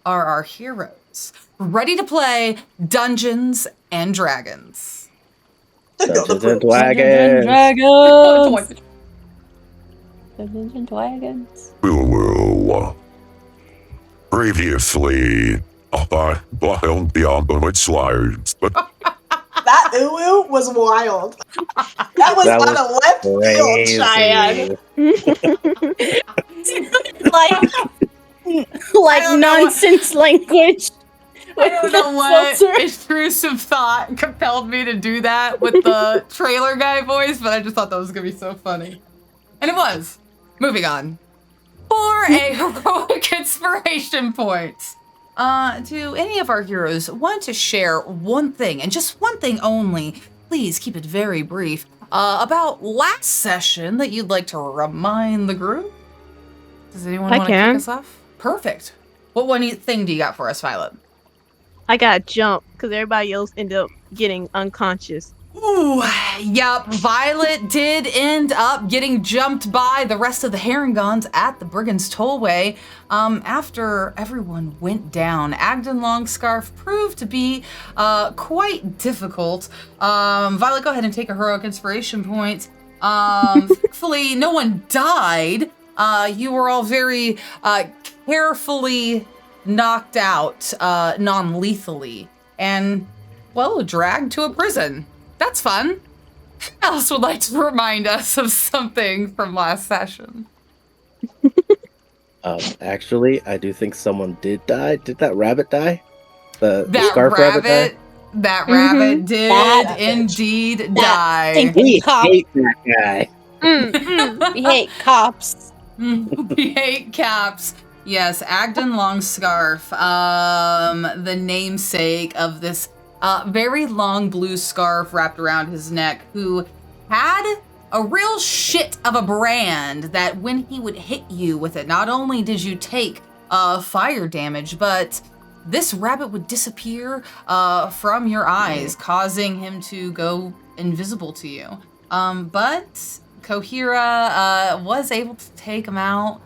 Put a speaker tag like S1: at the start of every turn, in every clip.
S1: are our heroes ready to play Dungeons and Dragons?
S2: Dungeons and
S3: Dungeons
S2: Dragons.
S3: Dungeons and Dragons.
S4: Well, previously, Beyond the Witchlights, but
S5: That ooh was wild. That was
S2: That
S5: on a left field,
S2: crazy.
S5: Cheyenne.
S3: like nonsense language.
S1: I don't
S3: with
S1: know
S3: the
S1: what
S3: filter.
S1: intrusive thought compelled me to do that with the trailer guy voice, but I just thought that was going to be so funny. And it was. Moving on. For a heroic inspiration point, do any of our heroes want to share one thing, and just one thing only, please keep it very brief, about last session that you'd like to remind the group? Does anyone
S6: I
S1: want to
S6: can.
S1: kick us off? Perfect. What one thing do you got for us, Violet?
S6: I got jumped because everybody else ended up getting unconscious.
S1: Ooh, yep. Violet did end up getting jumped by the rest of the Herringons at the Brigand's Tollway. After everyone went down, Agden Longscarf proved to be quite difficult. Violet, go ahead and take a heroic inspiration point. Thankfully, no one died. You were all very carefully knocked out non-lethally and, well, dragged to a prison. That's fun. Who else would like to remind us of something from last session?
S2: Actually, I do think someone did die. Did that rabbit die? The
S1: That
S2: scarf rabbit die?
S1: That rabbit did
S5: That
S1: indeed
S3: That
S1: die.
S3: thing.
S2: We
S3: Cop.
S2: hate that guy.
S3: We hate cops.
S1: We hate caps. Yes, Agden Longscarf, the namesake of this very long blue scarf wrapped around his neck, who had a real shit of a brand that when he would hit you with it, not only did you take fire damage, but this rabbit would disappear from your eyes, causing him to go invisible to you. But Kohira was able to take him out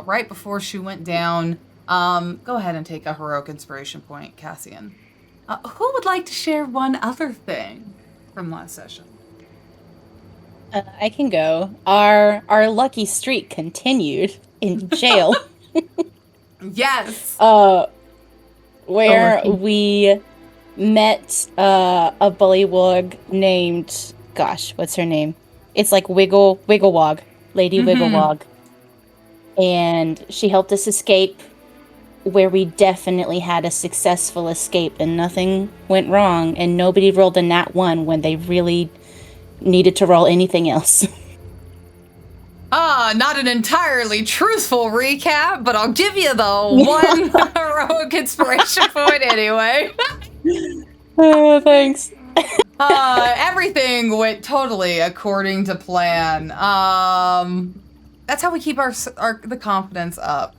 S1: right before she went down. Go ahead and take a heroic inspiration point, Cassian. Who would like to share one other thing from last session?
S3: I can go. Our lucky streak continued in jail.
S1: Yes.
S3: Where we met a bullywug named, gosh, what's her name? It's like Wigglewog, Lady Wigglewog. And she helped us escape, where we definitely had a successful escape and nothing went wrong, and nobody rolled a nat 1 when they really needed to roll anything else.
S1: Not an entirely truthful recap, but I'll give you the one heroic inspiration point anyway.
S3: Thanks.
S1: Everything went totally according to plan. That's how we keep our the confidence up.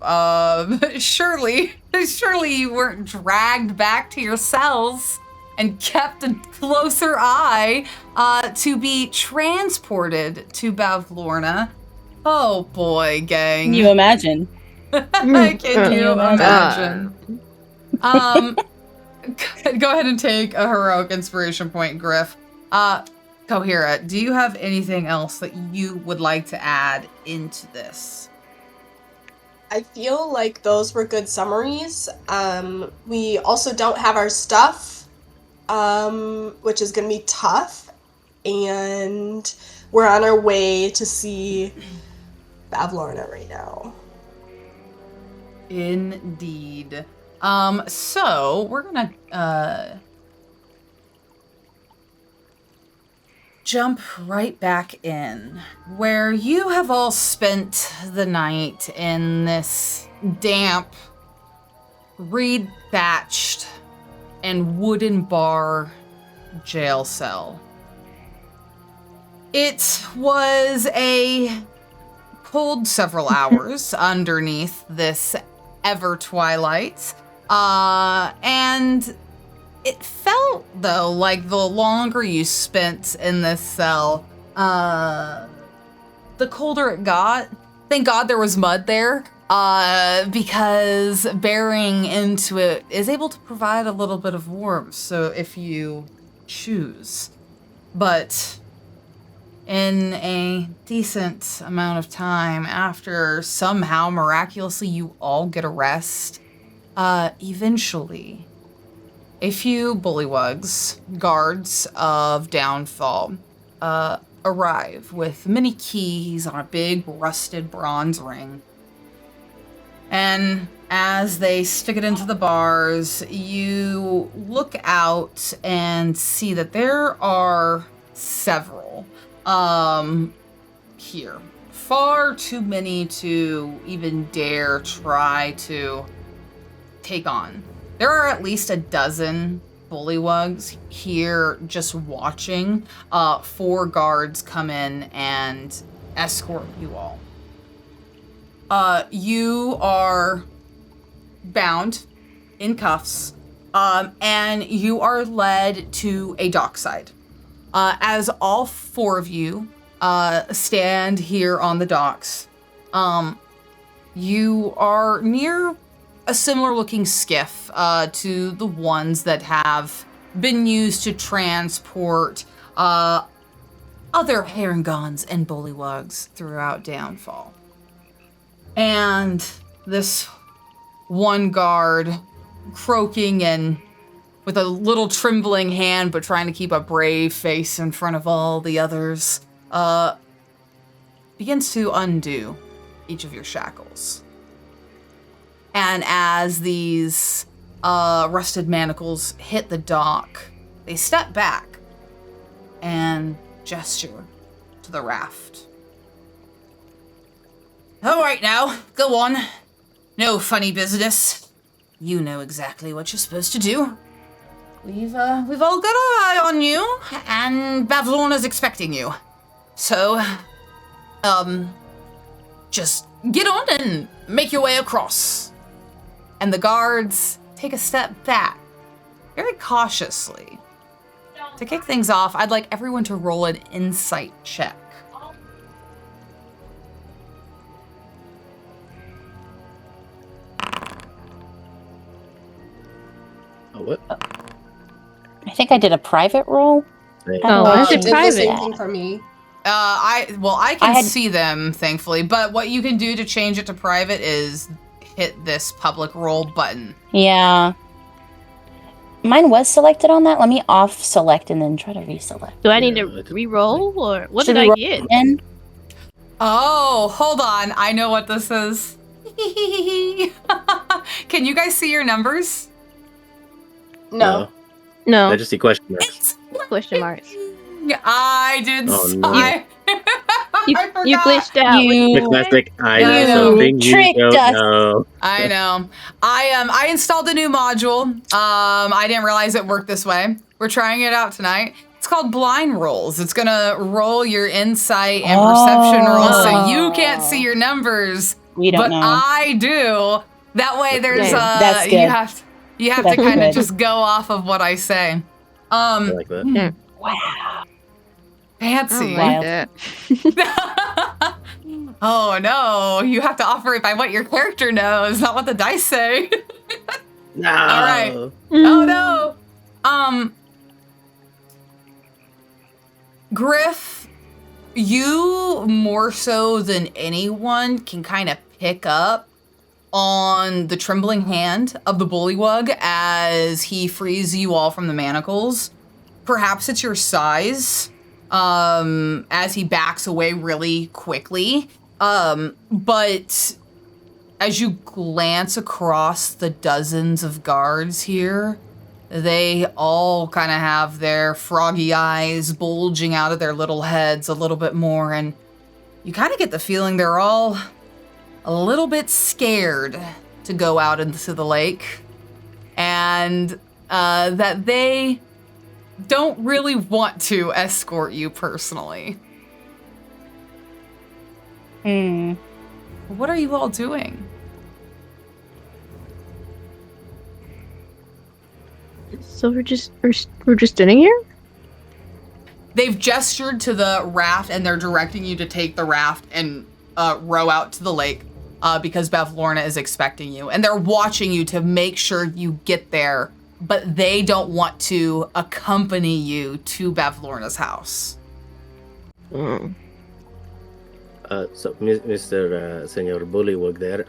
S1: Surely you weren't dragged back to your cells and kept a closer eye to be transported to Bavlorna. Oh boy, gang.
S3: Can you imagine?
S1: Can you imagine? Go ahead and take a heroic inspiration point, Griff. Kohira, do you have anything else that you would like to add into this?
S5: I feel like those were good summaries. We also don't have our stuff, which is going to be tough. And we're on our way to see Bavlorna right now.
S1: Indeed. So we're gonna jump right back in where you have all spent the night in this damp, reed thatched and wooden bar jail cell. It was a cold several hours underneath this ever twilight, and it felt, though, like the longer you spent in this cell, the colder it got. Thank God there was mud there, because bearing into it is able to provide a little bit of warmth, so if you choose. But in a decent amount of time, after somehow miraculously you all get a rest, eventually a few bullywugs, guards of Downfall, arrive with many keys on a big rusted bronze ring. And as they stick it into the bars, you look out and see that there are several here. Far too many to even dare try to take on. There are at least a dozen bullywugs here just watching 4 guards come in and escort you all. You are bound in cuffs, and you are led to a dockside. As all 4 of you stand here on the docks, you are near a similar looking skiff to the ones that have been used to transport other herringons and bullywugs throughout Downfall. And this one guard, croaking and with a little trembling hand, but trying to keep a brave face in front of all the others, begins to undo each of your shackles. And as these rusted manacles hit the dock, they step back and gesture to the raft. All right now, go on. No funny business. You know exactly what you're supposed to do. We've all got our eye on you, and Babylon is expecting you. So, just get on and make your way across. And the guards take a step back, very cautiously. To kick things off, I'd like everyone to roll an insight check.
S2: Oh, what?
S3: I think I did a private roll.
S6: Oh, I
S5: Did
S6: did
S5: the
S6: private.
S5: same thing for me.
S1: I can see them, thankfully, but what you can do to change it to private is hit this public roll button.
S3: Yeah. Mine was selected on that. Let me off select and then try to reselect.
S6: Do I need
S2: Yeah,
S6: to
S2: I did-
S6: re-roll, or what
S3: Should
S6: did
S3: we
S6: I
S3: roll
S6: get?
S3: again?
S1: Oh, hold on. I know what this is. Can you guys see your numbers?
S5: No.
S6: No,
S2: I just see question marks.
S1: It's
S6: question marks.
S1: I did.
S2: Oh, no.
S1: I
S6: You
S1: forgot.
S6: glitched out.
S3: You-
S2: McClassic, I
S1: You
S2: know something you
S3: tricked
S2: don't
S3: us.
S2: know.
S1: I know. I installed a new module. I didn't realize it worked this way. We're trying it out tonight. It's called Blind Rolls. It's gonna roll your insight and perception rolls, so you can't see your numbers,
S3: We don't
S1: but
S3: know.
S1: I do. That way, there's
S6: Yeah,
S3: that's good.
S1: you have
S3: That's
S1: to kind of
S3: good.
S1: just go off of what I say.
S2: I like that.
S3: Wow.
S1: Fancy.
S3: Wild.
S1: Oh no, you have to offer it by what your character knows, not what the dice say.
S2: No.
S1: All right. Oh no. Griff, you more so than anyone can kind of pick up on the trembling hand of the bullywug as he frees you all from the manacles. Perhaps it's your size, as he backs away really quickly. But as you glance across the dozens of guards here, they all kind of have their froggy eyes bulging out of their little heads a little bit more, and you kind of get the feeling they're all a little bit scared to go out into the lake, and that they don't really want to escort you personally. What are you all doing?
S6: So we're just sitting here?
S1: They've gestured to the raft and they're directing you to take the raft and row out to the lake. because Bavlorna is expecting you. And they're watching you to make sure you get there, but they don't want to accompany you to Bavlorna's house.
S6: Mm.
S2: So, Mr. Senor Bullywug there,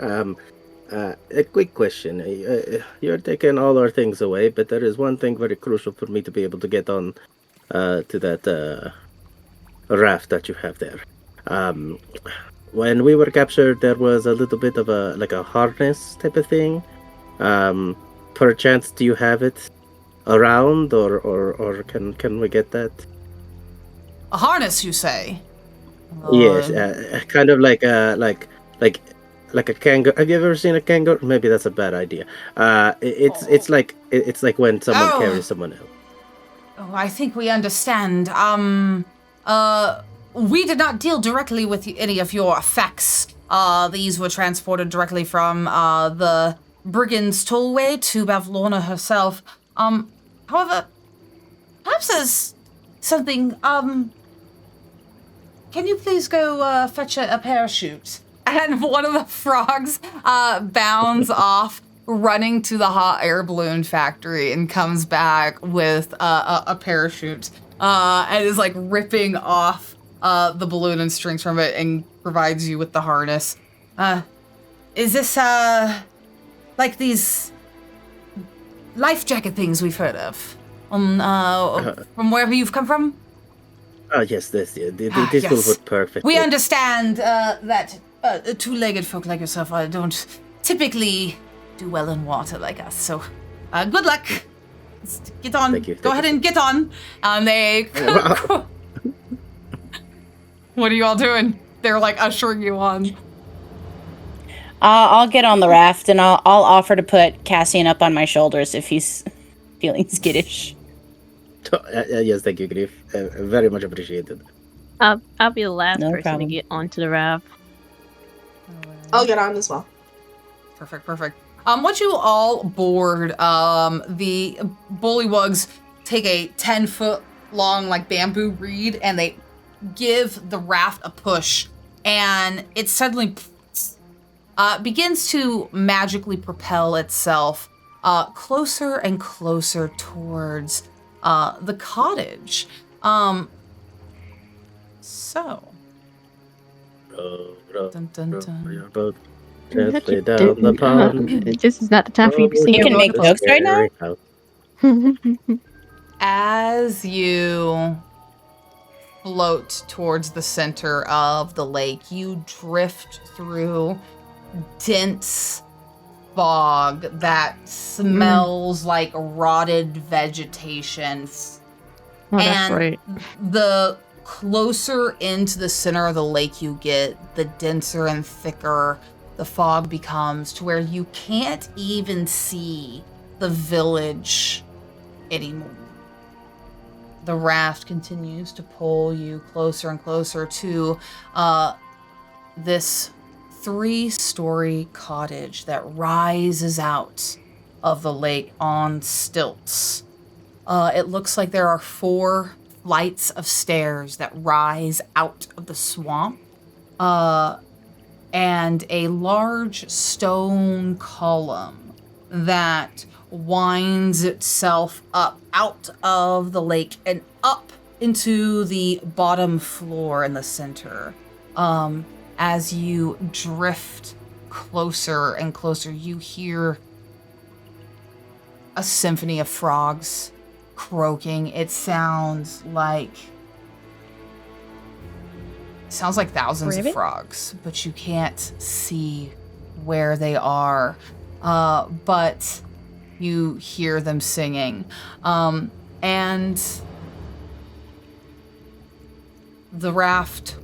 S2: a quick question. You're taking all our things away, but there is one thing very crucial for me to be able to get on to that raft that you have there. When we were captured, there was a little bit of a harness type of thing. Perchance, do you have it around, or can we get that?
S1: A harness, you say?
S2: Yes, kind of like a kangaroo. Have you ever seen a kangaroo? Maybe that's a bad idea. It's like when someone carries someone else.
S1: Oh, I think we understand. We did not deal directly with any of your effects. These were transported directly from the Brigand's Tollway to Bavlorna herself. However, perhaps there's something, can you please go fetch a parachute? And one of the frogs bounds off, running to the hot air balloon factory, and comes back with a parachute and is like ripping off the balloon and strings from it and provides you with the harness. Is this like these life jacket things we've heard of from wherever you've come from?
S2: Oh yes, this will
S1: Yes.
S2: work perfectly.
S1: We understand that two-legged folk like yourself don't typically do well in water like us. So, good luck. Let's get on.
S2: Thank you.
S1: Go ahead and get on. They. What are you all doing? They're like ushering you on.
S3: I'll get on the raft and I'll offer to put Cassian up on my shoulders if he's feeling skittish.
S2: Yes, thank you, Griff. Very much appreciated.
S6: I'll be the last
S3: No
S6: person
S3: problem.
S6: to get onto the raft.
S5: I'll get on as well.
S1: Perfect. Once you all board, the bullywugs take a 10-foot long like bamboo reed and they give the raft a push, and it suddenly begins to magically propel itself closer and closer towards the cottage. So. Dun, dun, dun.
S2: Your boat gently down the pond.
S6: This is not the time for you to sing.
S3: You can make jokes right now?
S1: As you float towards the center of the lake, you drift through dense fog that smells like rotted vegetation.
S6: Oh, that's
S1: And
S6: right.
S1: the closer into the center of the lake you get, the denser and thicker the fog becomes, to where you can't even see the village anymore. The raft continues to pull you closer and closer to this 3-story cottage that rises out of the lake on stilts. It looks like there are 4 flights of stairs that rise out of the swamp, and a large stone column that winds itself up out of the lake and up into the bottom floor in the center. As you drift closer and closer, you hear a symphony of frogs croaking. It sounds like thousands of frogs, but you can't see where they are. But you hear them singing. And the raft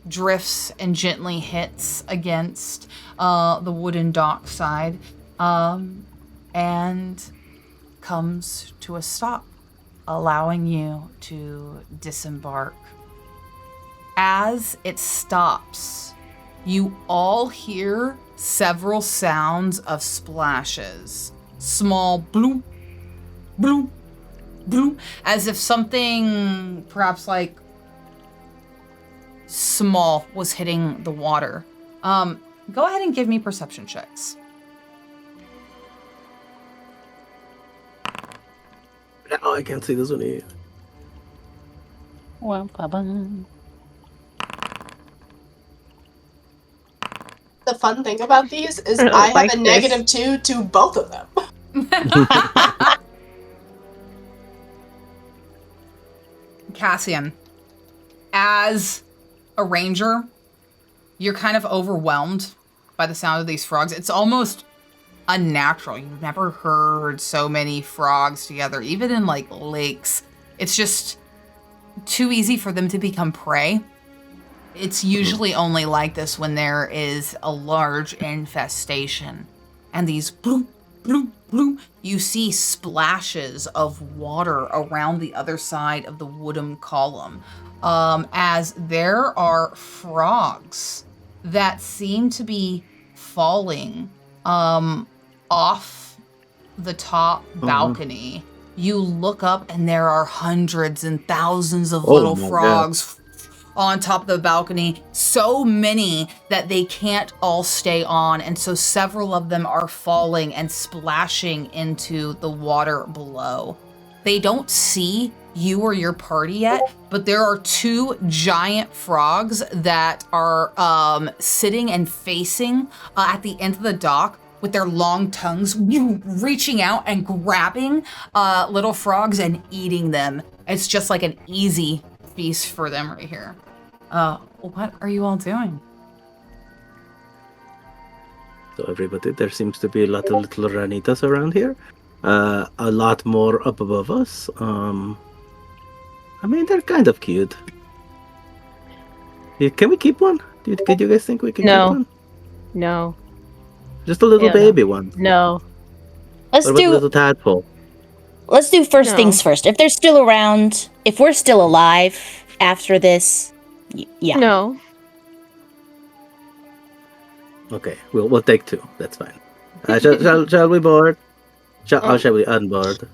S1: drifts and gently hits against the wooden dockside, and comes to a stop, allowing you to disembark. As it stops, you all hear several sounds of splashes. Small bloop, bloop, bloop, as if something perhaps like small was hitting the water. go ahead and give me perception checks.
S2: No, I can't see this one either.
S5: The fun thing about these is
S6: I don't
S5: I have
S6: like
S5: a
S6: this.
S5: -2 to both of them.
S1: Cassian, as a ranger, you're kind of overwhelmed by the sound of these frogs. It's almost unnatural. You've never heard so many frogs together, even in like lakes. It's just too easy for them to become prey. It's usually only like this when there is a large infestation. And these bloom, bloom, bloom, you see splashes of water around the other side of the wooden column. As there are frogs that seem to be falling off the top balcony. You look up and there are hundreds and thousands of little frogs on top of the balcony, so many that they can't all stay on, and so several of them are falling and splashing into the water below. They don't see you or your party yet, but there are two giant frogs that are sitting and facing at the end of the dock with their long tongues reaching out and grabbing little frogs and eating them. It's just like an easy feast for them right here. What are you all doing?
S2: So everybody, there seems to be a lot of little ranitas around here. A lot more up above us. I mean, they're kind of cute. Can we keep one? Did you guys think we can keep one?
S6: No.
S2: Just a little baby one.
S6: No.
S3: Let's
S2: What about a little tadpole?
S3: Let's do first
S6: No.
S3: things first. If they're still around, if we're still alive after this, yeah.
S6: No.
S2: Okay, we'll take two. That's fine. Shall we board? Shall we unboard?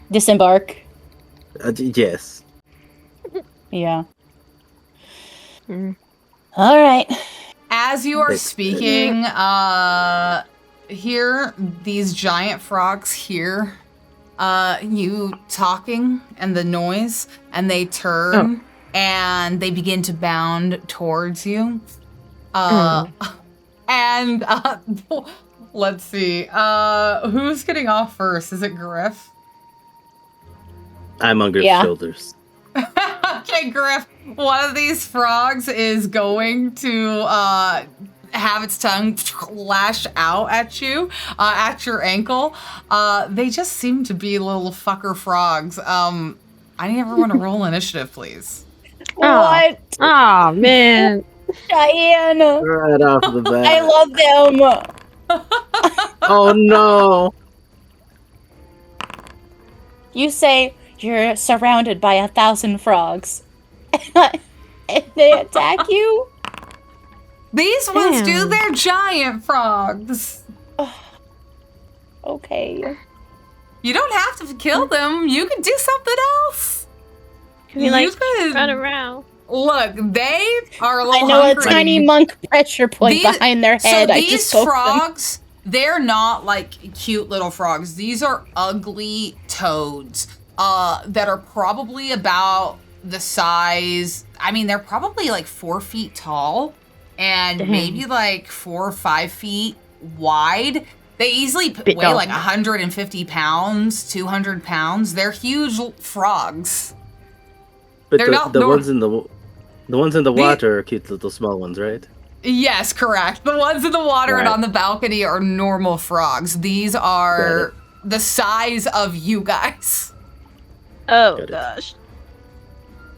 S3: Disembark.
S2: Yes.
S3: Yeah. All right.
S1: As you are speaking, hear these giant frogs hear you talking and the noise, and they turn and they begin to bound towards you. And let's see, who's getting off first? Is it Griff?
S2: I'm on Griff's shoulders.
S1: Okay, Griff, one of these frogs is going to have its tongue lash out at you, at your ankle. They just seem to be little fucker frogs. I need everyone to roll initiative, please.
S3: What?
S6: Oh, man.
S3: Diane!
S2: Right off the bat.
S3: I love them!
S2: Oh no!
S3: You say you're surrounded by 1,000 frogs. And they attack you?
S1: These ones do, they're giant frogs.
S3: Okay.
S1: You don't have to kill them. You can do something else.
S6: Can we, like,
S1: could
S6: run around?
S1: Look, they are a little
S3: I know
S1: hungry.
S3: a tiny monk pressure point behind their head.
S1: So
S3: I
S1: these
S3: just spoke
S1: frogs, they're not like cute little frogs. These are ugly toads that are probably about the size. I mean, they're probably like 4 feet tall and maybe like 4 or 5 feet wide. They easily weigh like 150 pounds, 200 pounds. They're huge frogs.
S2: But
S1: They're not
S2: the ones in the water are cute little small ones, right?
S1: Yes, correct. The ones in the water and on the balcony are normal frogs. These are the size of you guys.
S6: Oh, gosh.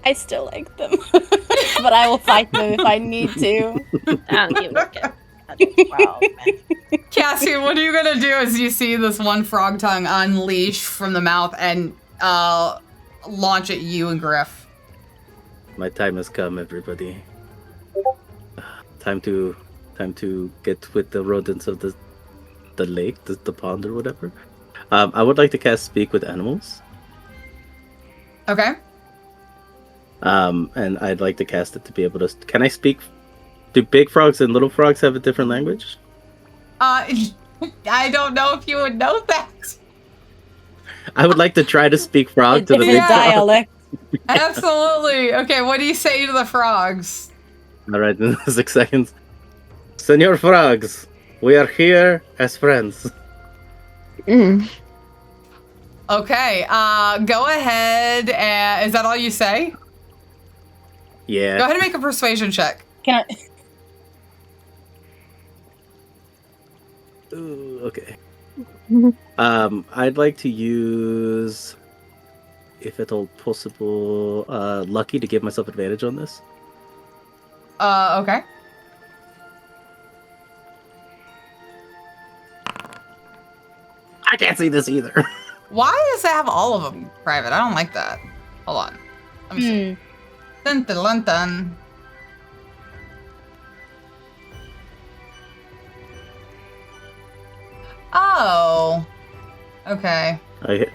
S3: I still like them. But I will fight them if I need to.
S6: I don't give a shit. Wow,
S1: Cassie, what are you gonna do as you see this one frog tongue unleash from the mouth and launch at you and Griff?
S2: My time has come, everybody. Time to get with the rodents of the lake, the pond or whatever. I would like to cast Speak with Animals.
S1: Okay.
S2: And I'd like to cast it to be able to. Can I speak Do big frogs and little frogs have a different language?
S1: I don't know if you would know that.
S2: I would like to try to speak frog to the
S3: Different
S2: big frog.
S3: dialect.
S1: Absolutely. Okay, what do you say to the frogs?
S2: All right, in 6 seconds. Senor Frogs, we are here as friends.
S6: Mm.
S1: Okay, go ahead and... Is that all you say?
S2: Yeah.
S1: Go ahead and make a persuasion check.
S3: Can I?
S2: Ooh, okay. I'd like to use, if at all possible, lucky to give myself advantage on this.
S1: Okay.
S2: I can't see this either.
S1: Why does it have all of them private? I don't like that. Hold on. Let me see. Dun, dun, dun, dun. Oh. Okay.
S2: I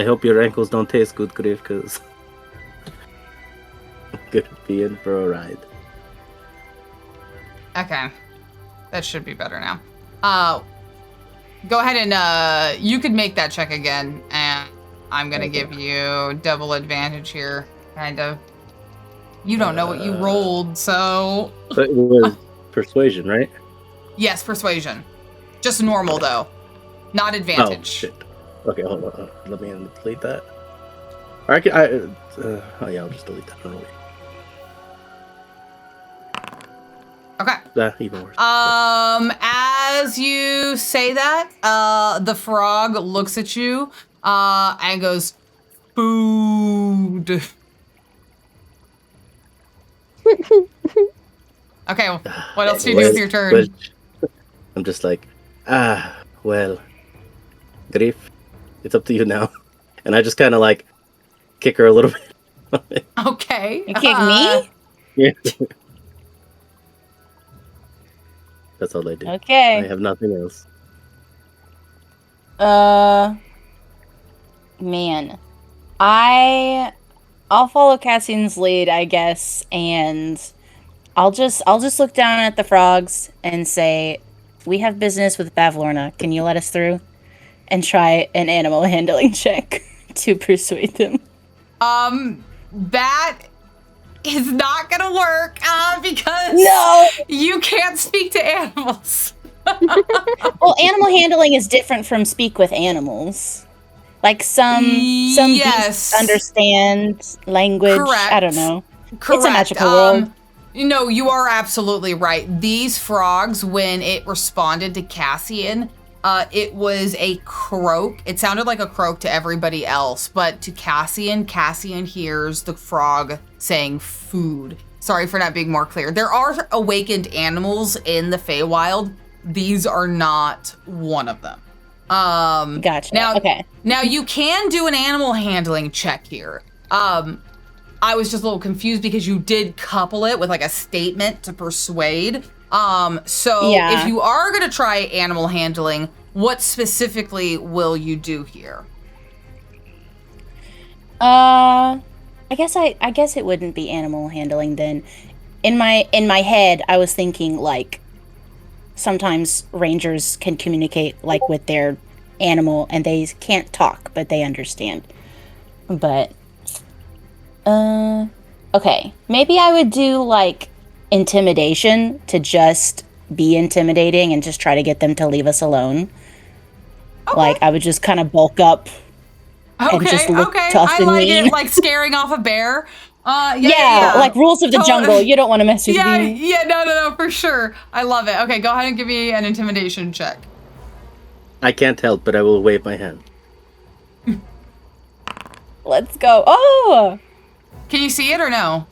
S2: hope your ankles don't taste good, Griff, because I'm gonna be in for a ride.
S1: Okay. That should be better now. Go ahead and you could make that check again, and I'm gonna give you double advantage here, kind of. You don't know what you rolled, so...
S2: But it was persuasion, right?
S1: Yes, persuasion. Just normal, though. Not
S2: Oh,
S1: advantage.
S2: shit. Okay, hold on. Let me delete that. Or I can, oh yeah, I'll just delete that.
S1: Okay.
S2: Even worse.
S1: As you say that, the frog looks at you, and goes, food. Okay, what else do you do with your turn?
S2: I'm just like, well, Griff, it's up to you now. And I just kind of like kick her a little bit.
S3: You
S1: Okay.
S3: kick me?
S2: Yeah. That's all I do.
S3: Okay.
S2: I have nothing else.
S3: Man, I'll follow Cassian's lead, I guess, and I'll just look down at the frogs and say, "We have business with Bavlorna. Can you let us through?" And try an animal handling check to persuade them.
S1: That is not gonna work, because
S3: No.
S1: you can't speak to animals.
S3: Well, animal handling is different from speak with animals. Like some
S1: Yes.
S3: beasts understand language.
S1: Correct.
S3: I don't know.
S1: Correct.
S3: It's a magical world.
S1: No, you are absolutely right. These frogs, when it responded to Cassian, it was a croak. It sounded like a croak to everybody else, but to Cassian hears the frog saying food. Sorry for not being more clear. There are awakened animals in the Feywild. These are not one of them.
S3: Gotcha.
S1: Now, Now you can do an animal handling check here. I was just a little confused because you did couple it with like a statement to persuade. So
S3: Yeah.
S1: if you are gonna try animal handling, what specifically will you do here?
S3: I guess it wouldn't be animal handling then. In my head, I was thinking like sometimes rangers can communicate like with their animal and they can't talk, but they understand. But okay, maybe I would do like intimidation to just be intimidating and just try to get them to leave us alone.
S1: Okay.
S3: Like I would just kind of bulk up and just look tough
S1: I
S3: and
S1: like
S3: mean.
S1: it, like scaring off a bear.
S3: Yeah, like rules of the jungle. You don't want to mess with
S1: Yeah,
S3: me.
S1: yeah, no, for sure. I love it. Okay, go ahead and give me an intimidation check.
S2: I can't help, but I will wave my hand.
S3: Let's go. Oh!
S1: Can you see it or no?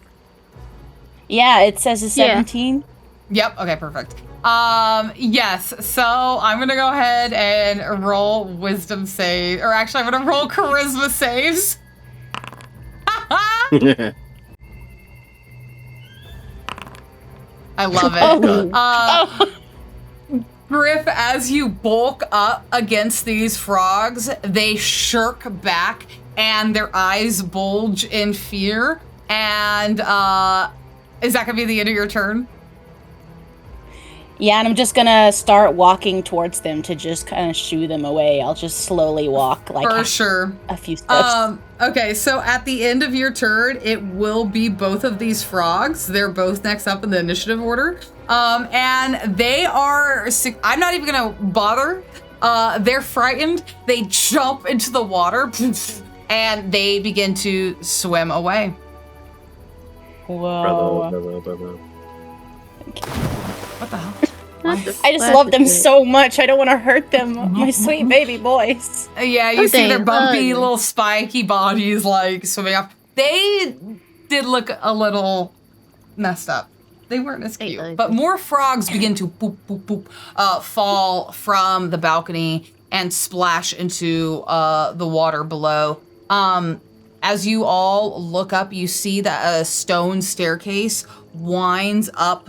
S3: Yeah, it says a 17.
S1: Yep, okay, perfect. Yes, so I'm gonna go ahead and roll wisdom save, or actually I'm gonna roll charisma saves. I love it. Griff, as you bulk up against these frogs, they shirk back and their eyes bulge in fear. And is that gonna be the end of your turn?
S3: Yeah, and I'm just gonna start walking towards them to just kind of shoo them away. I'll just slowly walk, like
S1: For sure.
S3: a few steps.
S1: Okay, so at the end of your turn, it will be both of these frogs. They're both next up in the initiative order. And they are, I'm not even gonna bother. They're frightened. They jump into the water and they begin to swim away.
S3: Whoa.
S2: Bravo.
S1: What the hell?
S3: I just love them so much. I don't want to hurt them. My sweet baby boys.
S1: Yeah, you see their bumpy
S6: Ugly.
S1: little spiky bodies like swimming off. They did look a little messed up. They weren't as cute.
S6: ugly.
S1: But more frogs begin to boop, boop, boop, fall from the balcony and splash into the water below. As you all look up, you see that a stone staircase winds up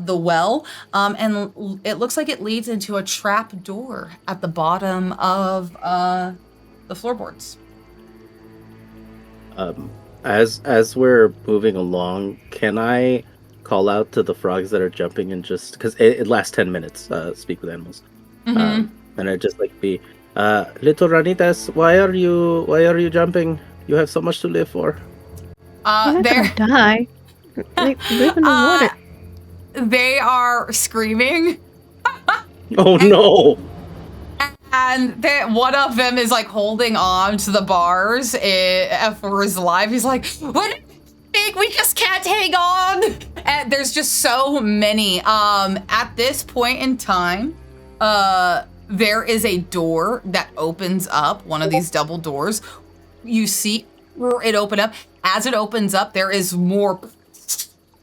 S1: the well, and it looks like it leads into a trap door at the bottom of the floorboards.
S2: As we're moving along, can I call out to the frogs that are jumping and just because it lasts 10 minutes? Speak with animals, and I just like be little Ranitas. Why are you jumping? You have so much to live for.
S6: They're
S1: They're
S6: gonna die. They live in the water.
S1: they are screaming.
S2: Oh no!
S1: And one of them is like holding on to the bars for his life. He's like, "What? We just can't hang on." And there's just so many. At this point in time, there is a door that opens up. One of these double doors. You see it open up. As it opens up, there is more.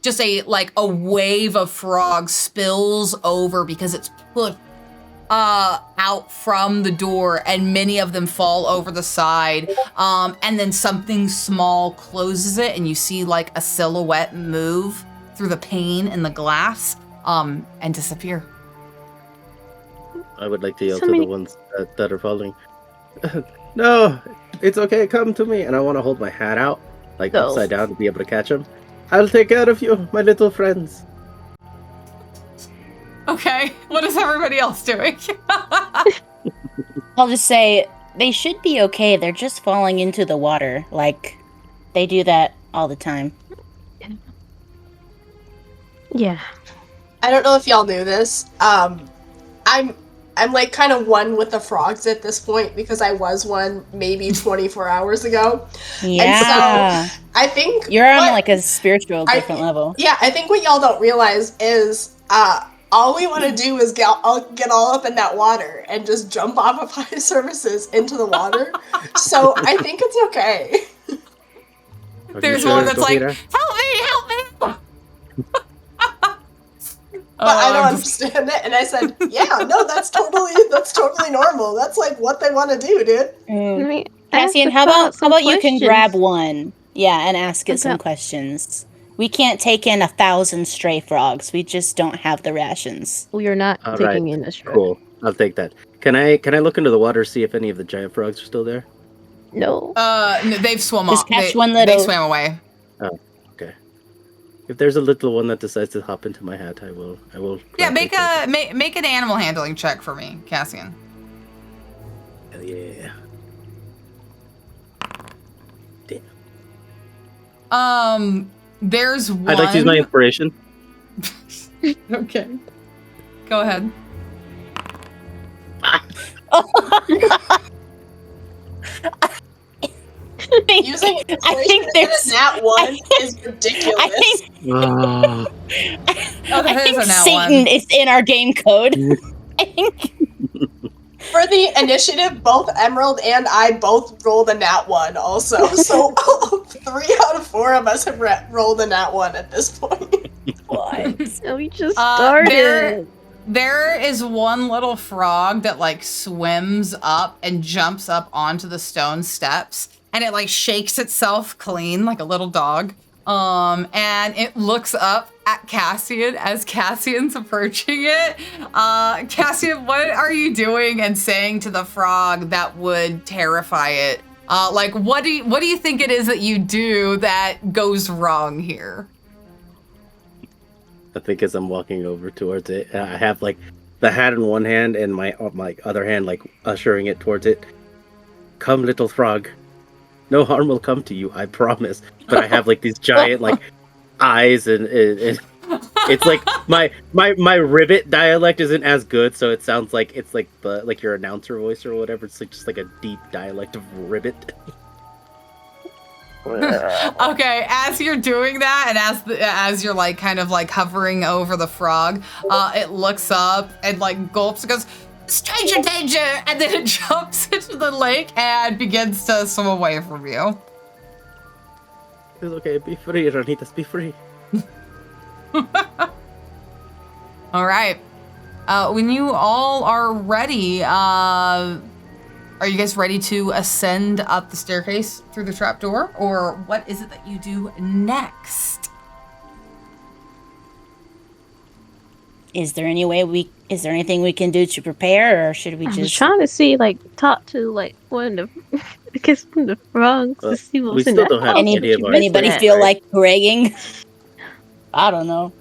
S1: Just a wave of frogs spills over because it's pushed out from the door, and many of them fall over the side. And then something small closes it, and you see like a silhouette move through the pane in the glass, and disappear.
S2: I would like to yell
S6: So
S2: to
S6: many-
S2: the ones that are falling. No, it's okay. Come to me, and I want to hold my hat out, like
S6: Go.
S2: upside down, to be able to catch them. I'll take care of you, my little friends.
S1: Okay, what is everybody else doing?
S3: I'll just say they should be okay. They're just falling into the water. Like, they do that all the time.
S6: Yeah.
S5: I don't know if y'all knew this. I'm like kind of one with the frogs at this point because I was one maybe 24 hours ago.
S3: Yeah.
S5: I think
S3: You're on
S5: what-
S3: like a spiritual different level.
S5: Yeah, I think what y'all don't realize is all we want to do is get all up in that water and just jump off of high services into the water. So I think it's okay.
S2: Are you
S1: There's
S2: sure,
S1: one that's like,
S2: Sophia?
S1: help me!
S5: But I don't
S1: I'm just-
S5: understand it, and I said, "Yeah, no, that's totally normal. That's like what they want to do, dude."
S3: Mm.
S6: I mean, ask
S3: Cassian,
S6: the
S3: how
S6: frog some
S3: about you can
S6: questions.
S3: grab one? Yeah, and ask it some
S6: About-
S3: questions. We can't take in 1,000 stray frogs. We just don't have the rations.
S6: We are not
S2: All
S6: taking
S2: right,
S6: in a stroke.
S2: Cool. I'll take that. Can I look into the water, see if any of the giant frogs are still there?
S6: No.
S1: No, they've swum
S3: Just
S1: off.
S3: catch
S1: They,
S3: one
S1: they
S3: little-
S1: swam away.
S2: Okay. If there's a little one that decides to hop into my hat, I will.
S1: Yeah,
S2: gladly take it.
S1: make an animal handling check for me, Cassian.
S2: Hell yeah. Damn.
S1: There's one.
S2: I'd like to use my inspiration.
S1: Okay. Go ahead.
S5: Using
S3: I think there's.
S5: that one is ridiculous.
S3: I think,
S2: Ah.
S1: Oh,
S3: I
S1: that is
S3: think
S1: a nat
S3: Satan
S1: one.
S3: is in our game code. I think.
S5: For the initiative, both Emerald and I both rolled a nat one also. So 3 out of 4 of us have rolled a nat one at this point.
S3: What?
S6: So we just started.
S1: There is one little frog that like swims up and jumps up onto the stone steps, and it like shakes itself clean like a little dog. And it looks up at Cassian as Cassian's approaching it. Cassian, what are you doing and saying to the frog that would terrify it? Like, what do you think it is that you do that goes wrong here?
S2: I think as I'm walking over towards it, I have like the hat in one hand and my other hand like ushering it towards it. Come, little frog. No harm will come to you, I promise. But I have like these giant like eyes and it's like my ribbit dialect isn't as good, so it sounds like it's like the like your announcer voice or whatever. It's like just like a deep dialect of ribbit.
S1: Okay, as you're doing that, and as you're like kind of like hovering over the frog, it looks up and like gulps and goes, "Stranger danger!" And then it jumps into the lake and begins to swim away from you.
S2: It's okay, be free, Ranitas, be free.
S1: All right. When you all are ready, are you guys ready to ascend up the staircase through the trapdoor, or what is it that you do next?
S3: Is there anything we can do to prepare, or should we
S6: I'm
S3: just
S6: trying to see, like, talk to, like, one of the, I guess, one of the frogs to see
S2: we
S6: what's in
S2: still
S6: that
S2: don't have
S6: house.
S2: any of our
S3: anybody
S2: equipment,
S3: feel
S2: right?
S3: like bragging? I don't know.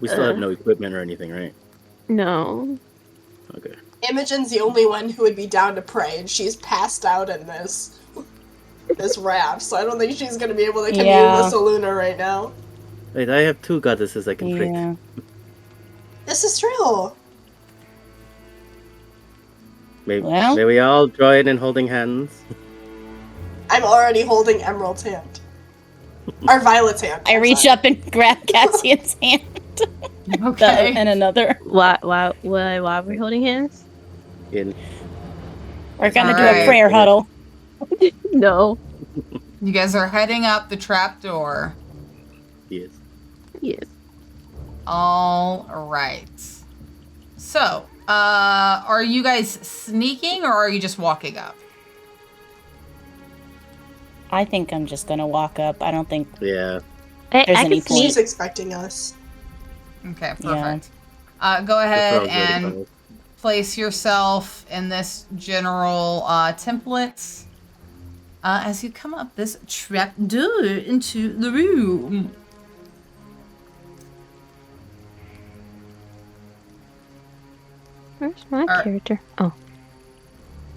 S2: We still have no equipment or anything, right?
S6: No.
S2: Okay.
S5: Imogen's the only one who would be down to pray, and she's passed out in this raft, so I don't think she's gonna be able to commune with Soluna right now.
S2: Wait, I have 2 goddesses I can pray.
S3: Yeah.
S5: This is true.
S2: May
S3: Well.
S2: we all join in holding hands?
S5: I'm already holding Emerald's hand. Or Violet's hand.
S3: I reach up and grab Cassian's hand.
S1: Okay.
S3: And another.
S6: Why are we holding hands?
S2: In
S3: We're gonna do
S1: Alright.
S3: a prayer huddle.
S6: No.
S1: You guys are heading up the trapdoor.
S2: yes.
S6: Yes.
S1: All right. So, are you guys sneaking, or are you just walking up?
S3: I think I'm just gonna walk up. I don't think
S2: Yeah.
S6: I
S3: There's
S6: can
S3: any
S6: sneak.
S5: She's expecting us.
S1: Okay,
S3: Yeah.
S1: perfect. Go ahead
S2: The frog's already
S1: and
S2: followed.
S1: place yourself in this general template as you come up this trapdoor into the room.
S6: Where's my
S1: Alright.
S6: character? Oh.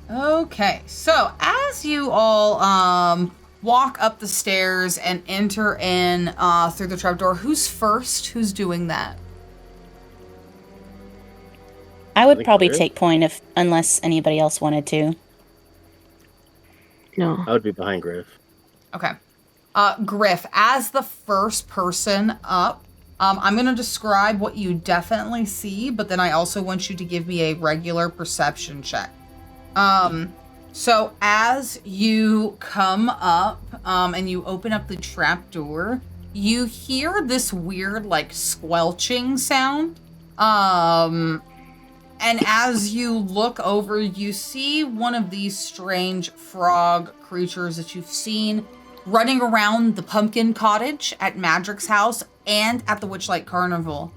S1: Okay, so as you all walk up the stairs and enter in through the trapdoor, who's first? Who's doing that?
S3: I would
S2: Like
S3: probably
S2: Griff?
S3: take point unless anybody else wanted to.
S6: No.
S2: I would be behind Griff.
S1: Okay. Griff, as the first person up, I'm going to describe what you definitely see, but then I also want you to give me a regular perception check. So as you come up and you open up the trapdoor, you hear this weird, like, squelching sound. And as you look over, you see one of these strange frog creatures that you've seen running around the pumpkin cottage at Madric's house and at the Witchlight Carnival.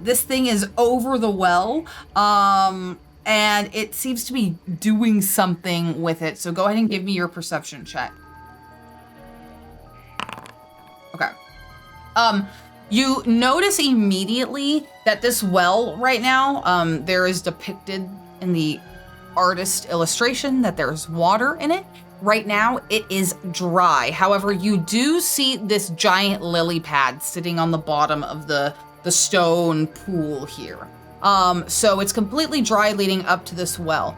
S1: This thing is over the well, and it seems to be doing something with it. So go ahead and give me your perception check. Okay. You notice immediately that this well right now, there is depicted in the artist illustration that there's water in it. Right now, it is dry. However, you do see this giant lily pad sitting on the bottom of the stone pool here. So it's completely dry leading up to this well.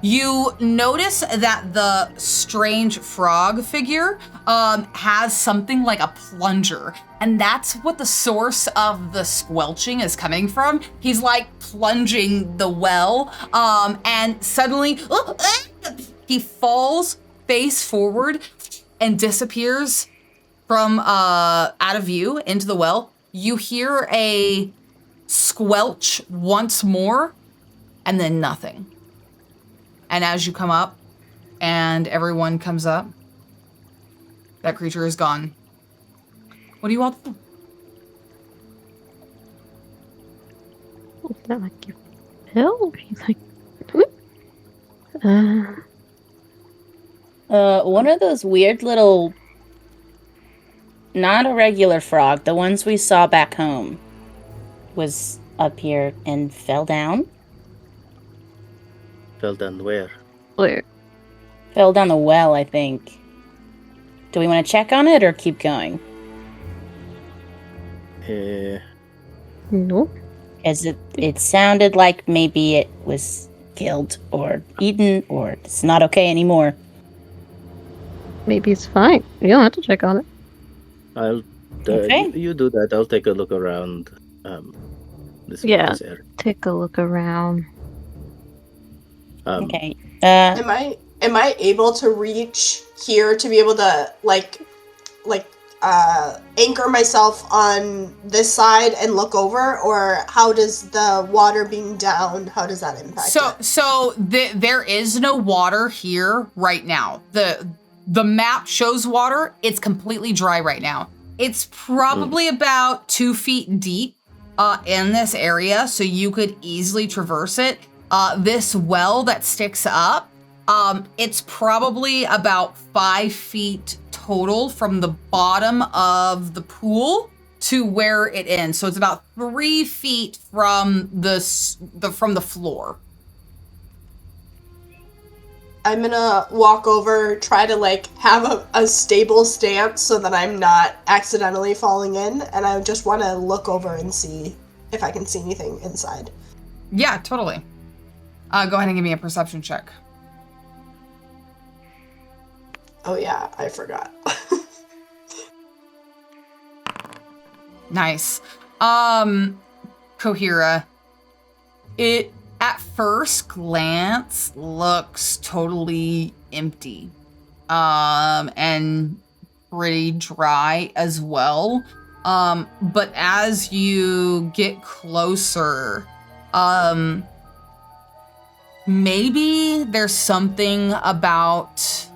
S1: You notice that the strange frog figure has something like a plunger, and that's what the source of the squelching is coming from. He's like plunging the well, and suddenly he falls face forward and disappears from out of view into the well. You hear a squelch once more, and then nothing. And as you come up, and everyone comes up, that creature is gone. What do you all do?
S6: It's not like you fell. He's like,
S3: One of those weird little not a regular frog. The ones we saw back home was up here and fell down.
S2: Fell down where?
S6: Where?
S3: Fell down the well, I think. Do we want to check on it or keep going?
S6: Nope.
S3: As it sounded like maybe it was killed or eaten or it's not okay anymore.
S6: Maybe it's fine. You don't have to check on it.
S2: I'll.
S3: Okay.
S2: You do that. I'll take a look around. This
S6: Yeah.
S2: area.
S6: Take a look around.
S3: Okay.
S5: Am I able to reach here to be able to anchor myself on this side and look over, or how does the water being down, how does that impact it?
S1: So there is no water here right now. The map shows water. It's completely dry right now. It's probably about 2 feet deep in this area, so you could easily traverse it. This well that sticks up, it's probably about 5 feet total from the bottom of the pool to where it ends. So it's about 3 feet from the floor.
S5: I'm gonna walk over, try to have a stable stance so that I'm not accidentally falling in, and I just want to look over and see if I can see anything inside.
S1: Yeah, totally. Go ahead and give me a perception check.
S5: Oh yeah, I forgot.
S1: Nice. Kohira, it at first glance looks totally empty, and pretty dry as well. But as you get closer, maybe there's something about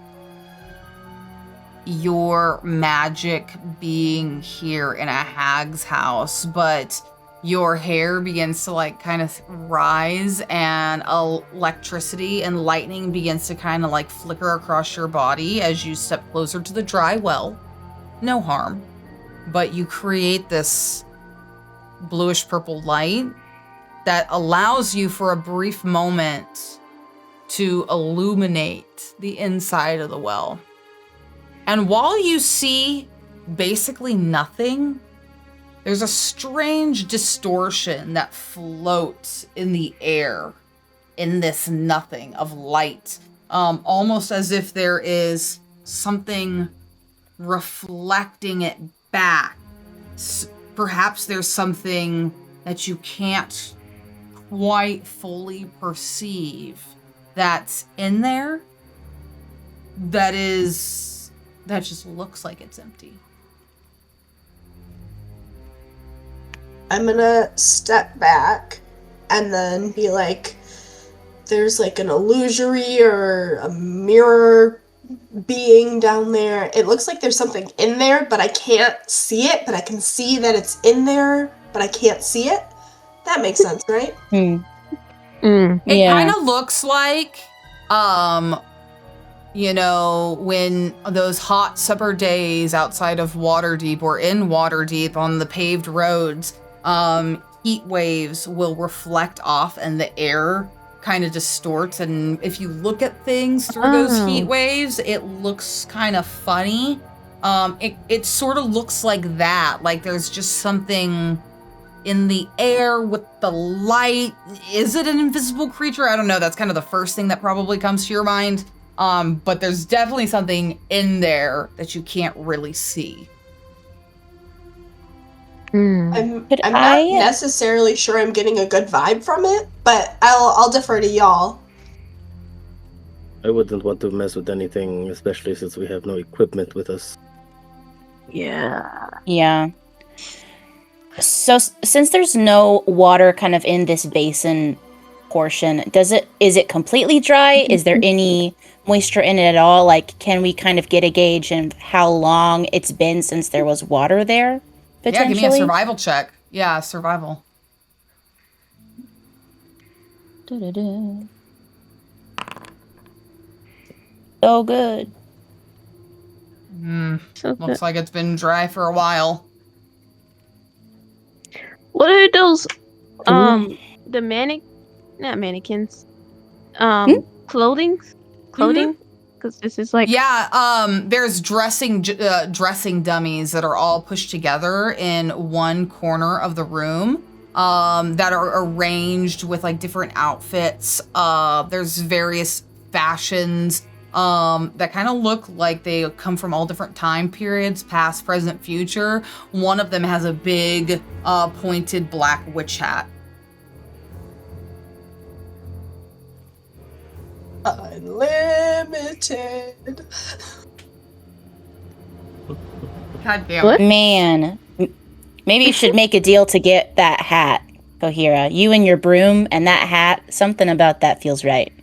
S1: your magic being here in a hag's house, but your hair begins to kind of rise, and electricity and lightning begins to kind of flicker across your body as you step closer to the dry well. No harm, but you create this bluish purple light that allows you for a brief moment to illuminate the inside of the well. And while you see basically nothing, there's a strange distortion that floats in the air in this nothing of light, almost as if there is something reflecting it back. Perhaps there's something that you can't quite fully perceive that's in there that just looks like it's empty.
S5: I'm gonna step back and then be like, there's an illusory or a mirror being down there. It looks like there's something in there, but I can't see it, but I can see that it's in there, but I can't see it. That makes sense, right?
S1: It kind of looks like, when those hot summer days outside of Waterdeep or in Waterdeep on the paved roads, heat waves will reflect off and the air kind of distorts. And if you look at things through those heat waves, it looks kind of funny. It sort of looks like that. Like there's just something in the air with the light. Is it an invisible creature? I don't know. That's kind of the first thing that probably comes to your mind. But there's definitely something in there that you can't really see.
S5: I'm not necessarily sure I'm getting a good vibe from it, but I'll defer to y'all.
S2: I wouldn't want to mess with anything, especially since we have no equipment with us.
S3: Yeah. So since there's no water kind of in this basin portion, is it completely dry? Is there any moisture in it at all? Can we kind of get a gauge of how long it's been since there was water there?
S1: Yeah, give me a survival check. Yeah, survival.
S3: So good.
S6: So
S1: Looks like it's been dry for a while.
S6: what are those? The not mannequins. Clothing. Because this is like
S1: Yeah, there's dressing dummies that are all pushed together in one corner of the room, that are arranged with like different outfits. There's various fashions, that kind of look like they come from all different time periods, past, present, future. One of them has a big, pointed black witch hat.
S5: Unlimited.
S1: God damn
S6: What?
S1: it.
S3: Man, maybe you should make a deal to get that hat, Kohira. You and your broom and that hat, something about that feels right.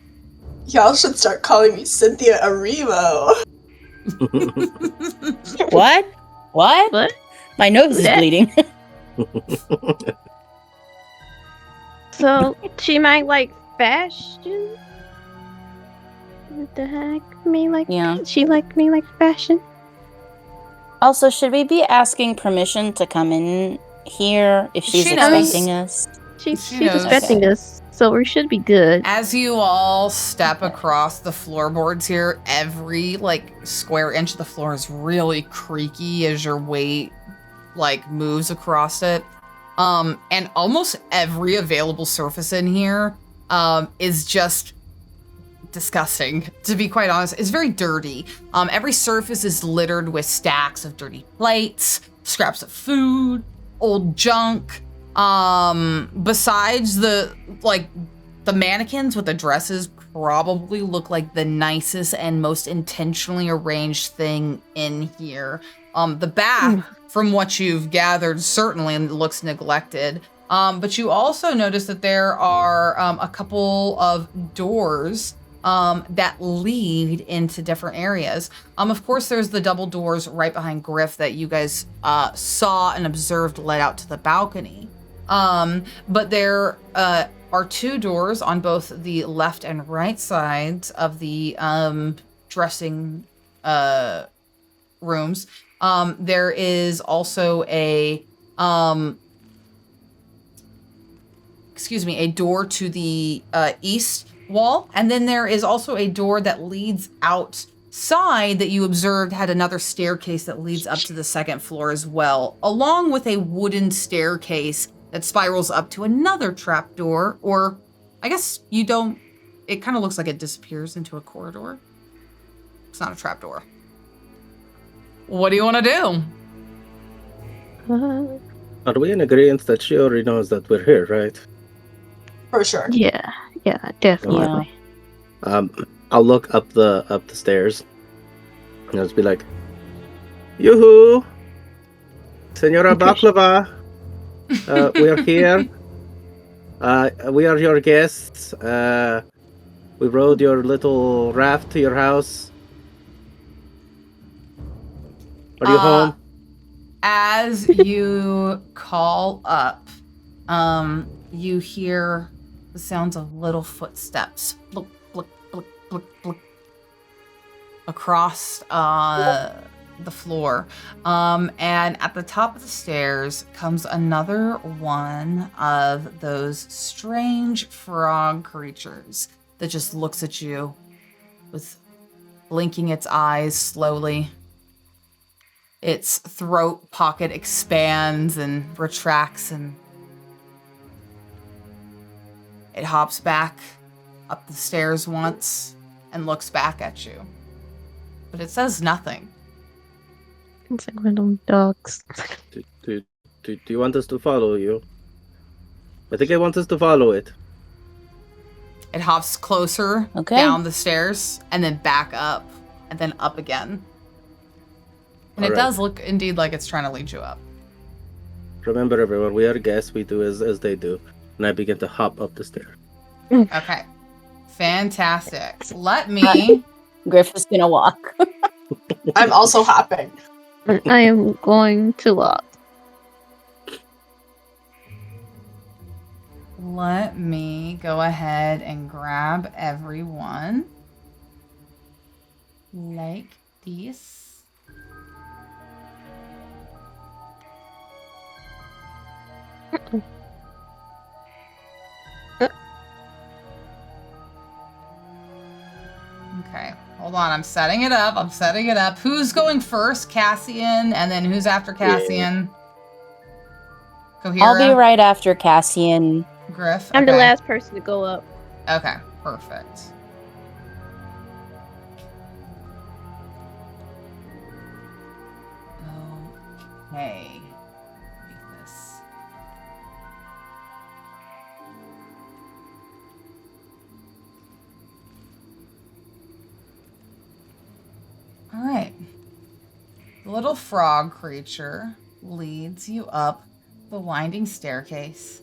S5: Y'all should start calling me Cynthia Arrivo.
S3: What? What?
S6: what?
S3: My nose is
S6: That-
S3: bleeding.
S6: So she might like fashion. What the heck?
S3: Yeah.
S6: She like me like fashion.
S3: Also, should we be asking permission to come in here if she's
S1: She knows.
S3: expecting us?
S6: She's
S1: She knows.
S6: expecting us, so we should be good.
S1: As you all step across the floorboards here, every like square inch of the floor is really creaky as your weight like moves across it. And almost every available surface in here is just disgusting, to be quite honest. It's very dirty. Every surface is littered with stacks of dirty plates, scraps of food, old junk. Besides the mannequins with the dresses probably look like the nicest and most intentionally arranged thing in here. The bath, from what you've gathered, certainly looks neglected. But you also notice that there are a couple of doors that lead into different areas. Of course, there's the double doors right behind Griff that you guys saw and observed led out to the balcony. But there are two doors on both the left and right sides of the dressing rooms. There is also a door to the east wall, and then there is also a door that leads outside that you observed had another staircase that leads up to the second floor as well, along with a wooden staircase that spirals up to another trapdoor, or I guess you don't, it kind of looks like it disappears into a corridor. It's not a trapdoor. What do you want to do?
S2: Are we in agreement that she already knows that we're here, right?
S5: For sure.
S6: Yeah, definitely.
S3: Yeah.
S2: I'll look up the stairs and I'll just be like, "Yoo-hoo! Senora Baklava! We are here. We are your guests. We rode your little raft to your house. Are you home?"
S1: As you call up, you hear the sounds of little footsteps bluk, bluk, bluk, bluk, bluk, across the floor. And at the top of the stairs comes another one of those strange frog creatures that just looks at you with blinking its eyes slowly. Its throat pocket expands and retracts, and it hops back up the stairs once and looks back at you. But it says nothing.
S6: It's like one of them dogs.
S2: Do you want us to follow you? I think I want us to follow it.
S1: It hops closer down the stairs and then back up and then up again. And it does look indeed like it's trying to lead you up.
S2: Remember, everyone, we are guests. We do as they do. And I begin to hop up the stairs.
S1: Okay. Fantastic. Let me...
S3: Griff is gonna walk.
S5: I'm also hopping.
S6: I am going to lock.
S1: Let me go ahead and grab everyone. Like this. Okay, hold on. I'm setting it up. Who's going first? Cassian, and then who's after Cassian? Cohira?
S3: I'll be right after Cassian.
S1: Griff?
S6: I'm the
S1: Okay.
S6: last person to go up.
S1: Okay, perfect. Okay. Make this. All right. The little frog creature leads you up the winding staircase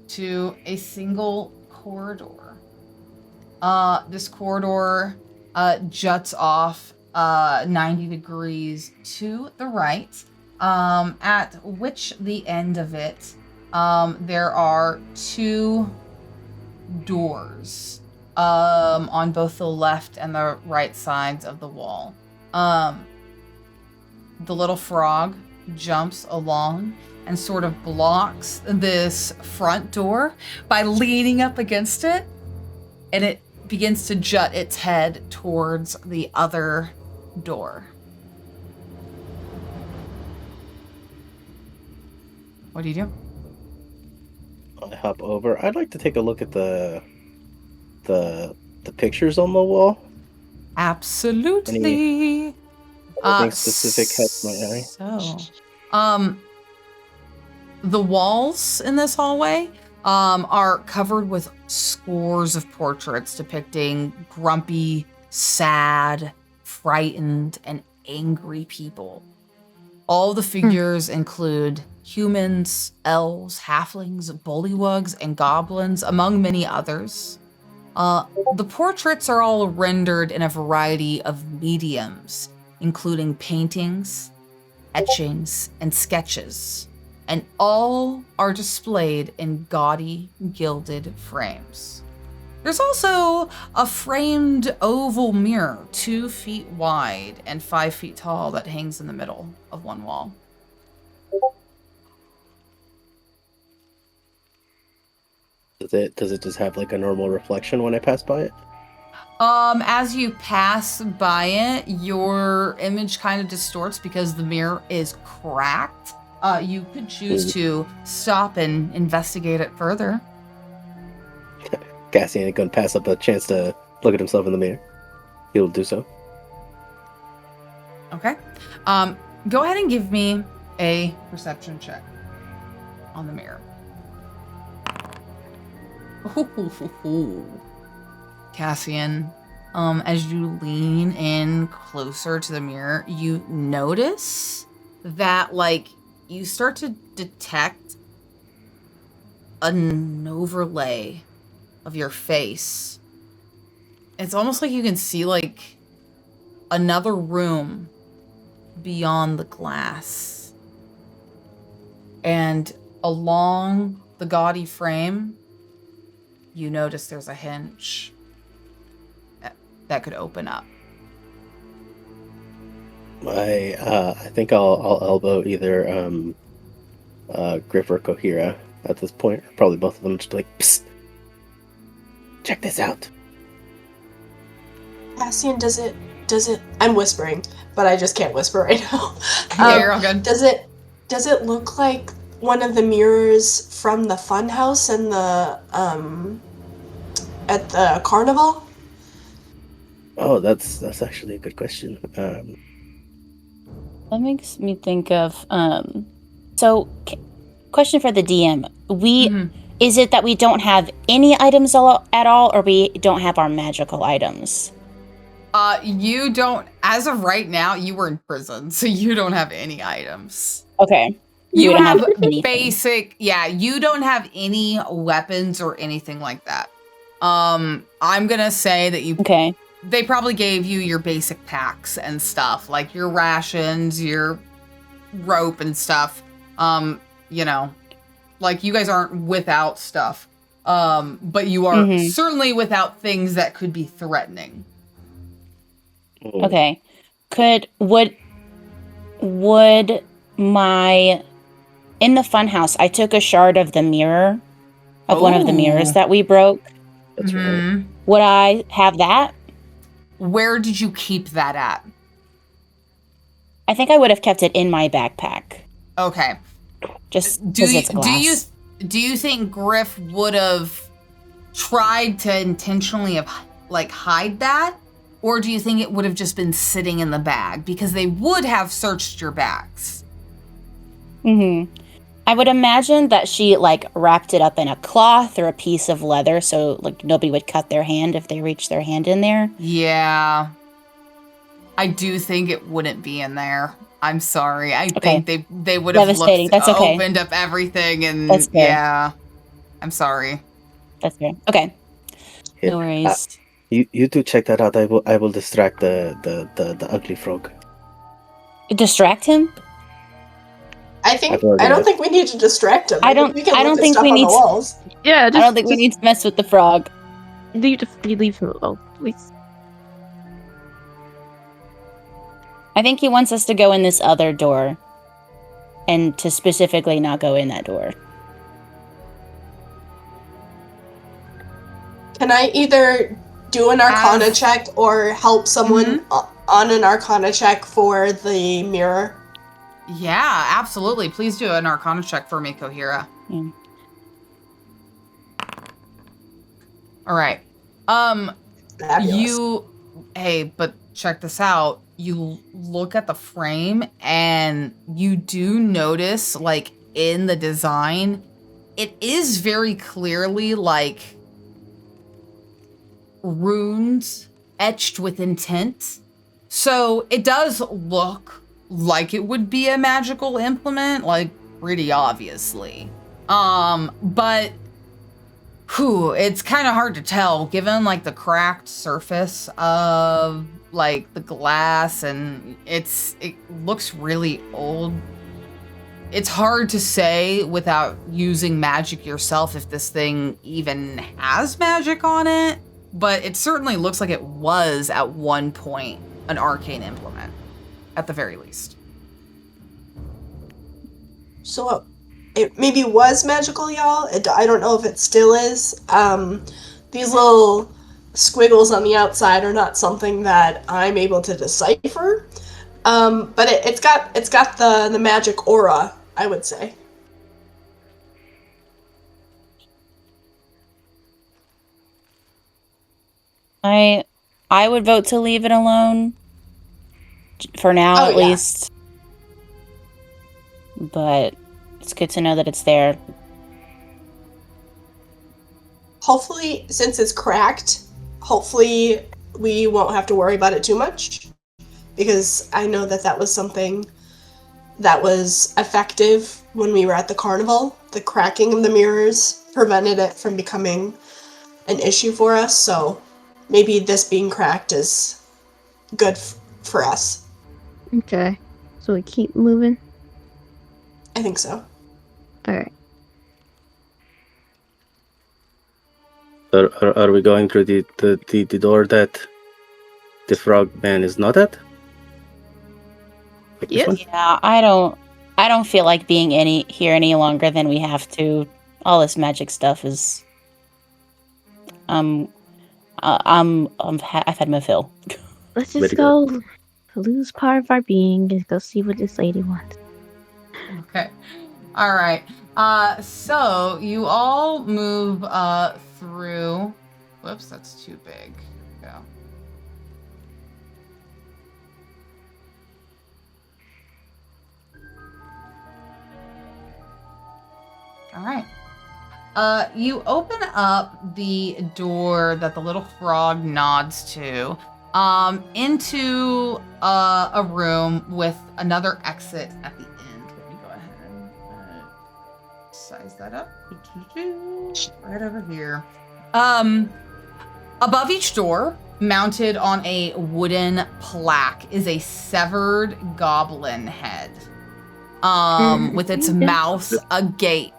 S1: to a single corridor. This corridor juts off 90 degrees to the right, at which the end of it, there are two doors on both the left and the right sides of the wall. The little frog jumps along and sort of blocks this front door by leaning up against it, and it begins to jut its head towards the other door. What do you do?
S2: I hop over. I'd like to take a look at the pictures on the wall.
S1: Absolutely.
S2: Anything specific catch my eye?
S1: So, the walls in this hallway are covered with scores of portraits depicting grumpy, sad, frightened, and angry people. All the figures include humans, elves, halflings, bullywugs, and goblins, among many others. The portraits are all rendered in a variety of mediums, including paintings, etchings, and sketches, and all are displayed in gaudy, gilded frames. There's also a framed oval mirror 2 feet wide and 5 feet tall that hangs in the middle of one wall.
S2: Does it just have like a normal reflection when I pass by it?
S1: As you pass by it, your image kind of distorts because the mirror is cracked. You could choose to stop and investigate it further.
S2: Cassian ain't gonna pass up a chance to look at himself in the mirror. He'll do so.
S1: Okay. Go ahead and give me a perception check on the mirror. Cassian, as you lean in closer to the mirror, you notice that, like, you start to detect an overlay of your face. It's almost like you can see, like, another room beyond the glass. And along the gaudy frame, you notice there's a hinge that could open up.
S2: I think I'll elbow either Griff or Cohira at this point, or probably both of them. Just like, psst, check this out.
S5: Cassian, does it? I'm whispering, but I just can't whisper right now.
S1: Yeah, you're all good.
S5: Does it look like one of the mirrors from the funhouse and the at the carnival?
S2: Oh, that's actually a good question.
S3: That makes me think of question for the DM. Is it that we don't have any items at all, or we don't have our magical items?
S1: You don't, as of right now, you were in prison, so you don't have any items.
S3: Okay.
S1: You
S3: don't
S1: have
S3: anything.
S1: basic, you don't have any weapons or anything like that. I'm gonna say that
S3: Okay.
S1: they probably gave you your basic packs and stuff, like your rations, your rope and stuff. You know, like you guys aren't without stuff. But you are certainly without things that could be threatening.
S3: Okay. Would my in the funhouse, I took a shard of the mirror, of one of the mirrors
S1: Ooh.
S3: that we broke.
S2: That's right.
S1: Mhm.
S3: Would I have that?
S1: Where did you keep that at?
S3: I think I would have kept it in my backpack,
S1: Okay.
S3: just
S1: Do
S3: because
S1: you,
S3: it's glass.
S1: do you think Griff would have tried to intentionally have hide that? Or do you think it would have just been sitting in the bag? Because they would have searched your bags.
S3: I would imagine that she wrapped it up in a cloth or a piece of leather, so nobody would cut their hand if they reached their hand in there.
S1: Yeah. I do think it wouldn't be in there. I'm sorry. I think they would have
S3: Devastating. That's okay.
S1: opened up everything and
S3: That's fair.
S1: yeah. I'm sorry.
S3: That's fair. Okay.
S2: Yeah.
S3: No worries.
S2: You two check that out. I will distract the ugly frog.
S3: Distract him?
S5: I
S2: I've already
S5: don't
S2: left.
S5: think we need to distract him.
S3: I don't-
S5: We can
S3: I
S5: look
S3: don't
S5: at
S3: think
S5: stuff
S3: we
S5: on
S3: need
S5: the
S3: to-
S5: walls.
S6: Yeah,
S3: I don't think we need to mess with the frog.
S6: leave him alone, please.
S3: I think he wants us to go in this other door. And to specifically not go in that door.
S5: Can I either do an Arcana
S1: As-
S5: check or help someone on an Arcana check for the mirror?
S1: Yeah, absolutely. Please do an Arcana check for me, Kohira.
S3: Yeah.
S1: All right.
S5: Fabulous.
S1: But check this out. You look at the frame and you do notice, in the design, it is very clearly, runes etched with intent. So it does look like it would be a magical implement, pretty obviously. But it's kind of hard to tell given the cracked surface of the glass, and it looks really old. It's hard to say without using magic yourself if this thing even has magic on it, but it certainly looks like it was at one point an arcane implement, at the very least.
S5: So it maybe was magical, y'all. I don't know if it still is. These little squiggles on the outside are not something that I'm able to decipher. But it's got the magic aura, I would say.
S3: I would vote to leave it alone. For now, at least. But it's good to know that it's there.
S5: Hopefully, since it's cracked, hopefully we won't have to worry about it too much. Because I know that was something that was effective when we were at the carnival. The cracking of the mirrors prevented it from becoming an issue for us, so maybe this being cracked is good for us.
S6: Okay. So we keep moving?
S5: I think so.
S6: Alright.
S2: Are we going through the door that the frog man is not at? Like this
S6: Yes.
S2: one?
S3: Yeah, I don't feel like being here any longer than we have to. All this magic stuff is I've had my fill.
S6: Let's
S2: Very
S6: just go lose part of our being and go see what this lady wants.
S1: Okay. All right. So you all move through. Whoops, that's too big. Here we go. All right. You open up the door that the little frog nods to, into a room with another exit at the end. Let me go ahead and size that up. Right over here. Above each door, mounted on a wooden plaque, is a severed goblin head, with its mouth agape.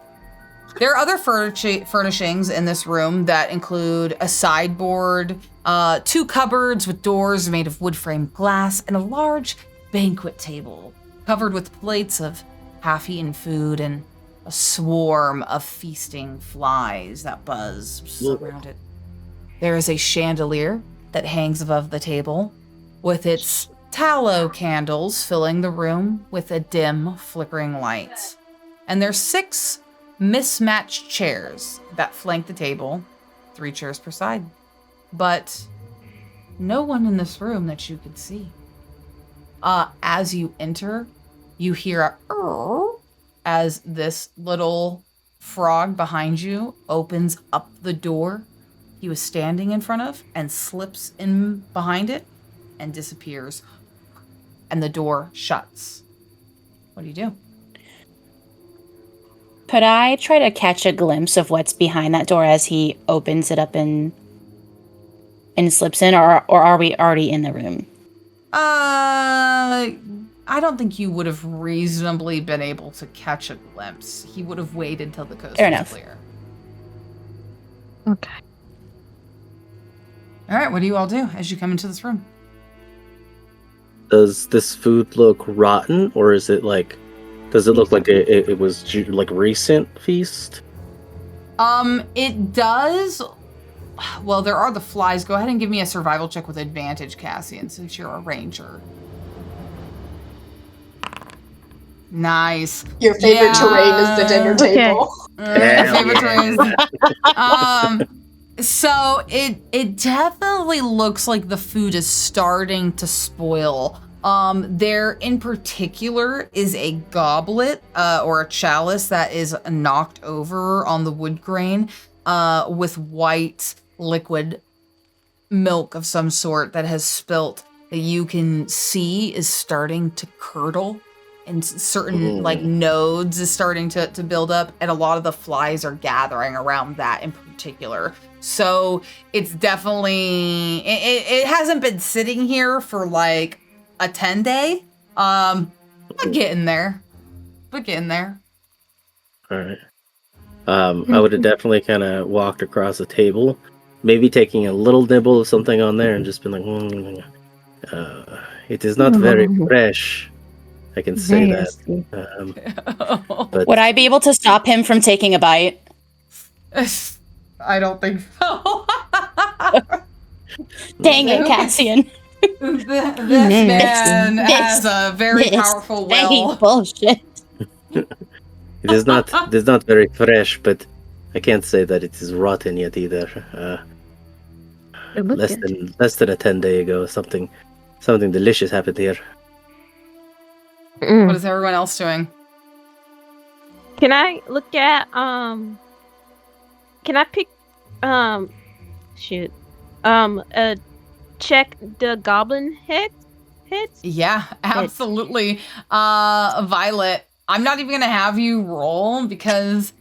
S1: There are other furnishings in this room that include a sideboard, 2 cupboards with doors made of wood-framed glass, and a large banquet table covered with plates of half-eaten food and a swarm of feasting flies that buzz around it. There is a chandelier that hangs above the table, with its tallow candles filling the room with a dim, flickering light. And there's 6 mismatched chairs that flank the table, 3 chairs per side. But no one in this room that you could see. As you enter, you hear a as this little frog behind you opens up the door he was standing in front of and slips in behind it and disappears. And the door shuts. What do you do?
S3: Could I try to catch a glimpse of what's behind that door as he opens it up and slips in, or are we already in the room?
S1: I don't think you would have reasonably been able to catch a glimpse. He would have waited till the coast was clear.
S6: Okay.
S1: All right, what do you all do as you come into this room?
S2: Does this food look rotten, or is it like? Does it look like it was like recent feast?
S1: It does. Well, there are the flies. Go ahead and give me a survival check with advantage, Cassian, since you're a ranger. Nice.
S5: Your favorite terrain is the dinner table.
S1: Favorite terrain is. So it definitely looks like the food is starting to spoil. There in particular is a goblet or a chalice that is knocked over on the wood grain with white liquid milk of some sort that has spilt, that you can see is starting to curdle, and certain like nodes is starting to build up, and a lot of the flies are gathering around that in particular. So it's definitely it hasn't been sitting here for like a 10-day. But getting there. All
S2: right. I would have definitely kind of walked across the table, maybe taking a little nibble of something on there and just been like, it is not very fresh. I can say that. But
S3: Would I be able to stop him from taking a bite?
S1: I don't think so.
S3: Dang it, Cassian.
S1: This man has a very powerful will.
S3: Bullshit.
S2: it is not very fresh, but I can't say that it is rotten yet either. Less than a 10-day ago, something delicious happened here.
S1: What is everyone else doing?
S6: Can I look at can I pick check the goblin heads?
S1: Yeah, absolutely. Violet, I'm not even gonna have you roll, because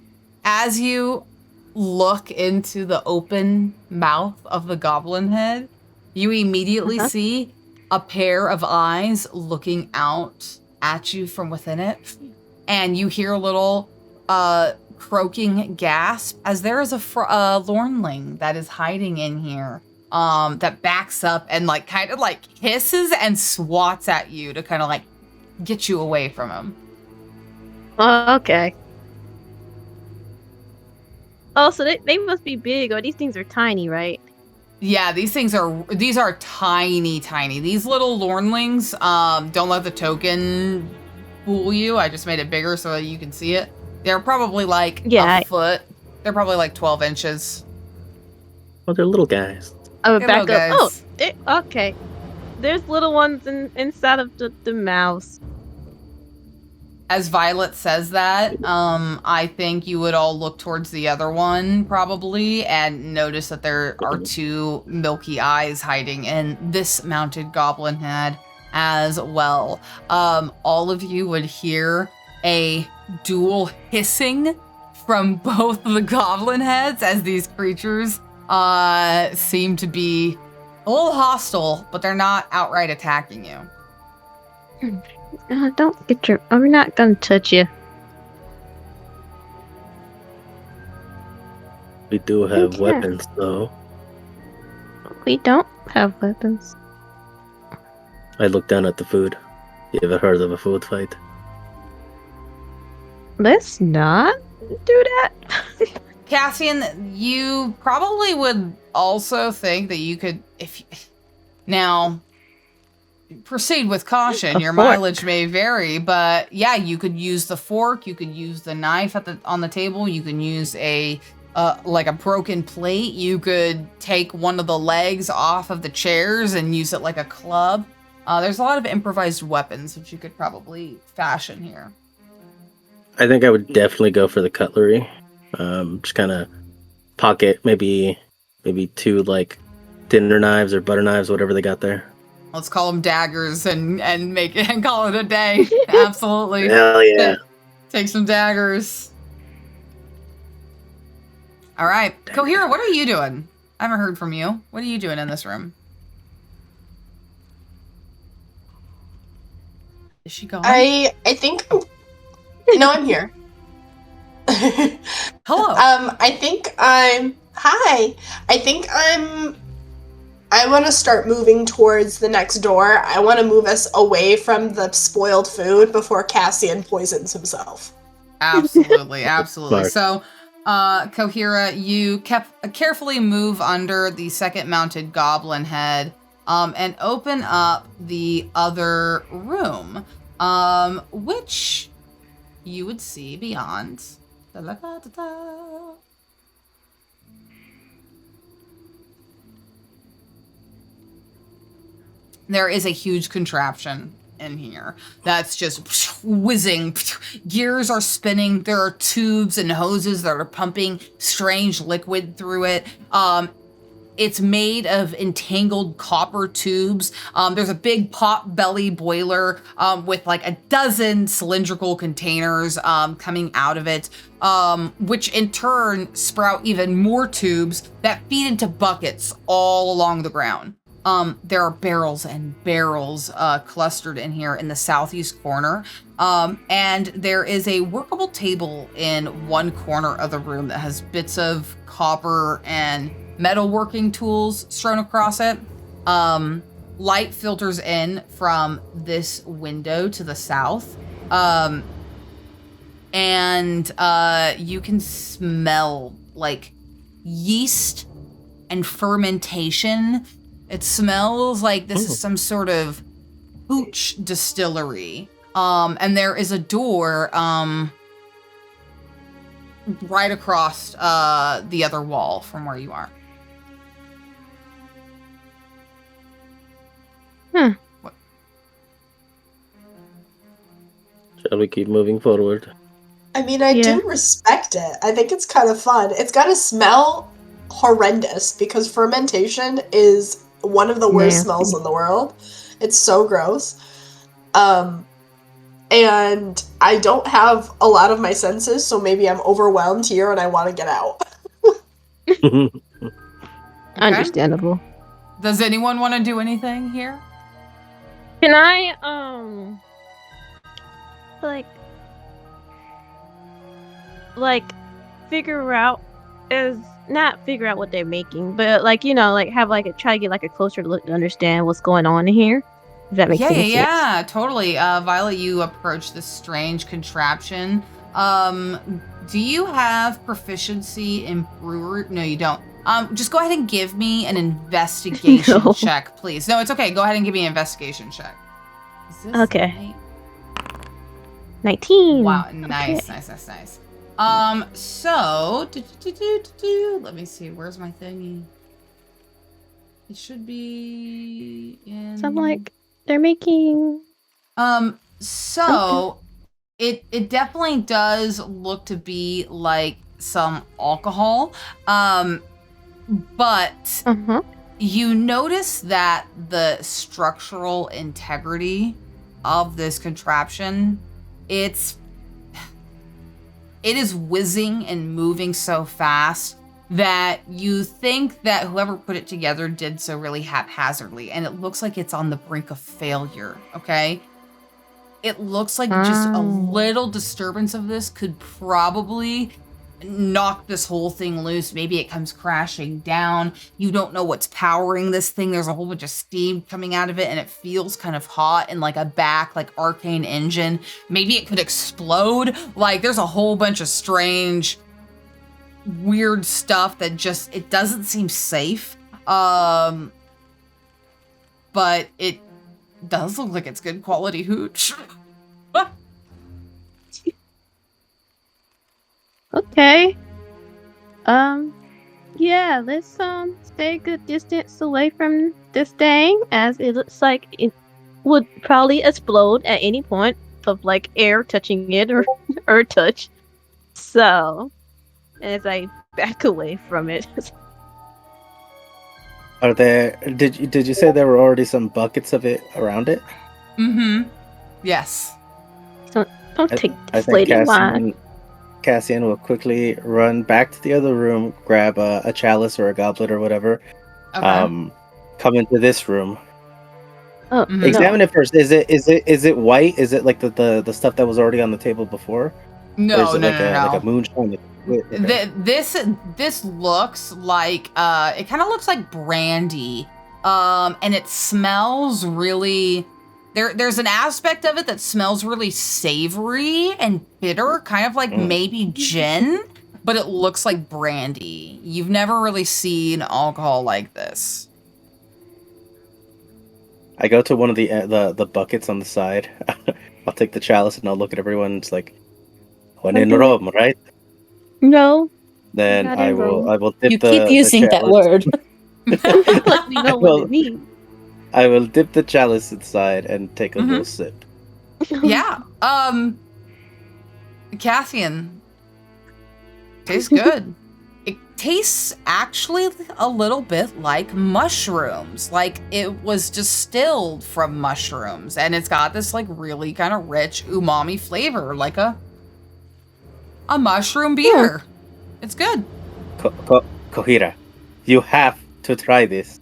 S1: as you look into the open mouth of the goblin head, you immediately see a pair of eyes looking out at you from within it, and you hear a little croaking gasp as there is a Lornling that is hiding in here, that backs up and like kind of like hisses and swats at you to kind of like get you away from him.
S6: Okay. Oh, so they must be big, or these things are tiny, right?
S1: Yeah, these are tiny. These little Lornlings, don't let the token fool you. I just made it bigger so that you can see it. They're probably like a foot. They're probably like 12 inches.
S2: Oh, they're little guys.
S6: Oh,
S1: They're
S6: back
S1: little
S6: up.
S1: guys.
S6: Oh, okay. There's little ones inside of the mouse.
S1: As Violet says that, I think you would all look towards the other one probably and notice that there are 2 milky eyes hiding in this mounted goblin head as well. All of you would hear a dual hissing from both of the goblin heads as these creatures seem to be a little hostile, but they're not outright attacking you.
S6: Don't get your... We're not gonna touch you.
S2: We do have weapons, though.
S6: We don't have weapons.
S2: I look down at the food. You ever heard of a food fight?
S6: Let's not do that.
S1: Cassian, you probably would also think that you could, now, proceed with caution.
S6: A
S1: Your
S6: fork.
S1: mileage may vary, but yeah, you could use the fork, you could use the knife on the table, you can use like a broken plate, you could take one of the legs off of the chairs and use it like a club. There's a lot of improvised weapons that you could probably fashion here.
S2: I think I would definitely go for the cutlery. Just kind of pocket maybe 2 like dinner knives or butter knives, whatever they got there.
S1: Let's call them daggers and make it and call it a day. Absolutely.
S2: Hell yeah.
S1: Take some daggers. All right. Cohira, what are you doing? I haven't heard from you. What are you doing in this room? Is she gone?
S5: I think. No, I'm here.
S1: Hello.
S5: I think I'm. Hi. I want to start moving towards the next door. I want to move us away from the spoiled food before Cassian poisons himself.
S1: Absolutely, absolutely.
S2: Smart.
S1: So, Cohira, you carefully move under the second mounted goblin head, and open up the other room, which you would see beyond. Da-la-da-da-da. There is a huge contraption in here that's just whizzing. Gears are spinning. There are tubes and hoses that are pumping strange liquid through it. It's made of entangled copper tubes. There's a big pot belly boiler with like a dozen cylindrical containers coming out of it, which in turn sprout even more tubes that feed into buckets all along the ground. There are barrels and barrels clustered in here in the southeast corner. And there is a workable table in one corner of the room that has bits of copper and metalworking tools strewn across it. Light filters in from this window to the south. And you can smell like yeast and fermentation. It smells like this is some sort of hooch distillery. And there is a door right across the other wall from where you are. What?
S2: Shall we keep moving forward?
S5: I mean, I do respect it. I think it's kind of fun. It's got to smell horrendous because fermentation is one of the worst smells in the world. It's so gross. And I don't have a lot of my senses, so maybe I'm overwhelmed here and I want to get out.
S6: Understandable.
S1: Does anyone want to do anything here?
S6: Can I figure out not figure out what they're making, but have try to get a closer look to understand what's going on in here? If that makes any sense.
S1: Yeah, totally. Violet, you approach this strange contraption. Do you have proficiency in brewery? No, you don't. Just go ahead and give me an investigation check, please. No, it's okay. Go ahead and give me an investigation check. Is this
S6: Okay. 19.
S1: Wow, nice, nice. So, let me see. Where's my thingy? It should be in...
S6: So I'm they're making...
S1: So, it definitely does look to be like some alcohol. But you notice that the structural integrity of this contraption, it is whizzing and moving so fast that you think that whoever put it together did so really haphazardly, and it looks like it's on the brink of failure, okay? It looks like just a little disturbance of this could probably knock this whole thing loose. Maybe it comes crashing down. You don't know what's powering this thing. There's a whole bunch of steam coming out of it, and it feels kind of hot and like a arcane engine. Maybe it could explode. Like, there's a whole bunch of strange, weird stuff that it doesn't seem safe. But it does look like it's good quality hooch.
S6: Okay. Yeah, let's stay a good distance away from this thing, as it looks like it would probably explode at any point of like air touching it or earth touch. So, as I back away from it.
S2: Are there? Did you say there were already some buckets of it around it?
S1: Mm-hmm. Yes.
S6: Don't take
S2: I
S6: this lady line.
S2: Cassian will quickly run back to the other room, grab a chalice or a goblet or whatever.
S1: Okay.
S2: Come into this room.
S6: Oh,
S1: Mhm.
S2: Examine it first. Is it white? Is it like the stuff that was already on the table before? Or
S1: No,
S2: is it
S1: no,
S2: like
S1: no.
S2: like a moonshine? Okay.
S1: This looks like it kind of looks like brandy, and it smells really. There's an aspect of it that smells really savory and bitter, kind of like maybe gin, but it looks like brandy. You've never really seen alcohol like this.
S2: I go to one of the buckets on the side. I'll take the chalice and I'll look at everyone. It's like, when in Rome, right?
S6: No.
S2: Then
S6: Not
S2: I
S6: in Rome.
S2: will dip
S3: You
S2: the
S3: keep using that
S2: chalice.
S3: word.
S6: Let me know what it means.
S2: I will dip the chalice inside and take a little sip.
S1: Yeah. Cassian. Tastes good. It tastes actually a little bit like mushrooms. Like it was distilled from mushrooms. And it's got this like really kind of rich umami flavor, like a mushroom beer. It's good.
S2: Kohira, you have to try this.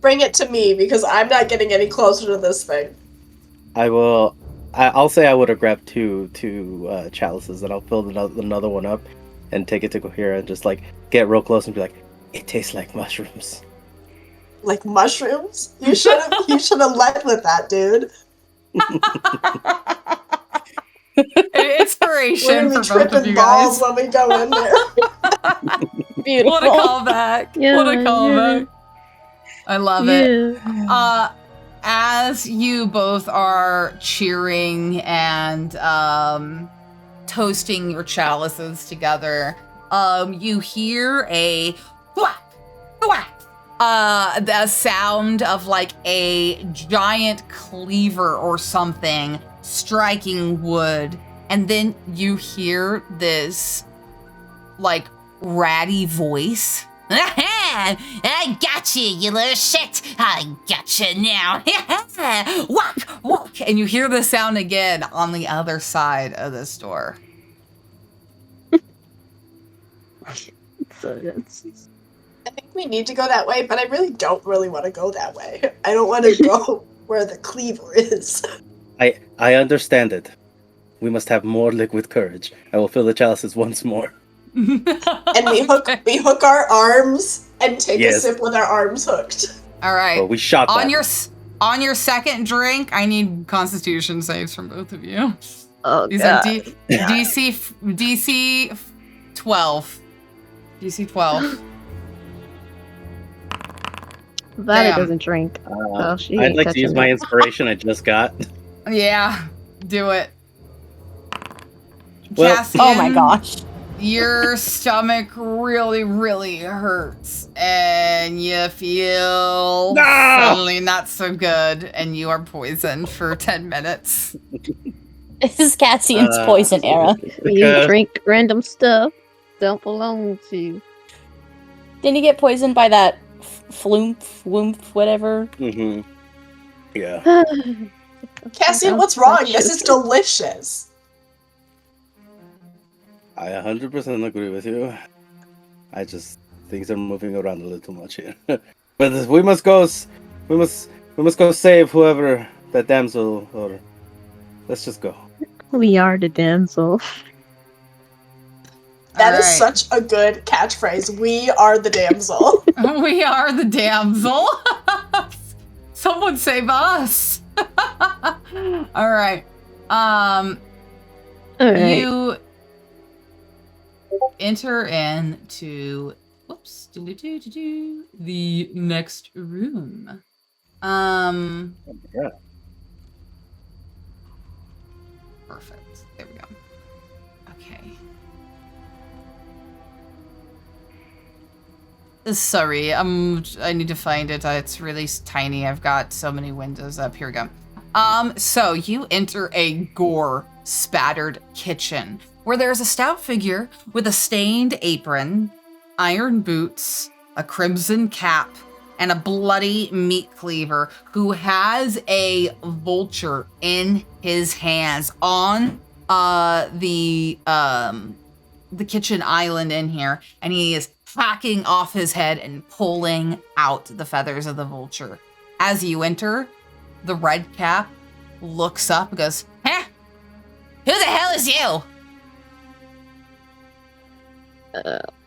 S5: Bring it to me, because I'm not getting any closer to this thing.
S2: I'll say I would have grabbed two chalices, and I'll fill another one up and take it to Kohira and just like get real close and be like, it tastes like mushrooms.
S5: Like mushrooms? You should have led with that, dude.
S1: Inspiration
S5: We're
S1: for
S5: gonna be
S1: both of
S5: tripping
S1: you
S5: balls
S1: guys.
S5: when we go in there.
S3: Beautiful.
S1: What a callback.
S6: Yeah,
S1: What a callback. I love it.
S6: Yeah.
S1: As you both are cheering and toasting your chalices together, you hear a whack, whack, the sound of like a giant cleaver or something striking wood, and then you hear this like ratty voice. I got you little shit. I got you now. Walk, walk. And you hear the sound again on the other side of this door.
S6: So that's
S5: I think we need to go that way, but I really don't want to go that way. I don't want to go where the cleaver is.
S2: I understand it. We must have more liquid courage. I will fill the chalices once more.
S5: And we hook our arms and take a sip with our arms hooked.
S1: All right.
S2: Well, we shot
S1: on
S2: that.
S1: on your second drink, I need Constitution saves from both of you.
S6: oh
S1: These
S6: god.
S1: are DC 12. DC 12.
S6: Valley
S1: Damn.
S6: doesn't drink. Oh, she
S2: I'd
S6: ain't
S2: like to use
S6: touching
S2: my
S6: it.
S2: inspiration I just got.
S1: Yeah, do it.
S2: Well-
S1: Cassian,
S3: Oh my gosh.
S1: your stomach really, really hurts, and you feel suddenly not so good, and you are poisoned for 10 minutes.
S3: This is Cassian's poison era.
S6: You drink random stuff don't belong to you.
S3: Didn't he get poisoned by that flumph, whatever?
S2: Mm-hmm. Yeah.
S5: Cassian, what's wrong? This is delicious.
S2: I 100% agree with you. I just things are moving around a little much here. But we must go save whoever that damsel, or let's just go.
S6: We are the damsel.
S5: That
S1: All
S5: is
S1: right.
S5: such a good catchphrase. We are the damsel.
S1: We are the damsel. Someone save us. All right.
S6: All right.
S1: You enter into the next room.
S2: Yeah.
S1: Perfect. There we go. Okay. Sorry, I need to find it. It's really tiny. I've got so many windows up. Here we go. So you enter a gore-spattered kitchen where there's a stout figure with a stained apron, iron boots, a crimson cap, and a bloody meat cleaver who has a vulture in his hands on the kitchen island in here, and he is hacking off his head and pulling out the feathers of the vulture. As you enter, the red cap looks up and goes, "Huh? Who the hell is you?"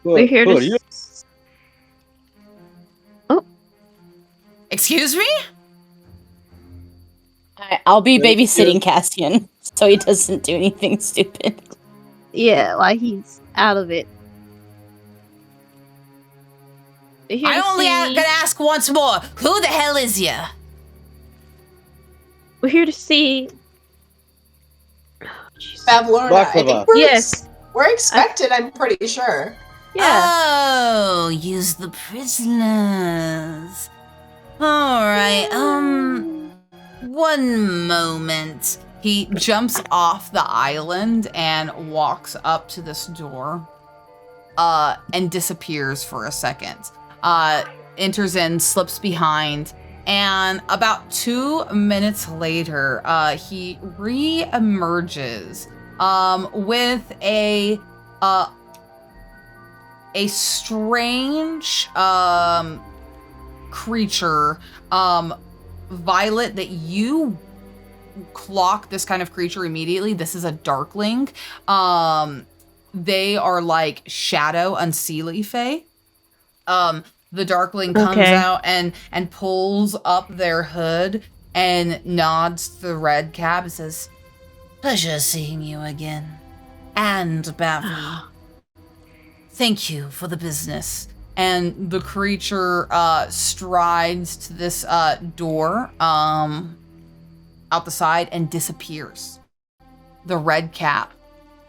S6: We're here
S2: Who
S6: to.
S2: are you?
S1: Excuse me?
S3: I'll be
S2: Thank
S3: babysitting
S2: you.
S3: Castian, so he doesn't do anything stupid.
S6: Yeah, like he's out of it. We're here
S1: I
S6: to
S1: only
S6: see.
S1: gonna ask once more. Who the hell is you?
S6: We're here to see. Oh, jeez.
S5: Bavlorna, I think
S2: Baklava.
S6: Yes.
S5: we're expected, I'm pretty sure.
S6: Yeah.
S1: Oh, use the prisoners. All right. One moment. He jumps off the island and walks up to this door, and disappears for a second. Enters in, slips behind, and about 2 minutes later, he re-emerges, with a strange, creature, Violet, that you clock this kind of creature immediately. This is a darkling. They are like shadow unseelie fae. The darkling comes
S6: Okay.
S1: out and pulls up their hood and nods to the red cap and says, "Pleasure seeing you again. And Bavi, thank you for the business." And the creature strides to this door out the side and disappears. The red cap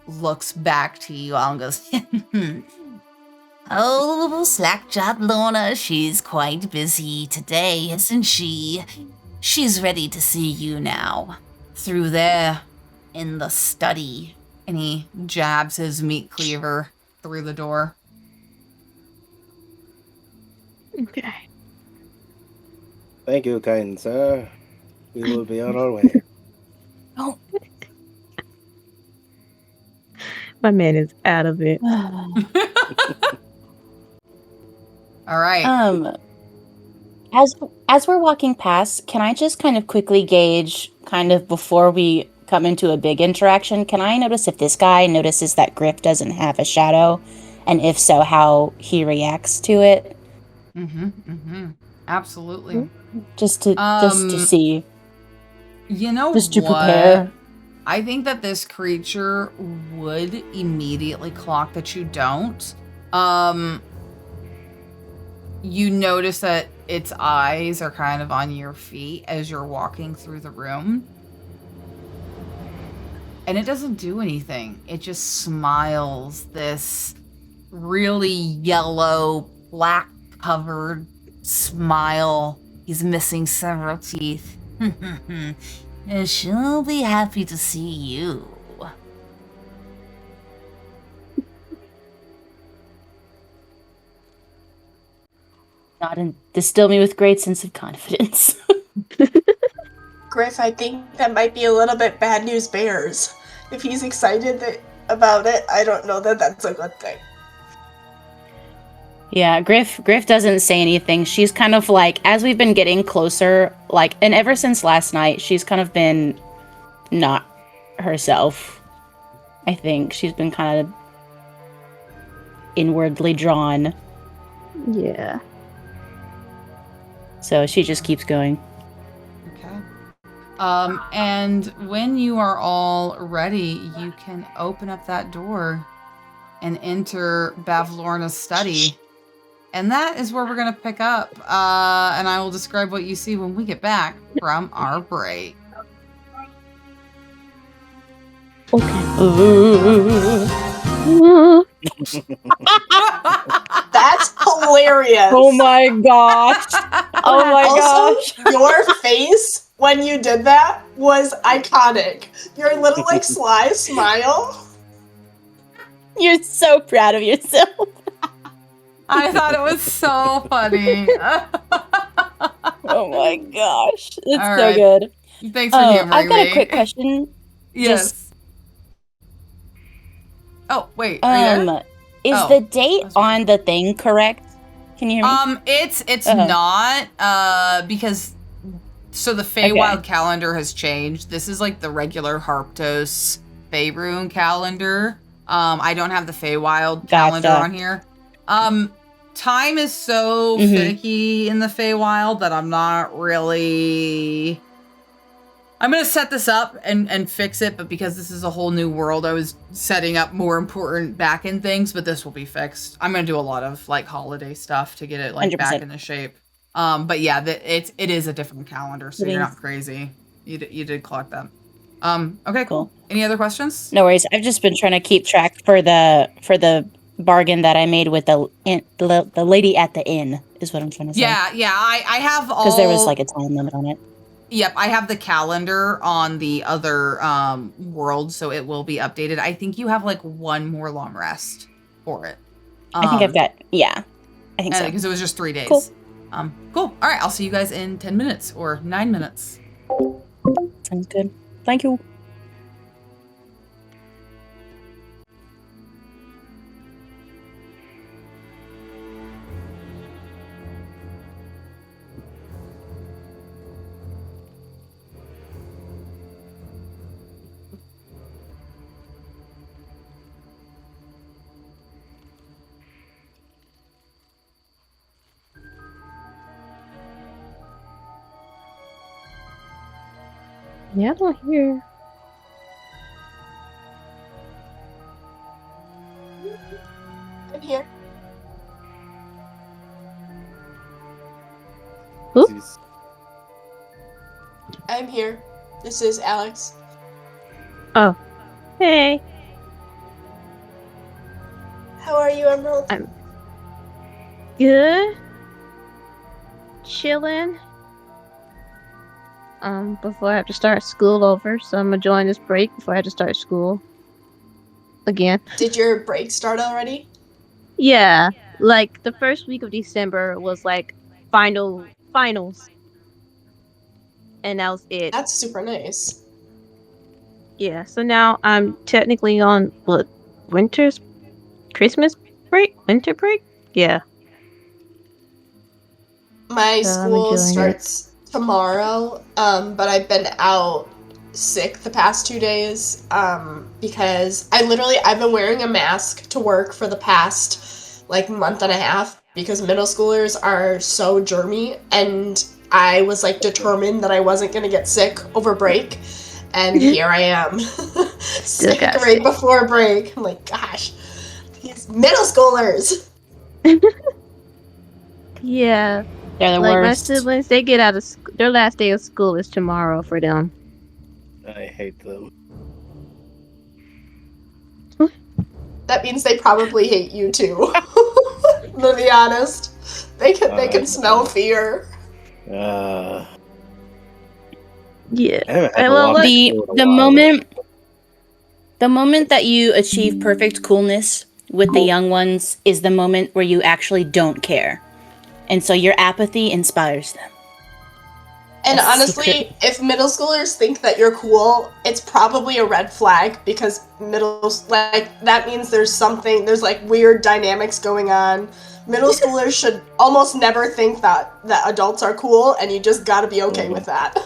S1: looks back to you all and goes, "Oh, Slackjaw Lorna, she's quite busy today, isn't she? She's ready to see you now. Through there, in the study." And he jabs his meat cleaver through the door.
S6: Okay.
S2: Thank you, kind sir. We will be on our way.
S3: Oh.
S6: My man is out of it.
S1: All right.
S3: As we're walking past, can I just kind of quickly gauge, kind of before we come into a big interaction, can I notice if this guy notices that Griff doesn't have a shadow, and if so, how he reacts to it?
S1: Absolutely.
S3: Just to see,
S1: You know
S3: just to
S1: what?
S3: prepare.
S1: I think that this creature would immediately clock that you don't. You notice that its eyes are kind of on your feet as you're walking through the room. And it doesn't do anything. It just smiles, this really yellow, black covered smile. He's missing several teeth. And she'll be happy to see you.
S3: Not and distill me with great sense of confidence.
S5: Griff, I think that might be a little bit bad news bears. If he's excited about it, I don't know that that's a good thing.
S3: Yeah, Griff doesn't say anything. She's kind of like, as we've been getting closer, like, and ever since last night, she's kind of been not herself. I think she's been kind of inwardly drawn.
S6: Yeah.
S3: So she just keeps going.
S1: Okay. And when you are all ready, you can open up that door and enter Bavlorna's study. And that is where we're going to pick up. And I will describe what you see when we get back from our break.
S5: That's hilarious.
S3: Oh my gosh. Oh my gosh.
S5: Also, your face when you did that was iconic. Your little like sly smile.
S3: You're so proud of yourself.
S1: I thought it was so funny.
S3: Oh my gosh. It's
S1: All
S3: so
S1: right.
S3: good.
S1: Thanks for humoring
S3: I've got
S1: me.
S3: a quick question.
S1: Yes. Oh, wait. Are you there?
S3: Is
S1: Oh,
S3: the date
S1: that's right.
S3: on the thing correct? Can you hear me?
S1: It's
S3: Uh-huh.
S1: not, because so the Feywild calendar has changed. This is like the regular Harptos Faerun calendar. I don't have the Feywild calendar
S3: Gotcha.
S1: on here. Time is so finicky in the Feywild that I'm not really. I'm gonna set this up and fix it, but because this is a whole new world, I was setting up more important back-end things, but this will be fixed. I'm gonna do a lot of like holiday stuff to get it like
S3: 100%.
S1: back into shape. But yeah, it is a different calendar, so
S3: It
S1: you're
S3: is.
S1: not crazy. You did collect that. Okay, cool.
S3: Cool.
S1: Any other questions?
S3: No worries. I've just been trying to keep track for the bargain that I made with the lady at the inn is what I'm trying to say.
S1: Yeah, I have all.
S3: Because there was like a time limit on it.
S1: Yep, I have the calendar on the other world, so it will be updated. I think you have like one more long rest for it.
S3: I think I've got, yeah. I think so.
S1: Because it was just 3 days.
S3: Cool.
S1: Cool. All right, I'll see you guys in 10 minutes or 9 minutes.
S3: Sounds good. Thank you.
S6: Yeah, I don't hear.
S5: I'm here.
S6: Who?
S5: I'm here. This is Alex.
S6: Oh. Hey.
S5: How are you, Emerald?
S6: Good. Chilling. Before I have to start school over, so I'm gonna join this break before I have to start school again.
S5: Did your break start already?
S6: Yeah, like the first week of December was like finals, and that was it.
S5: That's super nice.
S6: Yeah, so now I'm technically on what, Christmas break, winter break. Yeah.
S5: My
S6: So I'm
S5: school
S6: enjoying
S5: starts tomorrow, but I've been out sick the past 2 days because I've been wearing a mask to work for the past like month and a half because middle schoolers are so germy, and I was like determined that I wasn't gonna get sick over break, and here I am sick right before break. I'm like, gosh, these middle schoolers.
S6: Yeah.
S3: They're the
S6: Like my
S3: worst.
S6: siblings, they get out of their last day of school is tomorrow for them.
S2: I hate them.
S5: That means they probably hate you too. To be honest, they can smell fear.
S2: I
S6: Yeah.
S2: haven't had
S6: I
S2: to
S6: love
S2: walk
S3: the
S2: through in a
S3: the
S2: while.
S3: moment that you achieve perfect coolness with the young ones is the moment where you actually don't care. And so your apathy inspires them.
S5: And
S3: That's
S5: honestly,
S3: secret.
S5: if middle schoolers think that you're cool, it's probably a red flag because that means there's like weird dynamics going on. Middle schoolers should almost never think that adults are cool, and you just gotta be okay with that.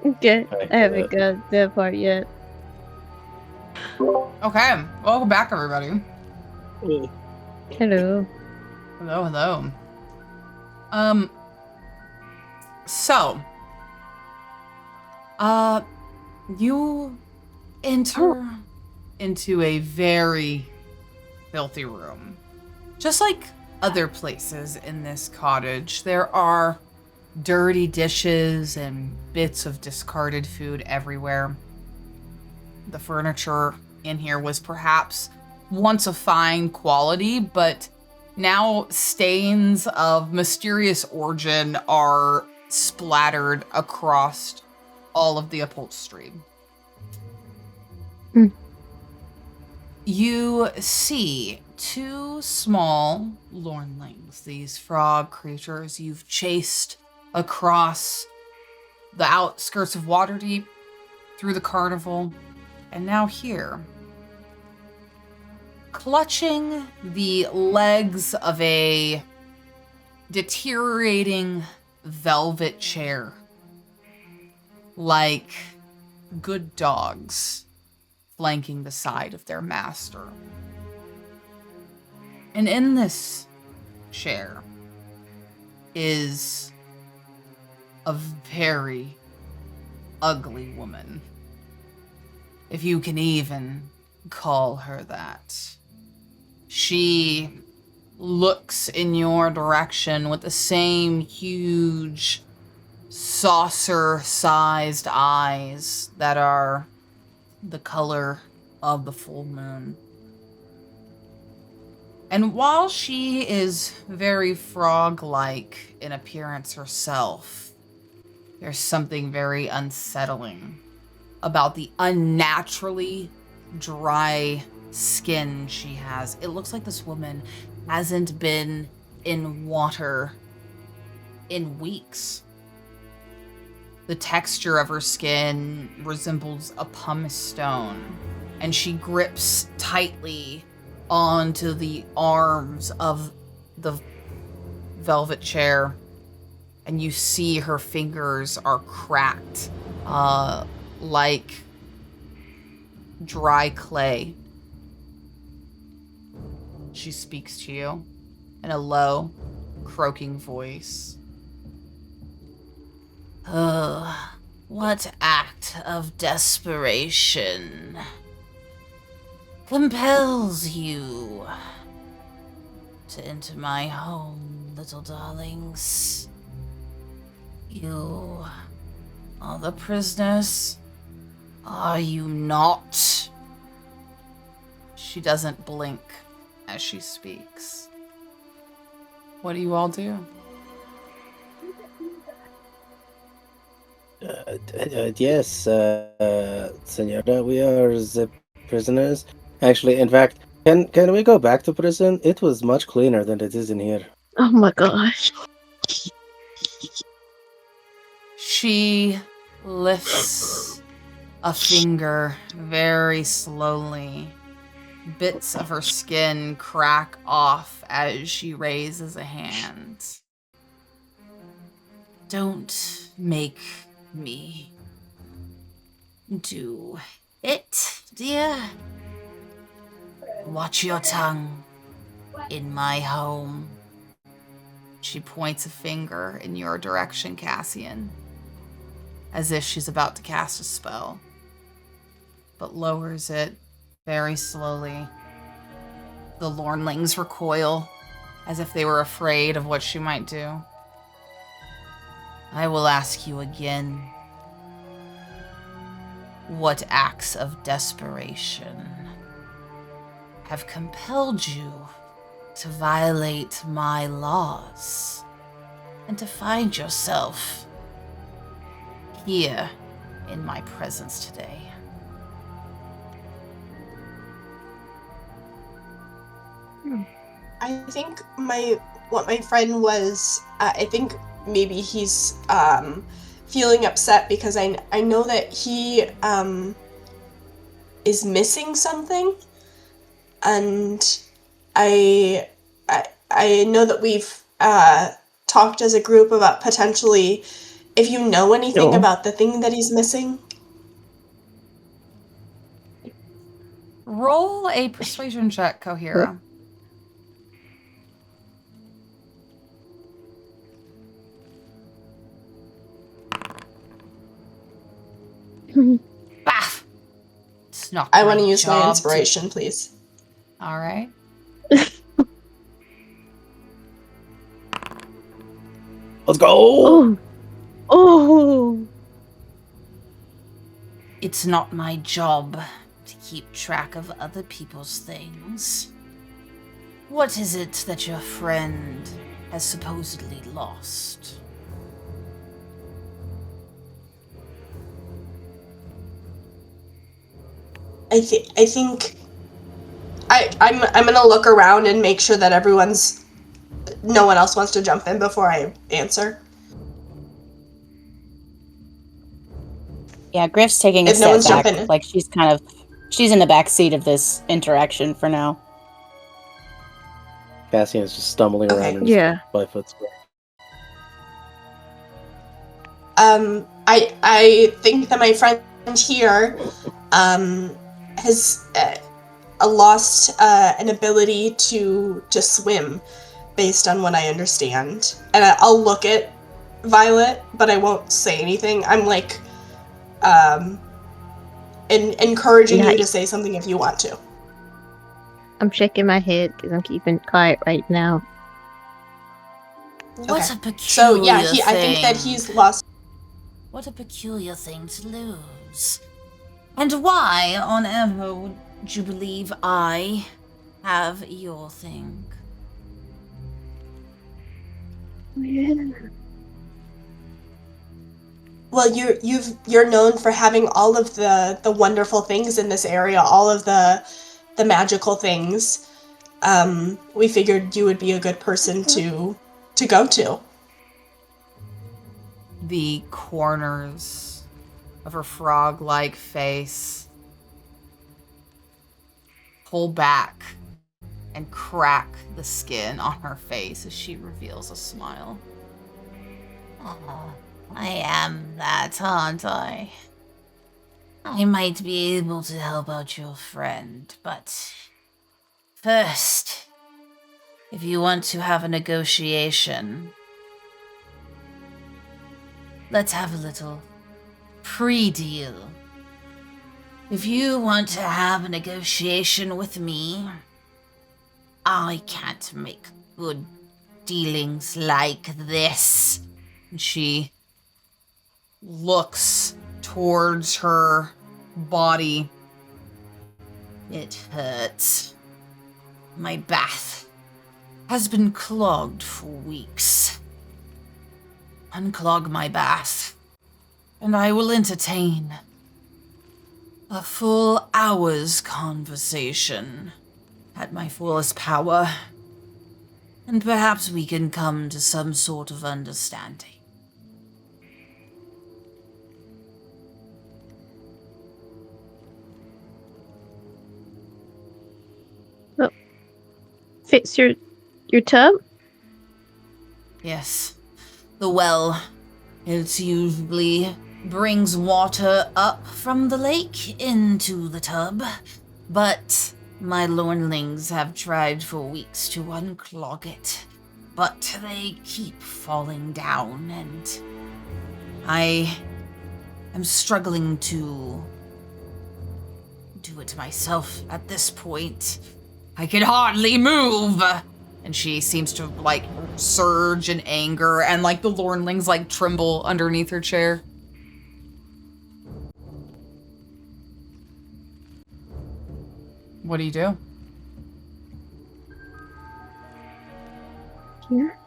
S6: Okay.
S2: I
S6: I haven't
S2: get
S6: got that part yet.
S1: Okay, welcome back, everybody.
S6: Hello.
S1: Hello, hello. So, you enter into a very filthy room. Just like other places in this cottage, there are dirty dishes and bits of discarded food everywhere. The furniture in here was perhaps once of fine quality, but now stains of mysterious origin are splattered across all of the upholstery.
S6: Mm.
S1: You see two small lornlings, these frog creatures you've chased across the outskirts of Waterdeep, through the carnival, and now here, clutching the legs of a deteriorating velvet chair, like good dogs flanking the side of their master. And in this chair is a very ugly woman, if you can even call her that. She looks in your direction with the same huge, saucer-sized eyes that are the color of the full moon. And while she is very frog-like in appearance herself, there's something very unsettling about the unnaturally dry skin she has. It looks like this woman hasn't been in water in weeks. The texture of her skin resembles a pumice stone, and she grips tightly onto the arms of the velvet chair, and you see her fingers are cracked, like dry clay. She speaks to you in a low, croaking voice. Oh, what act of desperation compels you to enter my home, little darlings? You are the prisoners, are you not? She doesn't blink as she speaks. What do you all do?
S2: Yes, Senora, we are the prisoners. Actually, in fact, can we go back to prison? It was much cleaner than it is in here.
S6: Oh my gosh.
S1: She lifts a finger very slowly. Bits of her skin crack off as she raises a hand. Don't make me do it, dear. Watch your tongue in my home. She points a finger in your direction, Cassian, as if she's about to cast a spell, but lowers it very slowly. The Lornlings recoil, as if they were afraid of what she might do. I will ask you again. What acts of desperation have compelled you to violate my laws and to find yourself here in my presence today?
S5: I think what my friend was, I think maybe he's feeling upset because I know that he is missing something, and I know that we've talked as a group about potentially, if you know anything about the thing that he's missing.
S1: Roll a persuasion check, Kohira. Bah! It's not
S5: I
S1: my
S5: want to use my
S1: job
S5: inspiration, please.
S1: All right.
S2: Let's go.
S6: Oh. Oh.
S1: It's not my job to keep track of other people's things. What is it that your friend has supposedly lost?
S5: I think I'm gonna look around and make sure that no one else wants to jump in before I answer.
S3: Yeah, Griff's taking a
S5: If no
S3: step
S5: one's
S3: back.
S5: jumping in.
S3: Like she's in the back seat of this interaction for now.
S2: Cassian's just stumbling
S5: Okay.
S2: around in
S6: Yeah.
S2: his 5-foot square.
S5: I think that my friend here has lost an ability to swim, based on what I understand. And I'll look at Violet, but I won't say anything. I'm like encouraging
S6: Yeah.
S5: you to say something if you want to.
S6: I'm shaking my head because I'm keeping quiet right now.
S1: What
S5: Okay.
S1: a peculiar
S5: So yeah,
S1: thing.
S5: I think that he's lost.
S1: What a peculiar thing to lose. And why on earth would you believe I have your thing?
S5: Well, you're known for having all of the wonderful things in this area, all of the magical things. We figured you would be a good person to go to.
S1: The corners of her frog-like face pull back and crack the skin on her face as she reveals a smile. Oh, I am that, aren't I? I might be able to help out your friend, but first, if you want to have a negotiation, let's have a little pre-deal. If you want to have a negotiation with me, I can't make good dealings like this. And she looks towards her body. It hurts. My bath has been clogged for weeks. Unclog my bath, and I will entertain a full hour's conversation at my fullest power, and perhaps we can come to some sort of understanding.
S6: Fix your tub?
S1: Yes, the well. It usually brings water up from the lake into the tub, but my lornlings have tried for weeks to unclog it, but they keep falling down, and I am struggling to do it myself at this point. I can hardly move! And she seems to, like, surge in anger, and, like, the lornlings, like, tremble underneath her chair. What do you do?
S6: Here.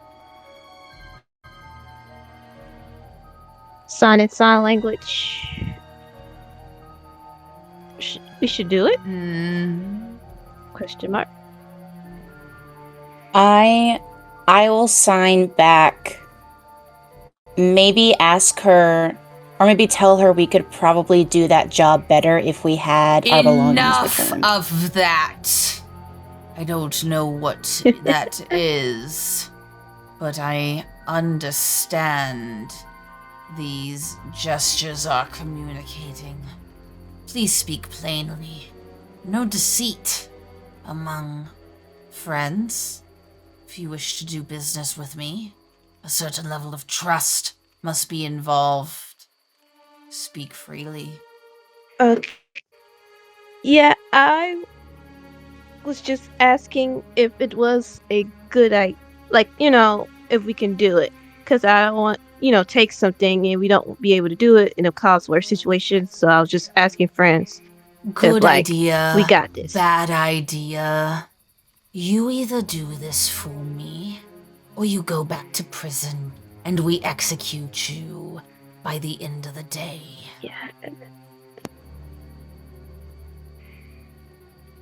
S6: Sign language. We should do it? Question mark.
S3: I will sign back. Maybe ask her, or maybe tell her we could probably do that job better if we had our belongings
S1: Enough
S3: returned.
S1: of that. I don't know what that is, but I understand these gestures are communicating. Please speak plainly. No deceit among friends. If you wish to do business with me, a certain level of trust must be involved. Speak freely.
S6: Uh, yeah, I was just asking if it was a good idea, like, if we can do it. Because I don't want, take something and we don't be able to do it and it'll cause worse situations. So I was just asking friends if,
S1: Good
S6: like,
S1: idea.
S6: we got this.
S1: Bad idea. You either do this for me, or you go back to prison and we execute you by the end of the day.
S6: Yeah.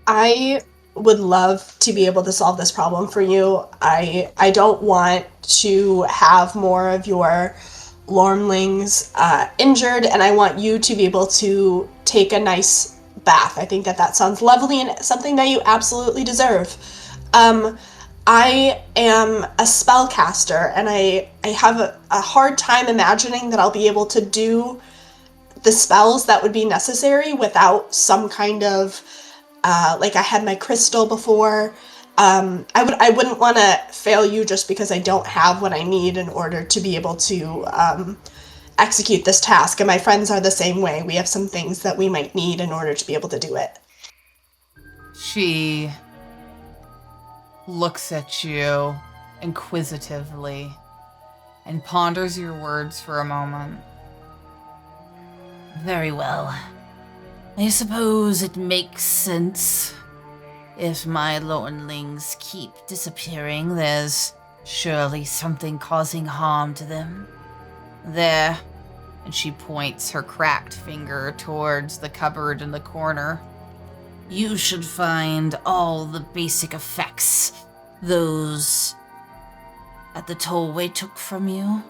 S5: I would love to be able to solve this problem for you. I don't want to have more of your Lormlings injured, and I want you to be able to take a nice bath. I think that sounds lovely and something that you absolutely deserve. I am a spellcaster, and I have a hard time imagining that I'll be able to do the spells that would be necessary without some kind of like I had my crystal before. I wouldn't want to fail you just because I don't have what I need in order to be able to execute this task. And my friends are the same way. We have some things that we might need in order to be able to do it.
S1: She looks at you inquisitively and ponders your words for a moment. Very well. I suppose it makes sense. If my Lornlings keep disappearing, there's surely something causing harm to them. There, and she points her cracked finger towards the cupboard in the corner. You should find all the basic effects those at the tollway took from you.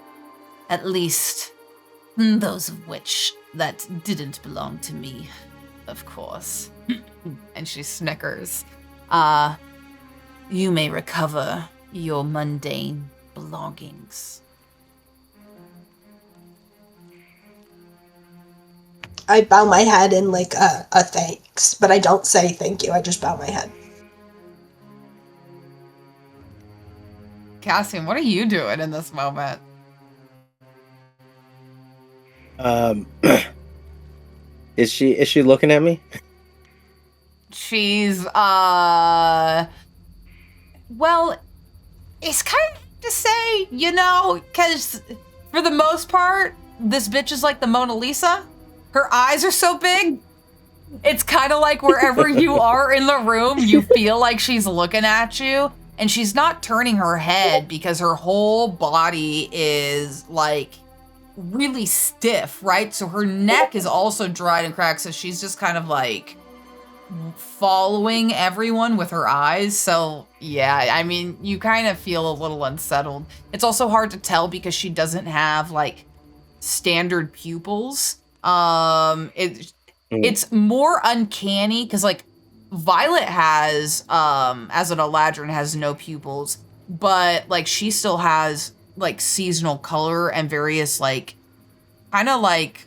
S1: At least, those of which that didn't belong to me. Of course. And she snickers. You may recover your mundane belongings.
S5: I bow my head in like a thanks, but I don't say thank you. I just bow my head.
S1: Cassian, what are you doing in this moment?
S2: Is she looking at me?
S1: She's well, it's kind of hard to say, because for the most part, this bitch is like the Mona Lisa. Her eyes are so big. It's kind of like wherever you are in the room, you feel like she's looking at you, and she's not turning her head because her whole body is like really stiff, right? So her neck is also dried and cracked, so she's just kind of like following everyone with her eyes. So yeah, I mean, you kind of feel a little unsettled. It's also hard to tell because she doesn't have like standard pupils. It's more uncanny because like Violet has as an Eladrin has no pupils, but like she still has like seasonal color and various like kind of like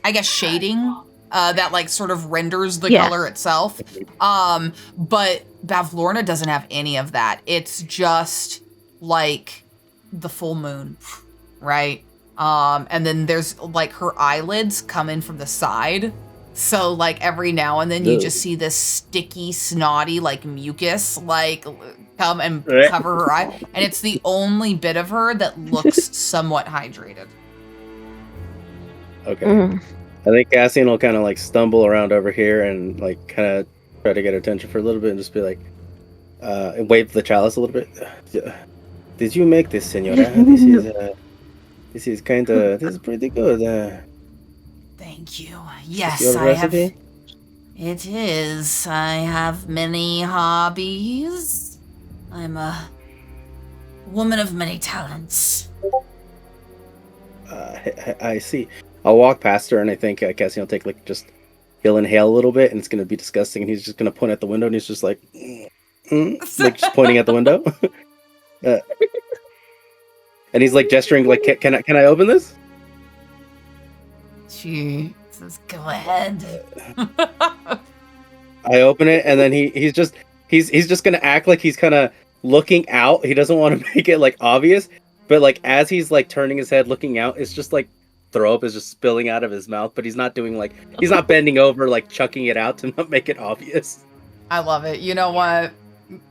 S1: I guess shading that like sort of renders the color itself. But Bavlorna doesn't have any of that. It's just like the full moon, right? And then there's like her eyelids come in from the side. So like every now and then you just see this sticky, snotty, like mucus, like come and cover her eye. And it's the only bit of her that looks somewhat hydrated.
S2: Okay. I think Cassian will kind of like stumble around over here and like kind of try to get attention for a little bit and just be like, and wave the chalice a little bit. Did you make this, senora? This is pretty good.
S1: Thank you. Yes,
S2: your
S1: I have.
S2: recipe?
S1: It is. I have many hobbies. I'm a woman of many talents.
S2: I see. I'll walk past her and I think Cassian will take like he'll inhale a little bit and it's gonna be disgusting and he's just gonna point at the window and he's just like, like just pointing at the window. And he's like gesturing like, can I open this?
S1: She says, "Go ahead."
S2: I open it and then he's just gonna act like he's kind of looking out. He doesn't want to make it like obvious, but like as he's like turning his head looking out, it's just like throw up is just spilling out of his mouth, but he's not doing he's not bending over chucking it out to not make it obvious.
S1: I love it. You know what?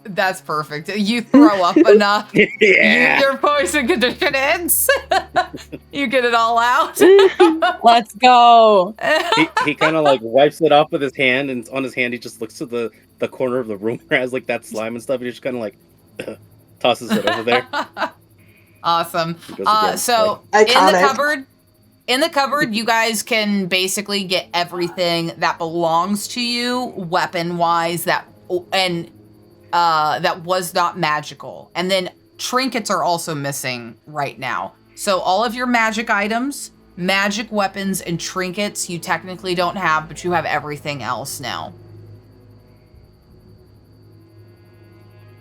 S1: That's perfect. You throw up enough.
S2: Yeah.
S1: Your poison condition ends. You get it all out.
S3: Let's go.
S2: He kind of wipes it off with his hand, and on his hand he just looks to the corner of the room where it has that slime and stuff, and he just kind of tosses it over there.
S1: Awesome.
S2: Goes again.
S1: So
S5: Iconic.
S1: in the cupboard, you guys can basically get everything that belongs to you, weapon-wise, that was not magical. And then trinkets are also missing right now. So all of your magic items, magic weapons, and trinkets you technically don't have, but you have everything else now.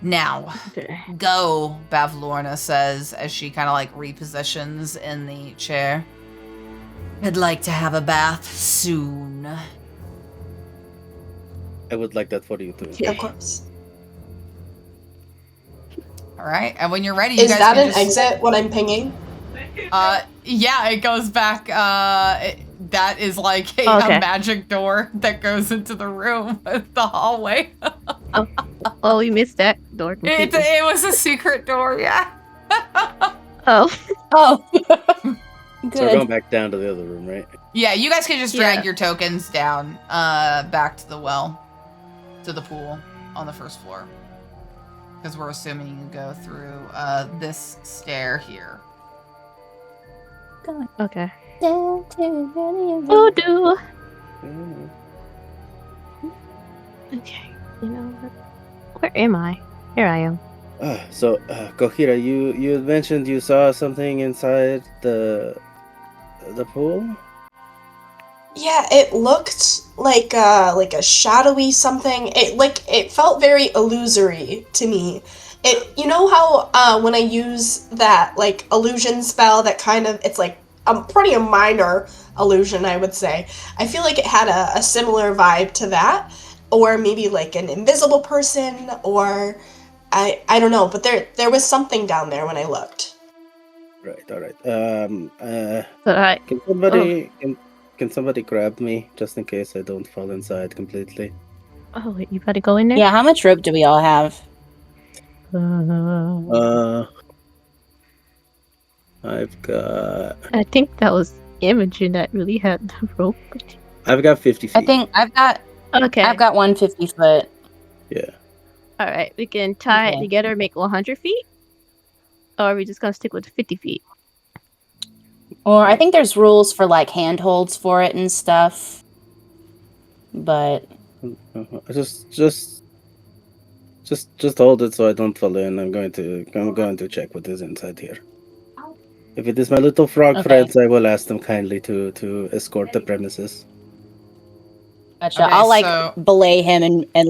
S1: Now, go, Bavlorna says as she kind of repositions in the chair. I'd like to have a bath soon.
S2: I would like that for you too.
S5: Of course.
S1: All right, and when you're ready, you
S5: Is
S1: guys
S5: that
S1: can
S5: an
S1: just...
S5: exit when I'm pinging?
S1: Yeah, it goes back. That is a magic door that goes into the room, the hallway.
S6: Oh, we missed that door.
S1: It was a secret door, yeah.
S6: Oh.
S3: Oh. Good.
S2: So we're going back down to the other room, right?
S1: Yeah, you guys can just drag
S6: Yeah.
S1: your tokens down, back to the well, to the pool on the first floor. Because we're assuming you go through this stair here.
S6: Okay.
S3: Oh,
S6: Voodoo. Okay. You know what? Where am I? Here I am.
S2: So, Kohira, you had mentioned you saw something inside the pool?
S5: Yeah, it looked like a shadowy something. It felt very illusory to me. You know how when I use that illusion spell that kind of it's a minor illusion, I would say. I feel like it had a similar vibe to that, or maybe an invisible person, or I don't know, but there was something down there when I looked.
S2: Right. All right.
S6: But
S2: Can somebody grab me just in case I don't fall inside completely?
S6: oh, wait, you gotta go in there?
S3: Yeah, how much rope do we all have?
S2: I've got
S6: I think that was Imogen that really had the rope.
S2: 50 feet.
S3: I think I've got
S6: Okay.
S3: 150 foot.
S2: Yeah.
S6: All right. We can tie
S3: Okay.
S6: it together, make 100 feet, or are we just gonna stick with 50 feet?
S3: Or I think there's rules for handholds for it and stuff. But
S2: Just hold it so I don't fall in. I'm going to check what is inside here. If it is my little frog
S3: Okay.
S2: friends, I will ask them kindly to escort the premises.
S3: gotcha.
S1: Okay,
S3: I'll
S1: so-
S3: belay him and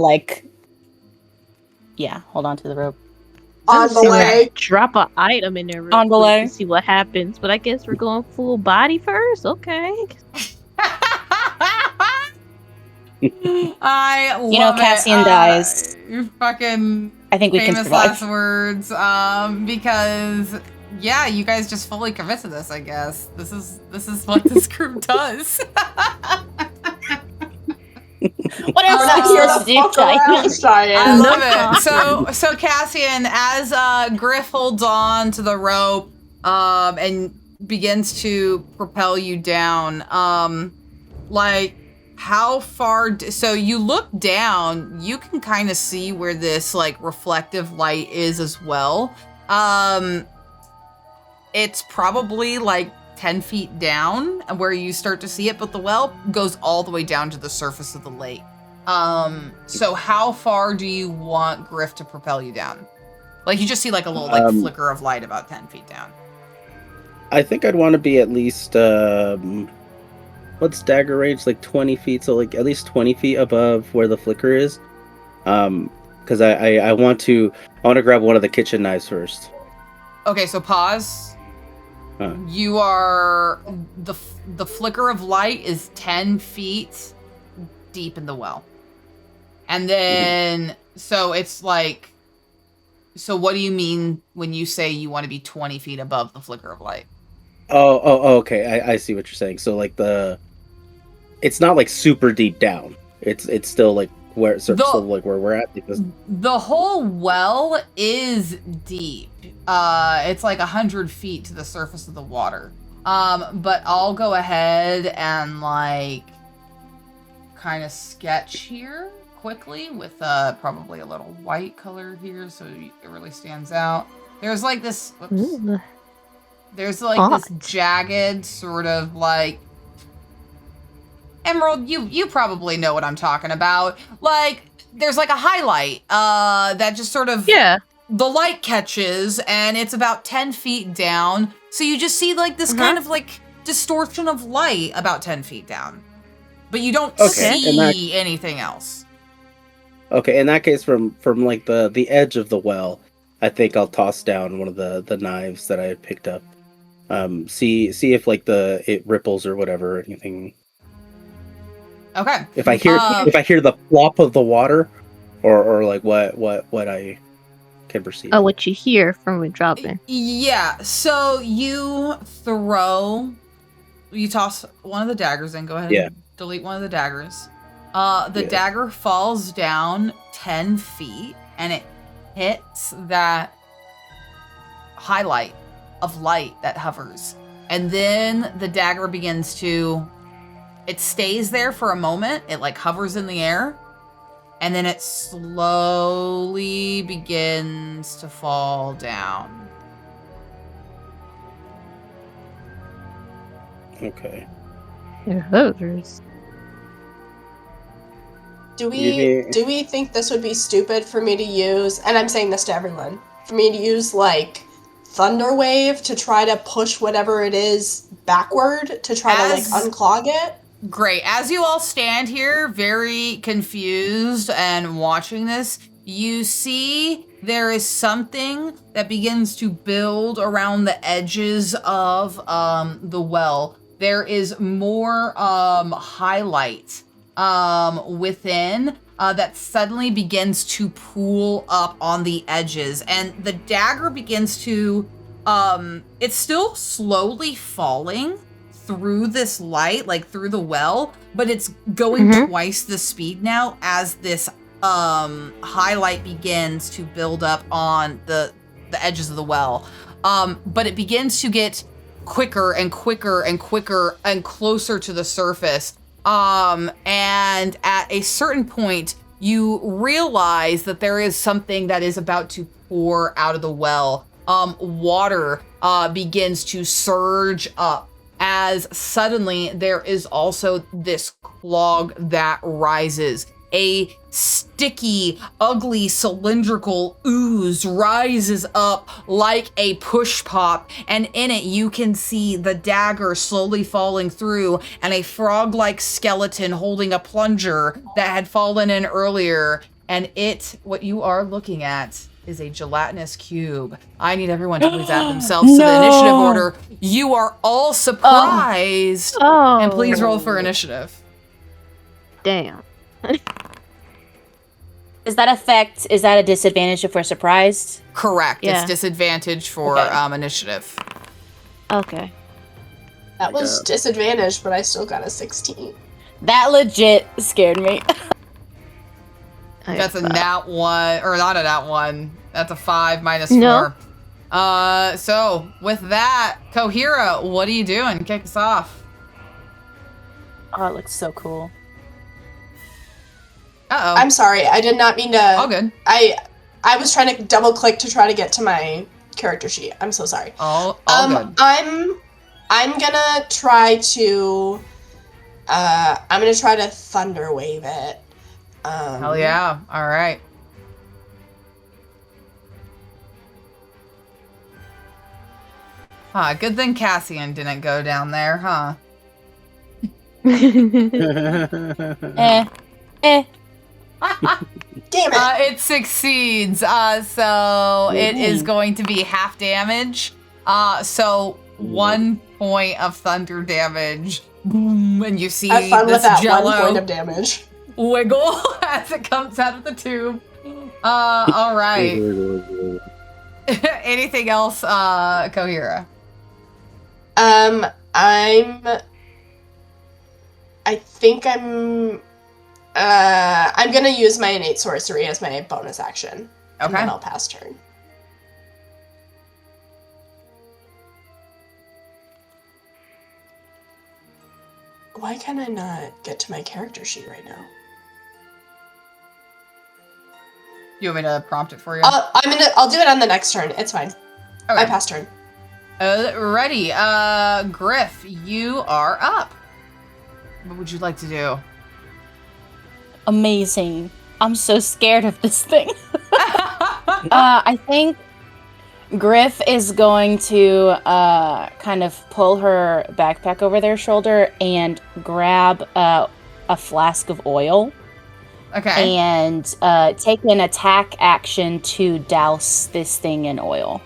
S3: yeah, hold on to the rope.
S5: On
S6: Doesn't seem
S5: belay.
S6: like drop an item in there real
S3: On
S6: quick
S3: belay.
S6: to see what happens. But I guess we're going full body first. Okay.
S1: I love
S3: know, Cassian
S1: it.
S3: dies.
S1: Your fucking
S3: I think we can
S1: famous
S3: survive.
S1: last words. Because yeah, you guys just fully commit to this. I guess this is what this group does.
S3: What else
S5: I'm
S3: am I
S5: not here
S3: supposed
S5: to
S3: to do,
S5: fuck around,
S3: Cheyenne?
S5: Cheyenne.
S1: I
S6: No
S1: love it. So Cassian, as Griff holds on to the rope, and begins to propel you down, how far? So you look down, you can kind of see where this reflective light is as well. It's probably 10 feet down where you start to see it, but the well goes all the way down to the surface of the lake. So how far do you want Griff to propel you down? You just see a little flicker of light about 10 feet down.
S2: I think I'd want to be at least what's dagger range, 20 feet, so at least 20 feet above where the flicker is. Because I want to grab one of the kitchen knives first.
S1: Okay, so pause.
S2: Huh.
S1: You are the flicker of light is 10 feet deep in the well. And then so it's so what do you mean when you say you want to be 20 feet above the flicker of light?
S2: Okay. I see what you're saying. So like it's not like super deep down. It's still like where still like where we're at because
S1: the whole well is deep. It's like 100 feet to the surface of the water. But I'll go ahead and like kind of sketch here quickly with probably a little white color here so it really stands out. There's like this. Whoops. There's like this jagged sort of like. Emerald, you probably know what I'm talking about. Like, there's like a highlight that just sort of the light catches, and it's about 10 feet down. So you just see like this kind of like distortion of light about 10 feet down, but you don't see anything else.
S2: Okay, in that case, from like the edge of the well, I think I'll toss down one of the knives that I had picked up. See if like it ripples or whatever or anything.
S1: Okay.
S2: If I hear the plop of the water, or like what I can perceive.
S6: Oh, what you hear from it dropping.
S1: Yeah. So you toss one of the daggers in. Go ahead. And delete one of the daggers. The dagger falls down 10 feet and it hits that highlight of light that hovers, and then the dagger begins to. It stays there for a moment. It like hovers in the air. And then it slowly begins to fall down.
S2: Okay.
S6: It hovers.
S5: Do we think this would be stupid for me to use, and I'm saying this to everyone, for me to use like Thunder Wave to try to push whatever it is backward to try to like unclog it?
S1: Great. As you all stand here, very confused and watching this, you see there is something that begins to build around the edges of the well. There is more highlight within that suddenly begins to pool up on the edges. And the dagger begins to, it's still slowly falling through this light, like through the well, but it's going twice the speed now as this highlight begins to build up on the edges of the well. But it begins to get quicker and quicker and quicker and closer to the surface. And at a certain point, you realize that there is something that is about to pour out of the well. Water begins to surge up, as suddenly there is also this clog that rises. A sticky, ugly, cylindrical ooze rises up like a push pop, and in it you can see the dagger slowly falling through and a frog-like skeleton holding a plunger that had fallen in earlier. And what you are looking at is a gelatinous cube. I need everyone to please add themselves to the initiative order. You are all surprised. And please roll for initiative.
S6: Damn.
S3: Is that a disadvantage if we're surprised?
S1: Correct.
S6: Yeah.
S1: It's disadvantage for initiative.
S6: Okay.
S5: That was disadvantage, but I still got a 16.
S3: That legit scared me.
S1: That's a nat 1, or not a nat 1. That's a 5 minus 4.
S6: No.
S1: So with that, Kohira, what are you doing? Kick us off.
S3: Oh, it looks so cool.
S1: Uh-oh.
S5: I'm sorry, I did not mean to.
S1: All good.
S5: I was trying to double click to try to get to my character sheet. I'm so sorry.
S1: All good.
S5: I'm gonna try to thunder wave it.
S1: Hell yeah. All right. Huh, good thing Cassian didn't go down there, huh?
S5: Damn it.
S1: It succeeds. So it is going to be half damage. So 1 point of thunder damage. Boom, and you see
S5: Have fun
S1: this
S5: with that
S1: jello
S5: 1 point of damage.
S1: wiggle as it comes out of the tube. All right. Anything else, Kohira?
S5: I think I'm gonna use my innate sorcery as my bonus action. And then I'll pass turn. Why can I not get to my character sheet right now?
S1: You want me to prompt it for you?
S5: I'll do it on the next turn. It's fine.
S1: Okay.
S5: I pass turn.
S1: Ready. Griff, you are up. What would you like to do?
S3: Amazing. I'm so scared of this thing. I think Griff is going to kind of pull her backpack over their shoulder and grab a flask of oil.
S1: Okay.
S3: And take an attack action to douse this thing in oil.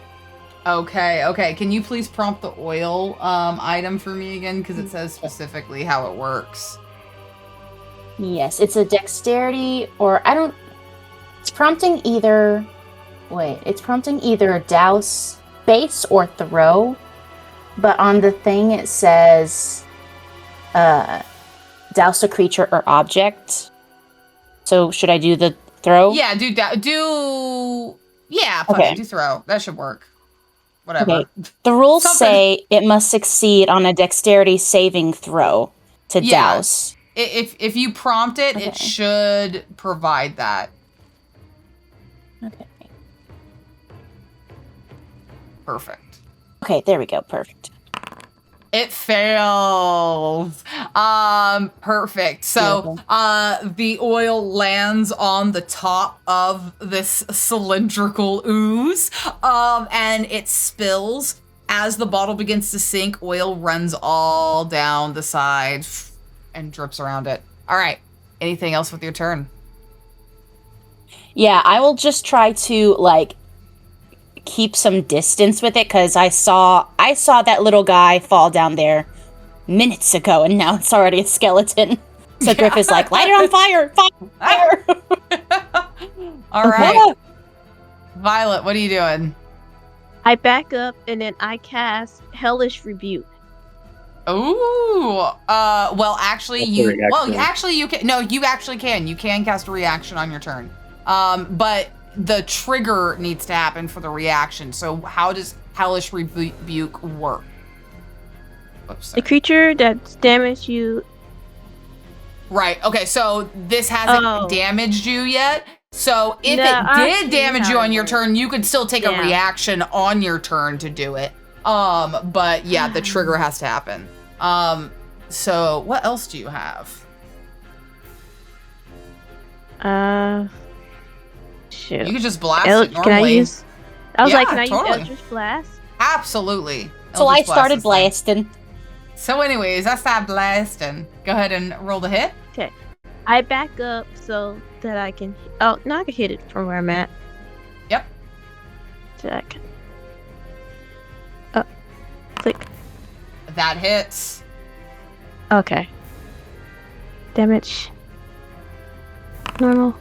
S1: Okay. Can you please prompt the oil item for me again? Because it says specifically how it works.
S3: Yes, it's a dexterity, or it's prompting either douse, base, or throw. But on the thing it says douse a creature or object. So should I do the throw?
S1: Yeah, do throw. That should work. Whatever.
S3: Okay. The rules say it must succeed on a dexterity saving throw to douse.
S1: If you prompt it, it should provide that.
S3: Okay.
S1: Perfect.
S3: Okay, there we go. Perfect.
S1: It fails. Perfect. So, the oil lands on the top of this cylindrical ooze, and it spills. As the bottle begins to sink, oil runs all down the side and drips around it. All right. Anything else with your turn?
S3: Yeah, I will just try to, keep some distance with it, because I saw that little guy fall down there minutes ago, and now it's already a skeleton. So Griff is like, light it on fire! Fire!
S1: All right. Violet, what are you doing?
S6: I back up and then I cast Hellish Rebuke.
S1: Ooh. Well, actually, you can. No, you actually can. You can cast a reaction on your turn. But the trigger needs to happen for the reaction. So how does Hellish Rebuke work? Oops,
S6: the creature that's damaged you.
S1: Right. Okay. So this hasn't damaged you yet. So if it did damage you on your turn, you could still take a reaction on your turn to do it. But yeah, the trigger has to happen. So what else do you have?
S6: Shoot.
S1: You could just blast it normally.
S6: Can I use? I was
S1: Yeah,
S6: can I
S1: totally.
S6: use Eldritch Blast?
S1: Absolutely.
S3: So I
S1: Eldritch Blast
S3: started
S1: this thing.
S3: blasting.
S1: So anyways, I started blasting. Go ahead and roll the hit.
S6: Okay. I back up so that I can. Oh, no, I can hit it from where I'm at.
S1: Yep.
S6: Check. Oh, click.
S1: That hits.
S6: Okay. Damage. Normal.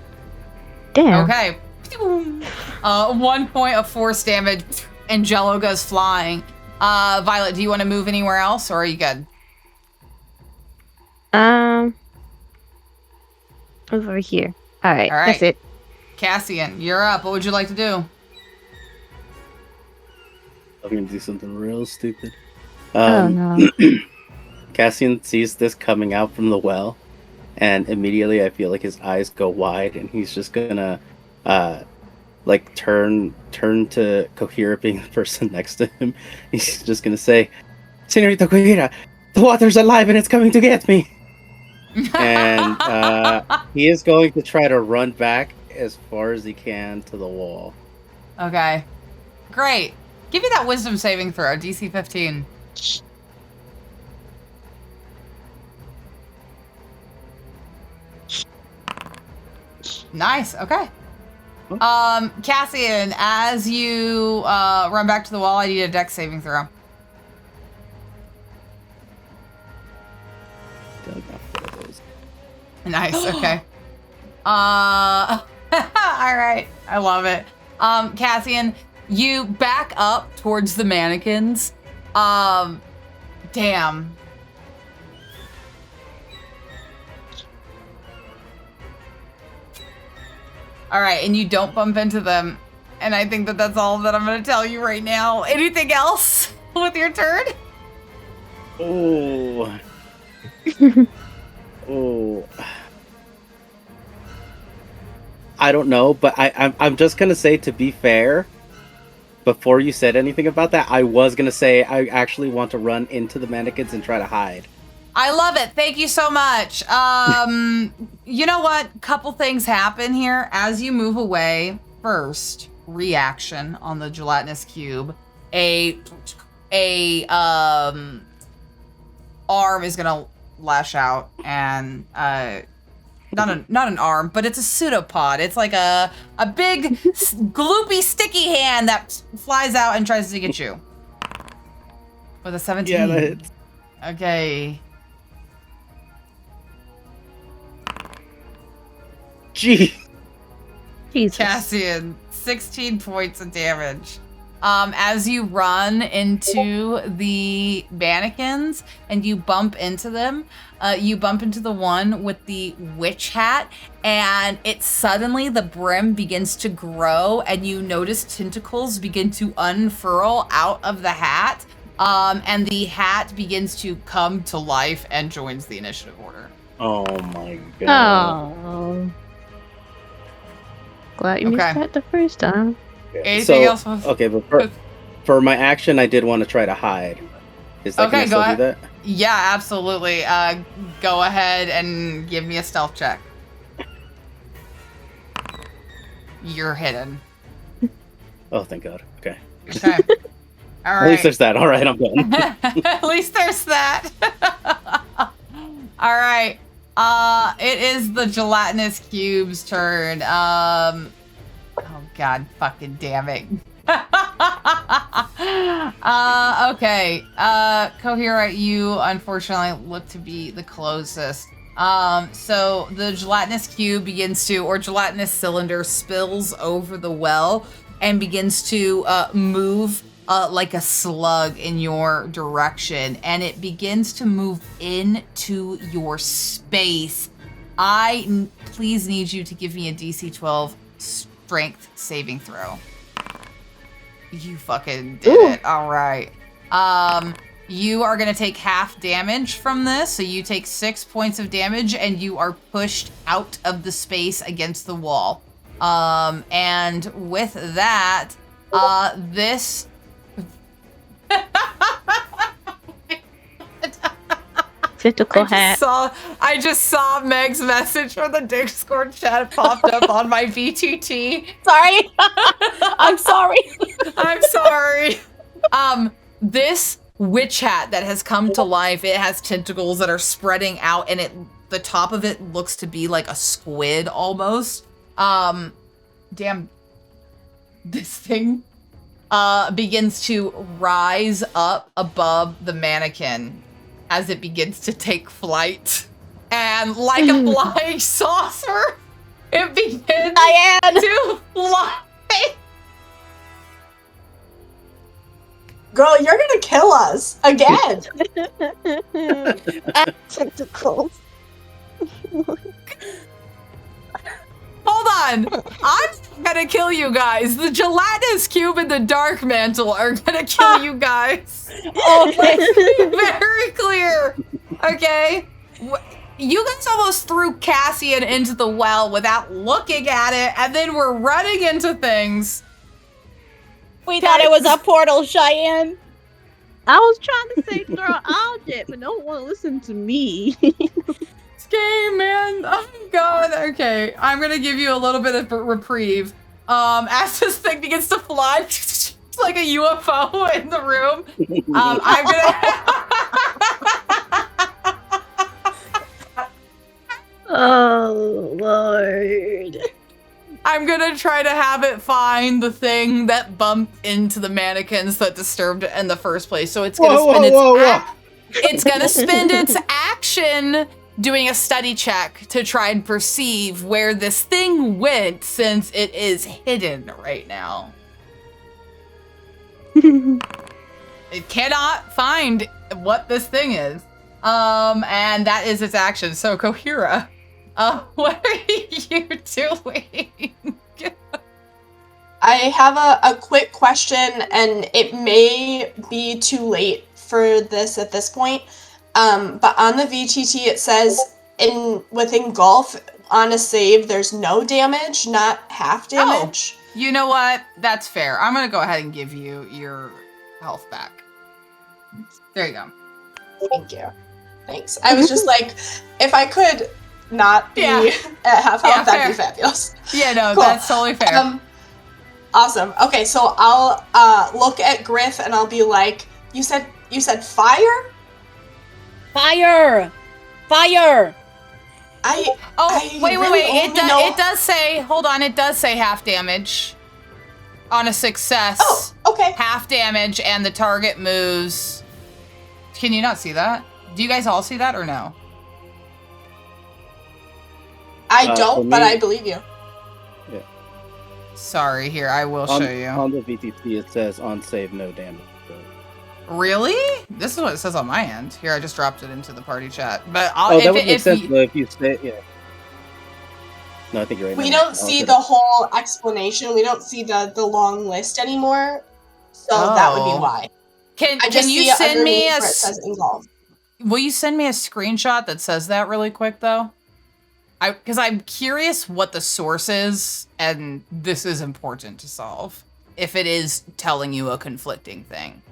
S6: Damn.
S1: Okay. 1 point of force damage, and Jello goes flying. Violet, do you want to move anywhere else, or are you good?
S6: Over here. All right.
S1: All right.
S6: That's it.
S1: Cassian, you're up. What would you like to do?
S2: I'm gonna do something real stupid.
S6: Oh no.
S2: Cassian sees this coming out from the well, and immediately I feel like his eyes go wide, and he's just gonna, turn to Cohira, being the person next to him. He's just gonna say, "Senorita Cohira, the water's alive and it's coming to get me." And he is going to try to run back as far as he can to the wall.
S1: Okay. Great. Give me that wisdom saving throw, DC 15. Nice. Okay. Cassian, as you run back to the wall, I need a dex saving throw. Nice. Okay. All right. I love it. Cassian, you back up towards the mannequins, Damn. All right, and you don't bump into them. And I think that that's all that I'm going to tell you right now. Anything else with your turn?
S2: Oh. Oh. I don't know, but I'm just going to say, to be fair, before you said anything about that, I was going to say I actually want to run into the mannequins and try to hide.
S1: I love it. Thank you so much. You know what? Couple things happen here as you move away. First, reaction on the gelatinous cube. A arm is gonna lash out, and not an arm, but it's a pseudopod. It's like a big gloopy sticky hand that flies out and tries to get you. With a 17.
S2: Yeah, that hits.
S1: Okay.
S2: Gee.
S6: Jesus.
S1: Cassian, 16 points of damage. As you run into the mannequins and you bump into them, you bump into the one with the witch hat, and it suddenly, the brim begins to grow, and you notice tentacles begin to unfurl out of the hat, and the hat begins to come to life and joins the initiative order.
S2: Oh my god.
S6: Oh. Glad you missed
S1: Okay.
S6: that the first time.
S1: Anything else?
S2: Okay, but for my action, I did want to try to hide. Is that
S1: Okay,
S2: can I
S1: go
S2: still
S1: ahead.
S2: do that?
S1: Yeah, absolutely. Go ahead and give me a stealth check. You're hidden.
S2: Oh, thank God. Okay.
S1: Okay. All
S2: At least
S1: right.
S2: there's that. All right, I'm done.
S1: At least there's that. All right. It is the gelatinous cube's turn. Oh God, fucking damn it. Okay. Coherent, you unfortunately look to be the closest. So the gelatinous cube begins to, or gelatinous cylinder spills over the well and begins to move like a slug in your direction, and it begins to move into your space. I please need you to give me a DC 12 strength saving throw. You fucking did it. All right. You are going to take half damage from this. So you take 6 points of damage and you are pushed out of the space against the wall. And with that, this...
S6: Tentacle hat.
S1: I just saw Meg's message from the Discord chat popped up on my VTT.
S3: Sorry. I'm sorry.
S1: I'm sorry. This witch hat that has come to life, it has tentacles that are spreading out, and the top of it looks to be like a squid almost. Damn. This thing begins to rise up above the mannequin as it begins to take flight. And like a flying saucer, it begins to fly.
S5: Girl, you're gonna kill us again.
S6: Tentacles.
S1: Hold on. I'm gonna kill you guys. The gelatinous cube and the dark mantle are gonna kill you guys. Let's be very clear. Okay? You guys almost threw Cassian into the well without looking at it, and then we're running into things.
S3: We thought it was a portal, Cheyenne.
S6: I was trying to say throw object, but no one listened to me.
S1: This game, man. Oh God. Okay, I'm gonna give you a little bit of reprieve. As this thing begins to fly, it's like a UFO in the room. I'm gonna.
S6: Oh, Lord.
S1: I'm gonna try to have it find the thing that bumped into the mannequins that disturbed it in the first place. So it's gonna it's gonna spend its action doing a study check to try and perceive where this thing went, since it is hidden right now. it cannot find what this thing is. And that is its action. So Kohira, what are you doing?
S5: I have a quick question, and it may be too late for this at this point. But on the VTT it says with engulf on a save there's no damage, not half damage.
S1: Oh, you know what? That's fair. I'm gonna go ahead and give you your health back. There you go.
S5: Thank you. Thanks. I was just like, if I could not be at half health, that'd be fabulous.
S1: Yeah, no,
S5: Cool.
S1: That's totally fair.
S5: Awesome. Okay, so I'll look at Griff and I'll be like, you said fire?
S3: Fire! Fire!
S5: Wait.
S1: It does say, hold on, it does say half damage on a success.
S5: Oh, okay.
S1: Half damage and the target moves. Can you not see that? Do you guys all see that or no?
S5: I don't, but I believe you.
S2: Yeah.
S1: Sorry, here, I will show you.
S2: On the VTT, it says on save, no damage. So.
S1: Really? This is what it says on my end. Here, I just dropped it into the party chat. But
S2: that would make sense, though, if you say, yeah. No, I think you're right.
S5: We don't see the whole explanation. We don't see the long list anymore. So that would be why.
S1: Can you send me a... Where it says engulf. Will you send me a screenshot that says that really quick, though? Because I'm curious what the source is, and this is important to solve. If it is telling you a conflicting thing.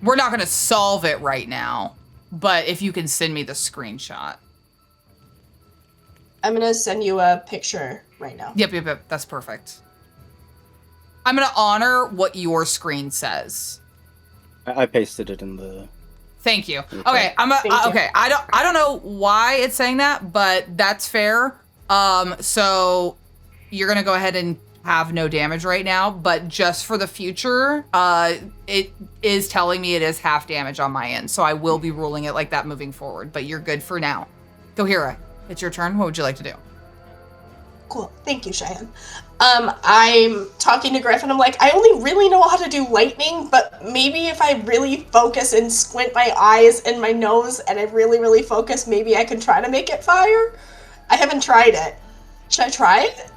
S1: We're not going to solve it right now, but if you can send me the screenshot.
S5: I'm going to send you a picture right now.
S1: Yep. That's perfect. I'm going to honor what your screen says.
S2: I pasted it in the...
S1: Thank you. Okay, okay. I don't know why it's saying that, but that's fair. So you're gonna go ahead and have no damage right now, but just for the future, it is telling me it is half damage on my end, so I will be ruling it like that moving forward. But you're good for now. Kohira, it's your turn. What would you like to do?
S5: Cool. Thank you, Cheyenne. I'm talking to Griff and I'm like, I only really know how to do lightning, but maybe if I really focus and squint my eyes and my nose and I really, really focus, maybe I can try to make it fire? I haven't tried it. Should I try it?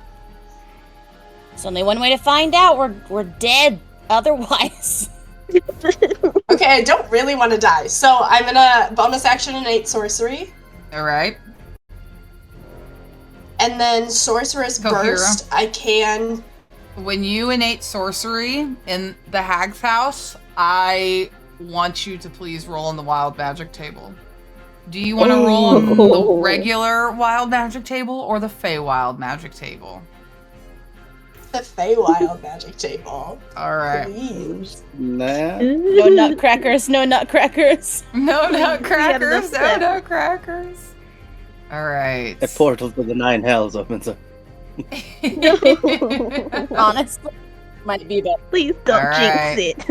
S3: There's only one way to find out. We're dead otherwise.
S5: Okay, I don't really want to die. So I'm gonna bonus action innate sorcery.
S1: Alright.
S5: And then Sorceress Burst, I can...
S1: When you innate sorcery in the Hag's house, I want you to please roll on the wild magic table. Do you want to roll on the regular wild magic table or the Feywild magic table?
S5: The Feywild magic table.
S1: Alright.
S5: Please.
S2: Nah.
S3: No nutcrackers, no nutcrackers.
S1: No nutcrackers, no nutcrackers. All right.
S2: A portal to the 9 hells opens up.
S3: Honestly, might be better.
S6: Please don't jinx it.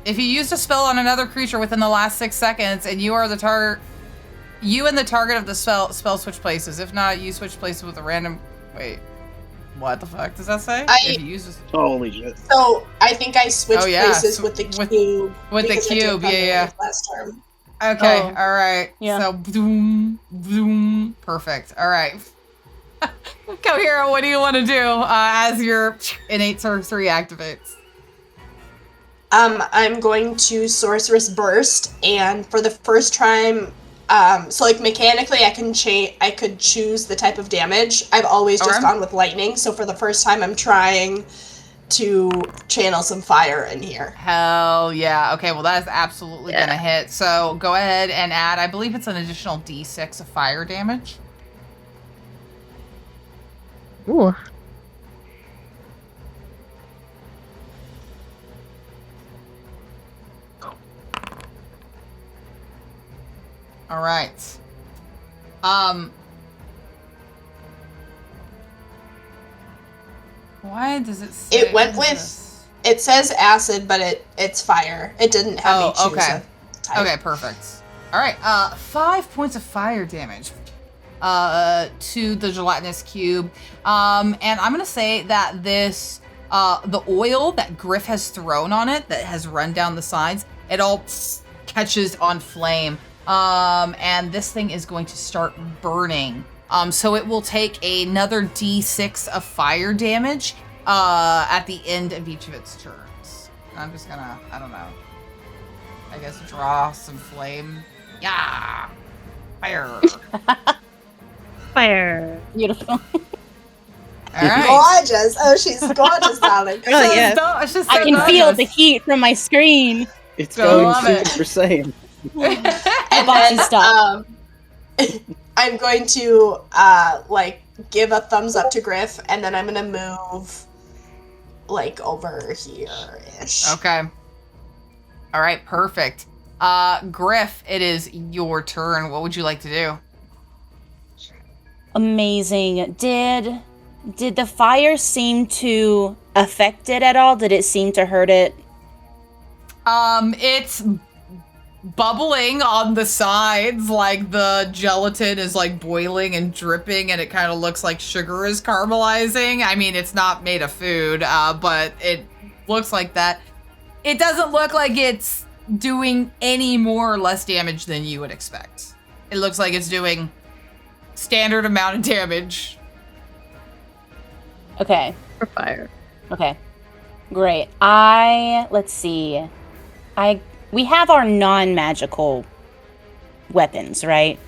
S1: If you used a spell on another creature within the last 6 seconds, and you are the target, you and the target of the spell switch places. If not, you switch places with a random. Wait. What the fuck does that say?
S2: Holy shit.
S5: So, I think I switched places with the cube.
S1: With the cube, yeah.
S5: Last term.
S1: Okay, alright.
S3: Yeah.
S1: So, boom. Perfect. Alright. Kohira, what do you want to do as your innate sorcery activates?
S5: I'm going to Sorceress Burst, and for the first time, so like mechanically I could choose the type of damage. I've always just gone with lightning, so for the first time I'm trying to channel some fire in here.
S1: Hell yeah. Okay, well that is absolutely gonna hit. So go ahead and add, I believe it's an additional D6 of fire damage.
S6: Ooh.
S1: All right. Why does it say
S5: it went with, it says acid, but it's fire. It didn't have me choose a type.
S1: Okay, perfect. All right, 5 points of fire damage. to the gelatinous cube. And I'm gonna say that this, the oil that Griff has thrown on it, that has run down the sides, it all catches on flame. And this thing is going to start burning. So it will take another D6 of fire damage at the end of each of its turns. I'm just gonna, I don't know, I guess draw some flame. Yeah! Fire!
S6: Fire.
S3: Beautiful.
S1: All right.
S5: Gorgeous. Oh, she's gorgeous, darling.
S6: Oh, yes.
S3: I can feel the heat from my screen.
S2: It's
S1: I
S2: going
S1: love it.
S2: Super Saiyan.
S5: And
S3: Boxy
S5: then
S3: stuff.
S5: I'm going to like give a thumbs up to Griff, and then I'm gonna move like over here-ish.
S1: Okay. All right, perfect. Griff, it is your turn. What would you like to do?
S3: Amazing. Did the fire seem to affect it at all? Did it seem to hurt it?
S1: It's bubbling on the sides, like the gelatin is like boiling and dripping, and it kind of looks like sugar is caramelizing. I mean, it's not made of food, but it looks like that. It doesn't look like it's doing any more or less damage than you would expect. It looks like it's doing standard amount of damage.
S3: Okay.
S6: For fire.
S3: Okay. Great. Let's see. We have our non-magical weapons, right?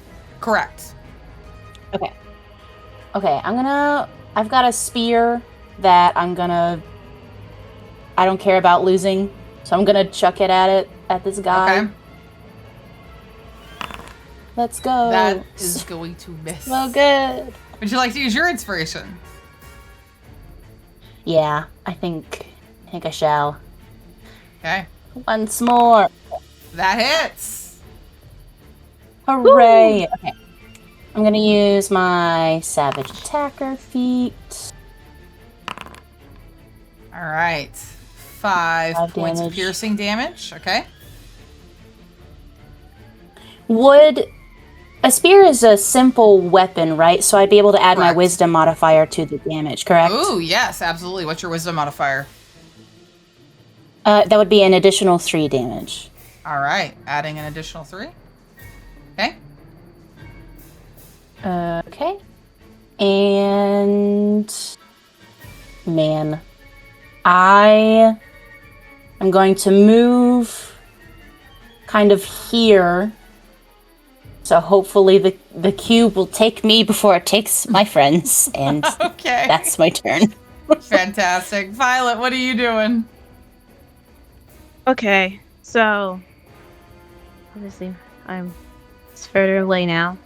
S1: Correct.
S3: Okay. Okay, I've got a spear that I don't care about losing, so I'm gonna chuck it at this guy.
S1: Okay.
S3: Let's go.
S1: That is going to miss.
S3: So good.
S1: Would you like to use your inspiration?
S3: Yeah, I think I shall.
S1: Okay.
S3: Once more.
S1: That hits.
S3: Hooray.
S6: Woo!
S3: Okay. I'm gonna use my Savage Attacker feat.
S1: All right. 5 points of
S3: damage.
S1: piercing damage. Okay.
S3: A spear is a simple weapon, right? So I'd be able to add my
S1: Correct.
S3: wisdom modifier to the damage, correct?
S1: Ooh, yes, absolutely. What's your wisdom modifier?
S3: That would be an additional 3 damage.
S1: All right. Adding an additional 3. Okay.
S3: Okay. And man, I am going to move kind of here. So hopefully the cube will take me before it takes my friends, and
S1: Okay.
S3: that's my turn.
S1: Fantastic. Violet, what are you doing?
S6: Okay, so obviously it's further away now.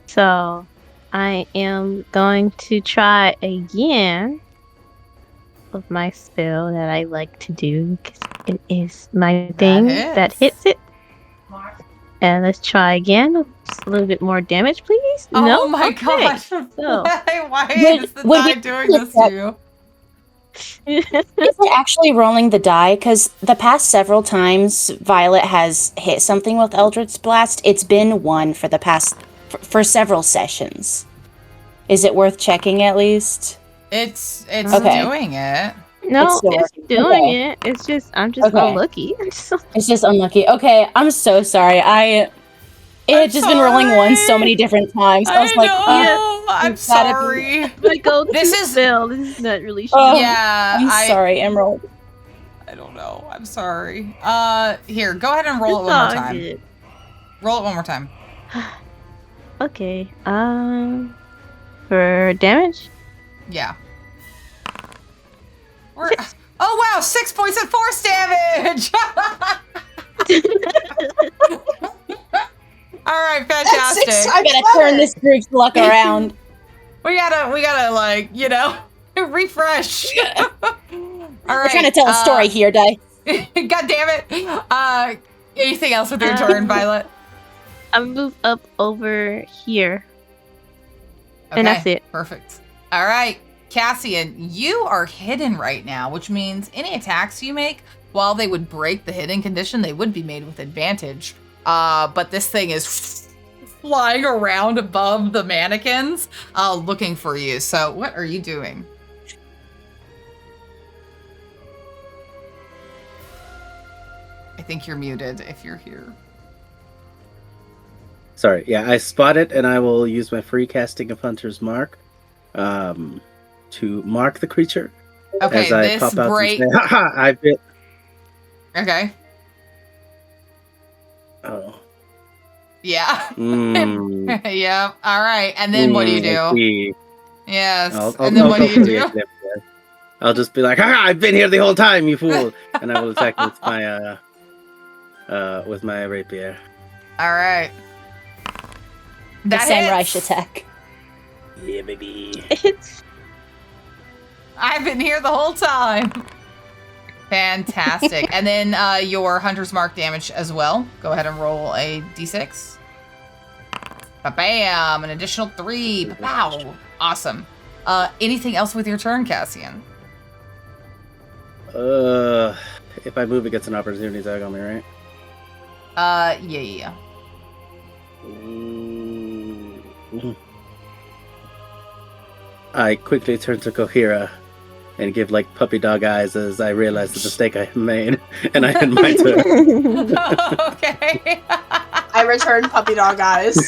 S6: So I am going to try again with my spell that I like to do because it is my thing that hits it. And let's try again. Just a little bit more damage, please.
S1: Oh
S6: No?
S1: my
S6: Okay.
S1: gosh.
S6: So-
S1: Why
S3: Wait,
S1: is the
S3: wait,
S1: die
S3: wait,
S1: doing
S3: wait,
S1: this to you?
S3: Is it actually rolling the die? Because the past several times Violet has hit something with Eldritch Blast, it's been 1 for the past for several sessions. Is it worth checking at least?
S1: It's
S3: Okay.
S1: doing it.
S6: No,
S3: It's still
S6: it's
S3: working.
S6: doing
S3: Okay.
S6: it. It's just I'm just
S3: Okay.
S6: unlucky.
S3: It's just unlucky. Okay, I'm so sorry. It had just been rolling
S1: sorry.
S3: 1 so many different times. I was like,
S1: know. I'm
S3: you've gotta
S1: sorry.
S6: My go-to
S1: This is-
S6: spell. This is not really
S3: Oh,
S1: Yeah,
S3: I'm sorry, Emerald.
S1: I don't know. I'm sorry. Here, go ahead and roll it
S6: It's
S1: one
S6: all
S1: more time.
S6: good.
S1: Roll it one more time.
S6: Okay. For damage.
S1: Yeah. Oh wow, 6 points of force damage! Alright, fantastic.
S5: That's 6
S3: I
S5: times
S3: gotta
S5: better.
S3: turn this group's luck around.
S1: We gotta like, refresh. Alright.
S3: We're trying to tell a story here, Di.
S1: God damn it. Anything else with your turn, Violet?
S6: I move up over here. And that's it.
S1: Perfect. All right, Cassian, you are hidden right now, which means any attacks you make, while they would break the hidden condition, they would be made with advantage. But this thing is flying around above the mannequins, looking for you. So what are you doing? I think you're muted if you're here.
S2: Sorry, yeah, I spot it, and I will use my free casting of Hunter's Mark to mark the creature.
S1: Okay,
S2: as I
S1: this
S2: pop out
S1: break.
S2: and say, "Ha ha! I bit."
S1: Okay.
S2: Oh.
S1: Yeah.
S2: Mm.
S1: Yep. All right. And then what do you
S2: I
S1: do?
S2: see.
S1: Yes.
S2: I'll
S1: and then what
S2: go
S1: do
S2: for
S1: you
S2: the
S1: do?
S2: example there. I'll just be like, "Ha ha! I've been here the whole time, you fool!" And I will attack with my rapier.
S1: All right.
S3: The
S1: That
S3: samurai
S1: hits.
S3: attack.
S2: Yeah, baby.
S6: It's
S1: I've been here the whole time. Fantastic. And then your Hunter's Mark damage as well. Go ahead and roll a d6. Ba-bam! An additional 3. Wow. Awesome. Anything else with your turn, Cassian?
S2: If I move, it gets an opportunity attack on me, right?
S1: Yeah.
S2: I quickly turn to Kohira and give like puppy dog eyes as I realize the mistake I have made, and I end my turn.
S1: Okay.
S5: I return puppy dog eyes.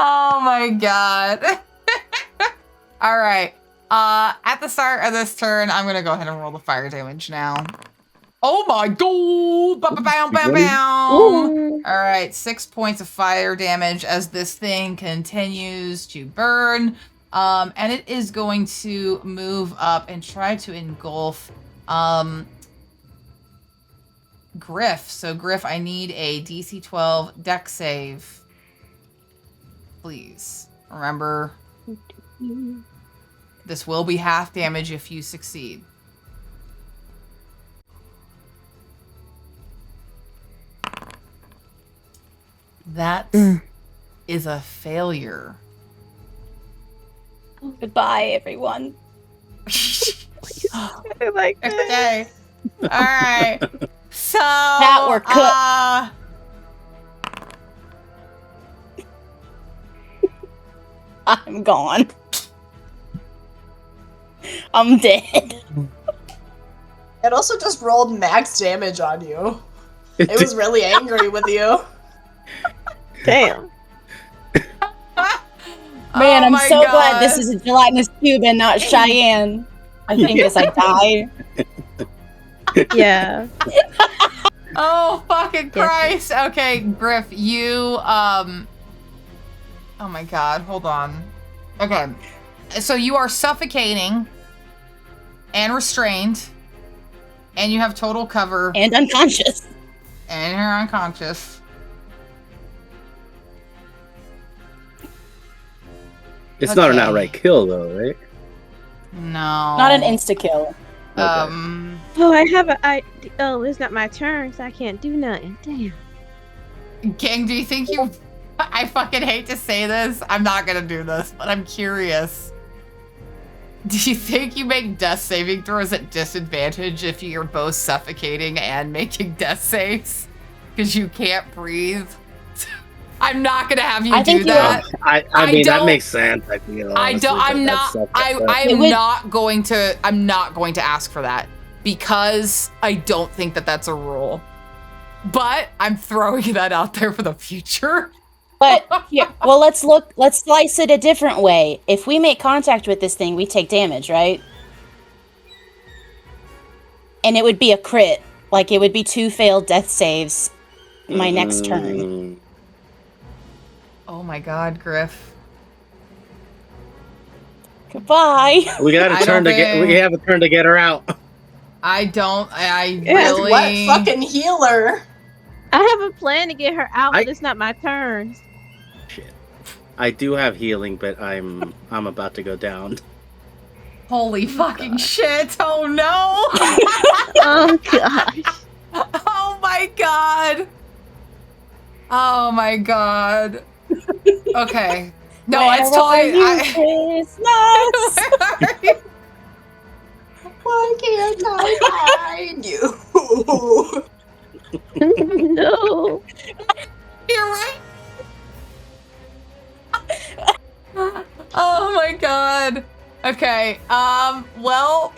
S1: Oh my god. All right. At the start of this turn, I'm gonna go ahead and roll the fire damage now. Oh my god! Bam, bam, bam.
S6: Ooh.
S1: All right, 6 points of fire damage as this thing continues to burn. And it is going to move up and try to engulf Griff. So Griff, I need a DC 12 deck save. Please. Remember, this will be half damage if you succeed. That is a failure.
S3: Goodbye, everyone.
S6: like
S1: Okay. All right. So
S3: Now we're cooked. I'm gone. I'm dead.
S5: It also just rolled max damage on you. It was really angry with you.
S6: damn.
S3: Man,
S1: Oh
S3: I'm
S1: my
S3: so
S1: God.
S3: glad this is a gelatinous cube and not Cheyenne. I think as I die.
S6: Yeah.
S1: Oh fucking Christ. Okay, Griff, you oh my god, hold on. Okay. So you are suffocating and restrained, and you have total cover,
S3: And unconscious.
S1: and you're unconscious.
S2: It's not an
S1: Okay.
S2: outright kill, though, right?
S1: No.
S3: Not an insta-kill.
S6: Oh, I have a. Oh, it's not my turn, so I can't do nothing. Damn.
S1: Gang, do you think you I fucking hate to say this. I'm not gonna do this, but I'm curious. Do you think you make death saving throws at disadvantage if you're both suffocating and making death saves? Because you can't breathe? I'm not gonna have you
S3: I
S1: do
S3: think you
S1: that.
S2: I mean, that
S1: don't-
S2: makes sense. I feel.
S1: I don't. I'm not. I'm
S3: would-
S1: not going to. I'm not going to ask for that because I don't think that that's a rule. But I'm throwing that out there for the future.
S3: But here, well, let's slice it a different way. If we make contact with this thing, we take damage, right? And it would be a crit. Like, it would be 2 failed death saves my next turn.
S1: Oh my God, Griff.
S3: Goodbye.
S2: We got
S1: I
S2: a turn
S1: don't
S2: to get.
S1: think-
S2: We have a turn to get her out.
S1: I don't. I
S5: Yes,
S1: really.
S5: what fucking healer?
S6: I have a plan to get her out,
S2: I-
S6: but it's not my turn.
S2: Shit. I do have healing, but I'm about to go down.
S1: Holy fucking shit! Oh no!
S6: Oh gosh.
S1: Oh my God! Oh my God! Okay. No,
S3: Where
S1: it's
S3: are
S1: totally.
S3: you, Christmas?
S5: Why can't I find you?
S6: No.
S1: You're right. Oh my god. Okay. Well.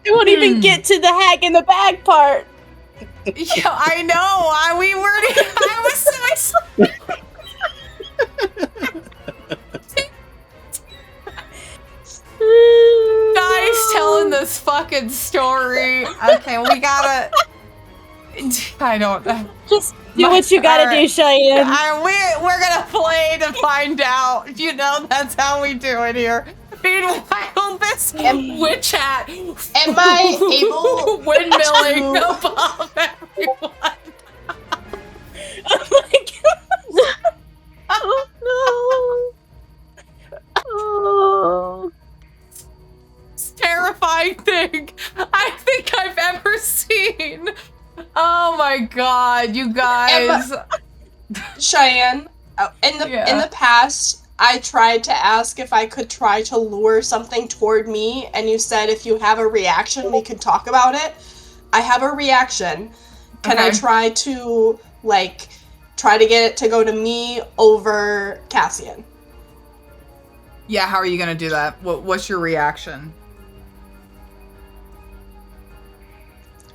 S3: I won't even get to the hack in the bag part.
S1: Yeah, I know. We weren't. I was so excited. Guys, telling this fucking story. Okay, we gotta. I don't.
S3: Just do what you gotta do, Cheyenne.
S1: We're gonna play to find out. You know, that's how we do it here. Meanwhile, this witch hat.
S5: Am I able
S1: windmilling above everyone?
S3: Oh my god.
S6: Oh no. Oh.
S1: It's a terrifying thing I think I've ever seen. Oh my god, you guys.
S5: Cheyenne, in the past, I tried to ask if I could try to lure something toward me, and you said if you have a reaction, we could talk about it. I have a reaction. Can I try to get it to go to me over Cassian?
S1: Yeah, how are you gonna do that? What's your reaction?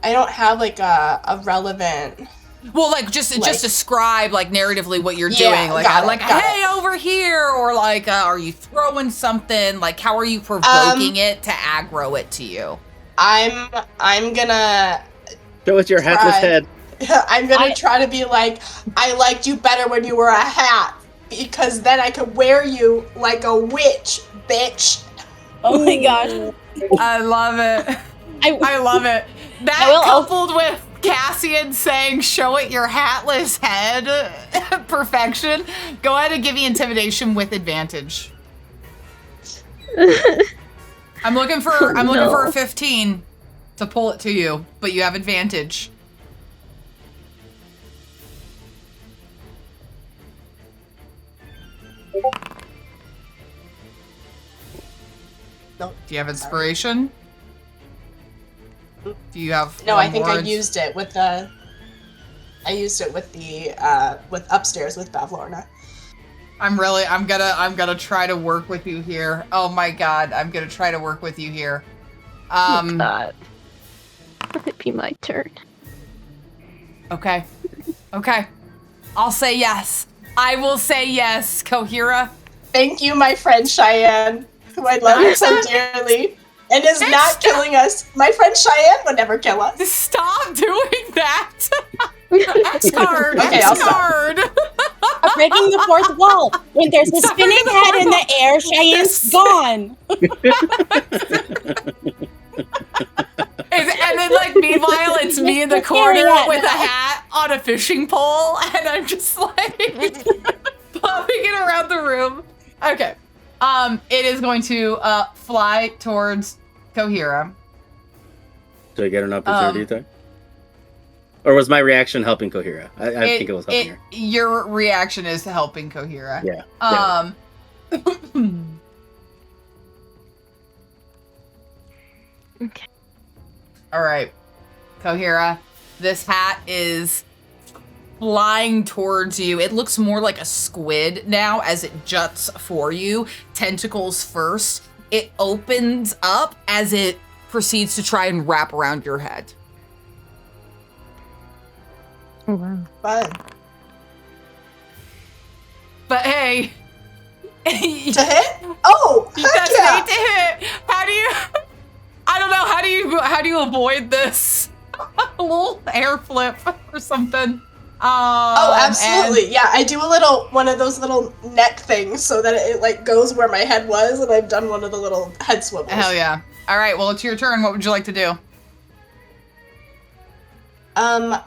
S5: I don't have a relevant.
S1: Well, just describe narratively what you're doing.
S5: Hey,
S1: over here, or are you throwing something? How are you provoking it to aggro it to you?
S5: I'm gonna
S2: show us your hatless head.
S5: I'm gonna try to be like, I liked you better when you were a hat, because then I could wear you like a witch, bitch.
S3: Oh my gosh.
S1: I love it. I love it. That coupled with Cassian saying, show it your hatless head, perfection. Go ahead and give me intimidation with advantage. I'm looking for a 15 to pull it to you, but you have advantage.
S5: No.
S1: Do you have inspiration? Do you have?
S5: No, I think I used it with the. I used it with the with upstairs with Bavlorna.
S1: I'm gonna try to work with you here. Oh my god, I'm gonna try to work with you here.
S6: Oh god. It'd be my turn.
S1: Okay. I'll say yes. I will say yes, Kohira.
S5: Thank you, my friend Cheyenne, who I love you so dearly, and is not killing us. My friend Cheyenne would never kill us.
S1: Stop doing that. X-card.
S5: Okay,
S1: X-card.
S3: I'm breaking the fourth wall. When there's a spinning head in the air, Cheyenne's gone.
S1: And then, meanwhile, it's me in the corner with a hat on a fishing pole, and I'm just popping it around the room. Okay. It is going to fly towards Kohira.
S2: Did I get an opportunity there? Or was my reaction helping Kohira? I think it was helping her.
S1: Your reaction is helping Kohira.
S2: Yeah.
S6: Okay.
S1: All right, Kohira, this hat is flying towards you. It looks more like a squid now as it juts for you, tentacles first. It opens up as it proceeds to try and wrap around your head.
S6: Oh, wow.
S5: Fun.
S1: But hey.
S5: To hit? Oh,
S1: That's
S5: yeah.
S1: an 8 to hit. How do you... I don't know. How do you avoid this? A little air flip or something.
S5: Oh, absolutely. Yeah, I do one of those little neck things so that it goes where my head was, and I've done one of the little head swivels.
S1: Hell yeah. All right, well, it's your turn. What would you like to do?
S5: I'm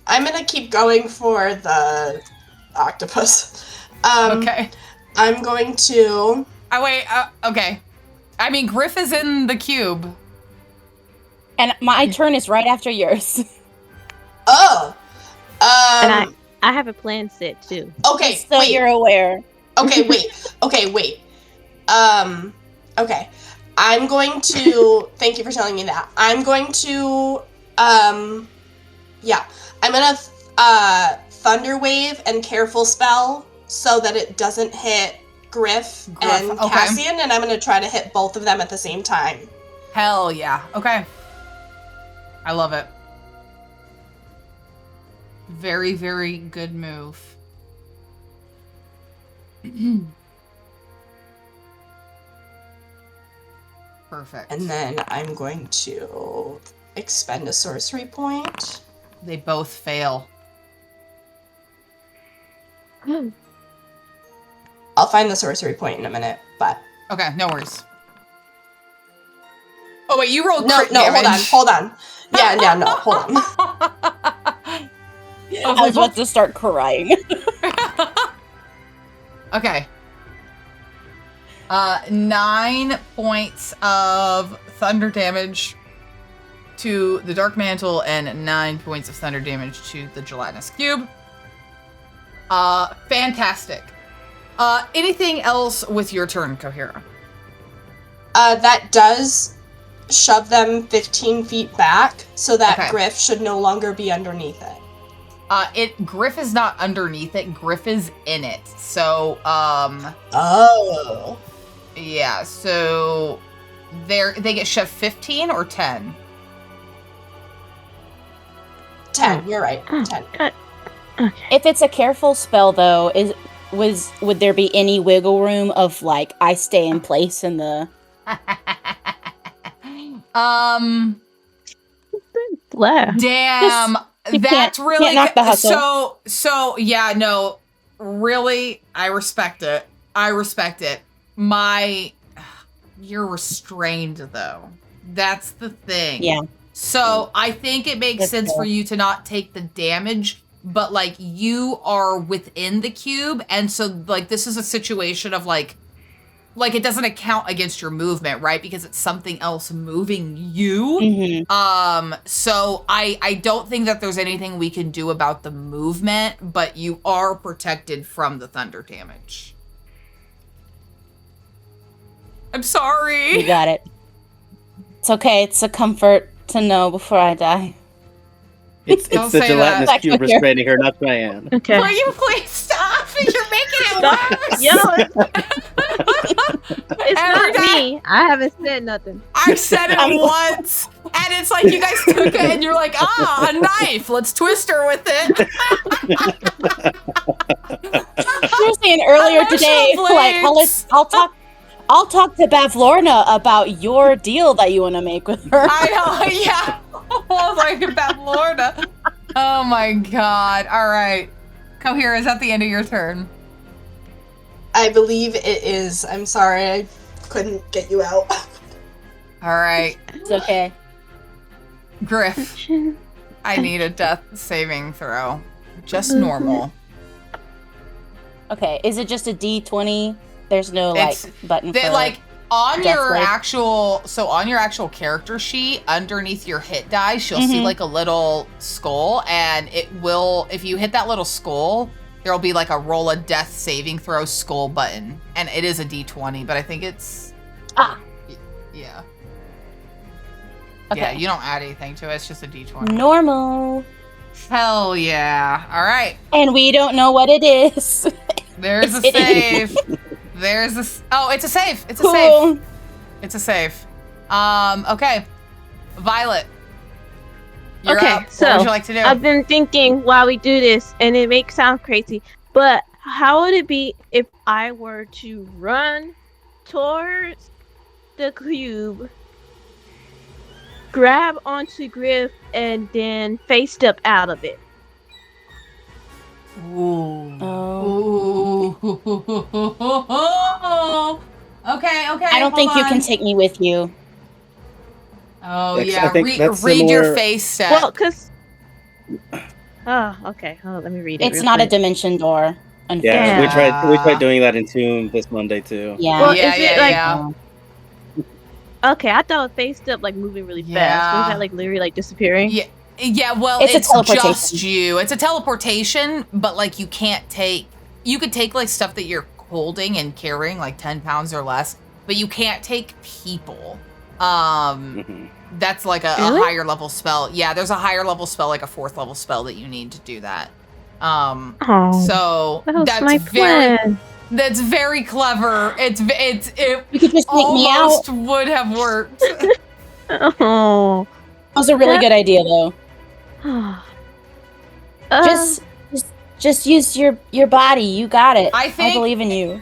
S5: gonna keep going for the octopus.
S1: Okay.
S5: I'm going to...
S1: Oh, wait. Okay. I mean, Griff is in the cube.
S3: And my turn is right after yours.
S5: Oh!
S6: And I have a plan set, too.
S5: Okay,
S3: So you're aware.
S5: Okay, wait. Okay. Okay. I'm going to thank you for telling me that. I'm going to I'm gonna Thunder Wave and Careful Spell so that it doesn't hit Griff and
S1: okay.
S5: Cassian, and I'm gonna try to hit both of them at the same time.
S1: Hell yeah. Okay. I love it. Very, very good move. Perfect.
S5: And then I'm going to expend a sorcery point.
S1: They both fail.
S5: I'll find the sorcery point in a minute, but
S1: Okay, no worries. Oh wait, you rolled
S5: no,
S1: crit
S5: hold
S1: damage.
S5: on. Yeah, no, hold on.
S3: I was about to start crying.
S1: Okay. 9 points of thunder damage to the Dark Mantle and 9 points of thunder damage to the Gelatinous Cube. Fantastic. Anything else with your turn, Cohera?
S5: That does shove them 15 feet back, so that
S1: Okay.
S5: Griff should no longer be underneath it.
S1: Griff is not underneath it. Griff is in it. So,
S5: Oh.
S1: yeah. So, they get shoved 15 or 10.
S5: 10, you're right. 10.
S6: Okay.
S3: If it's a careful spell, though, would there be any wiggle room of like I stay in place in the?
S6: Laugh.
S1: Damn.
S3: You
S1: That's
S3: can't
S1: really
S3: knock the hustle.
S1: So yeah, no. Really, I respect it. You're restrained though. That's the thing.
S3: Yeah.
S1: So I think it makes
S3: That's
S1: sense
S3: fair.
S1: for you to not take the damage, but like you are within the cube, and so like this is a situation of like it doesn't account against your movement, right? Because it's something else moving you.
S3: Mm-hmm.
S1: So I don't think that there's anything we can do about the movement, but you are protected from the thunder damage. I'm sorry.
S3: You got it. It's okay. It's a comfort to know before I die.
S2: It's
S1: Don't
S2: the
S1: say
S2: gelatinous
S3: that.
S2: cube restraining her, not Diane.
S6: Okay.
S1: Will you please stop? You're making it worse.
S6: Yo, it's
S1: Every
S6: not me. I haven't said nothing.
S1: I said it once, and it's like you guys took it, and you're like, a knife. Let's twist her with it.
S3: You were saying earlier
S1: Emotional
S3: today, like
S1: blades.
S3: I'll talk to Bavlorna about your deal that you want to make with her.
S1: I know, yeah. I was like, about Florida. Oh my god. All right. Cohera, is that the end of your turn?
S5: I believe it is. I'm sorry, I couldn't get you out.
S1: All right.
S3: It's okay.
S1: Griff, I need a death saving throw. Just normal.
S3: Okay, is it just a D20? There's no
S1: It's-
S3: button
S1: That
S3: for
S1: like on
S3: Death
S1: your
S3: save.
S1: actual character sheet, underneath your hit dice, you'll see
S3: Mhm.
S1: like a little skull, and it will, if you hit that little skull, there'll be like a roll a death saving throw skull button, and it is a D20, but I think it's yeah.
S3: Okay.
S1: Yeah, you don't add anything to it. It's just a D20.
S3: normal.
S1: Hell yeah! All right,
S3: And we don't know what it is.
S1: there's a
S3: It is.
S1: save. There's a. Oh, it's a save. It's a save.
S3: Cool.
S1: It's a save. Okay. Violet. You're
S6: Okay,
S1: up. What
S6: so
S1: would you like to do?
S6: I've been thinking while we do this, and it may sound crazy, but how would it be if I were to run towards the cube, grab onto Griff, and then face step out of it?
S1: Ooh.
S3: Oh.
S1: Ooh. Okay.
S3: I don't think you can take me with you.
S1: Oh
S2: Ex-
S1: yeah.
S2: I think that's
S1: Read your
S2: similar-
S1: face step.
S6: Well, cause okay. Oh, let me read it.
S3: It's
S6: real
S3: not a
S6: quick.
S3: dimension door.
S2: Yeah, we
S3: unfortunately.
S2: tried doing that in Tomb this Monday too.
S3: Yeah.
S6: Well,
S1: yeah,
S6: is
S1: yeah,
S6: it like-
S1: yeah.
S6: Okay, I thought face step like moving really fast.
S1: Yeah.
S6: Was that like literally like disappearing?
S1: Yeah. Yeah, well,
S3: It's a
S1: it's
S3: teleportation.
S1: just you. It's a teleportation, but like you can't take. You could take like stuff that you're holding and carrying, like 10 pounds or less, but you can't take people. That's like a
S6: Really?
S1: higher level spell. Yeah, there's a higher level spell, like a 4th level spell that you need to do that. So
S6: that was
S1: that's
S6: my
S1: very
S6: plan.
S1: that's very clever. It
S3: You could just take me out.
S1: almost would have worked.
S6: Oh.
S3: That was a really
S6: That-
S3: good idea, though. Just use your body. You got it.
S1: I think-
S3: believe in you.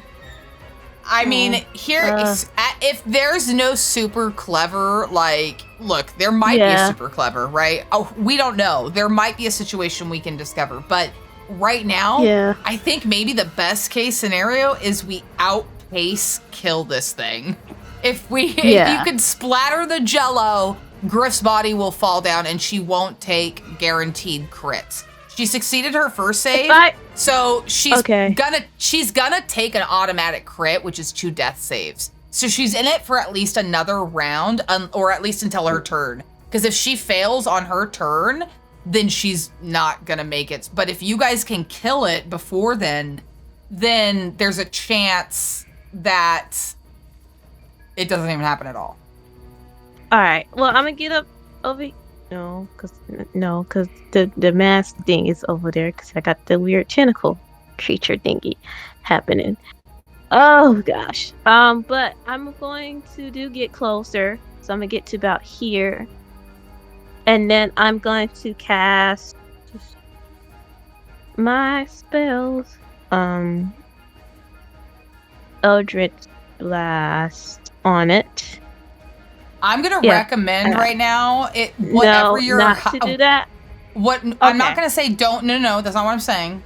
S1: I mean, if there's no super clever, like, look, there might be a
S6: Yeah.
S1: super clever, right? Oh, we don't know. There might be a situation we can discover, but right now,
S6: Yeah.
S1: I think maybe the best case scenario is we outpace kill this thing. If you could splatter the jello, Griff's body will fall down and she won't take guaranteed crits. She succeeded her first save, so she's gonna take an automatic crit, which is 2 death saves. So she's in it for at least another round, or at least until her turn. Because if she fails on her turn, then she's not gonna make it. But if you guys can kill it before then there's a chance that it doesn't even happen at all.
S6: All right. Well, I'm gonna get up over. No, because the mask thing is over there. Because I got the weird tentacle creature thingy happening. Oh gosh. But I'm going to get closer. So I'm gonna get to about here, and then I'm going to cast my spells. Eldritch Blast on it.
S1: I'm gonna recommend right now whatever you're
S6: not to do that.
S1: I'm not gonna say don't. No, that's not what I'm saying.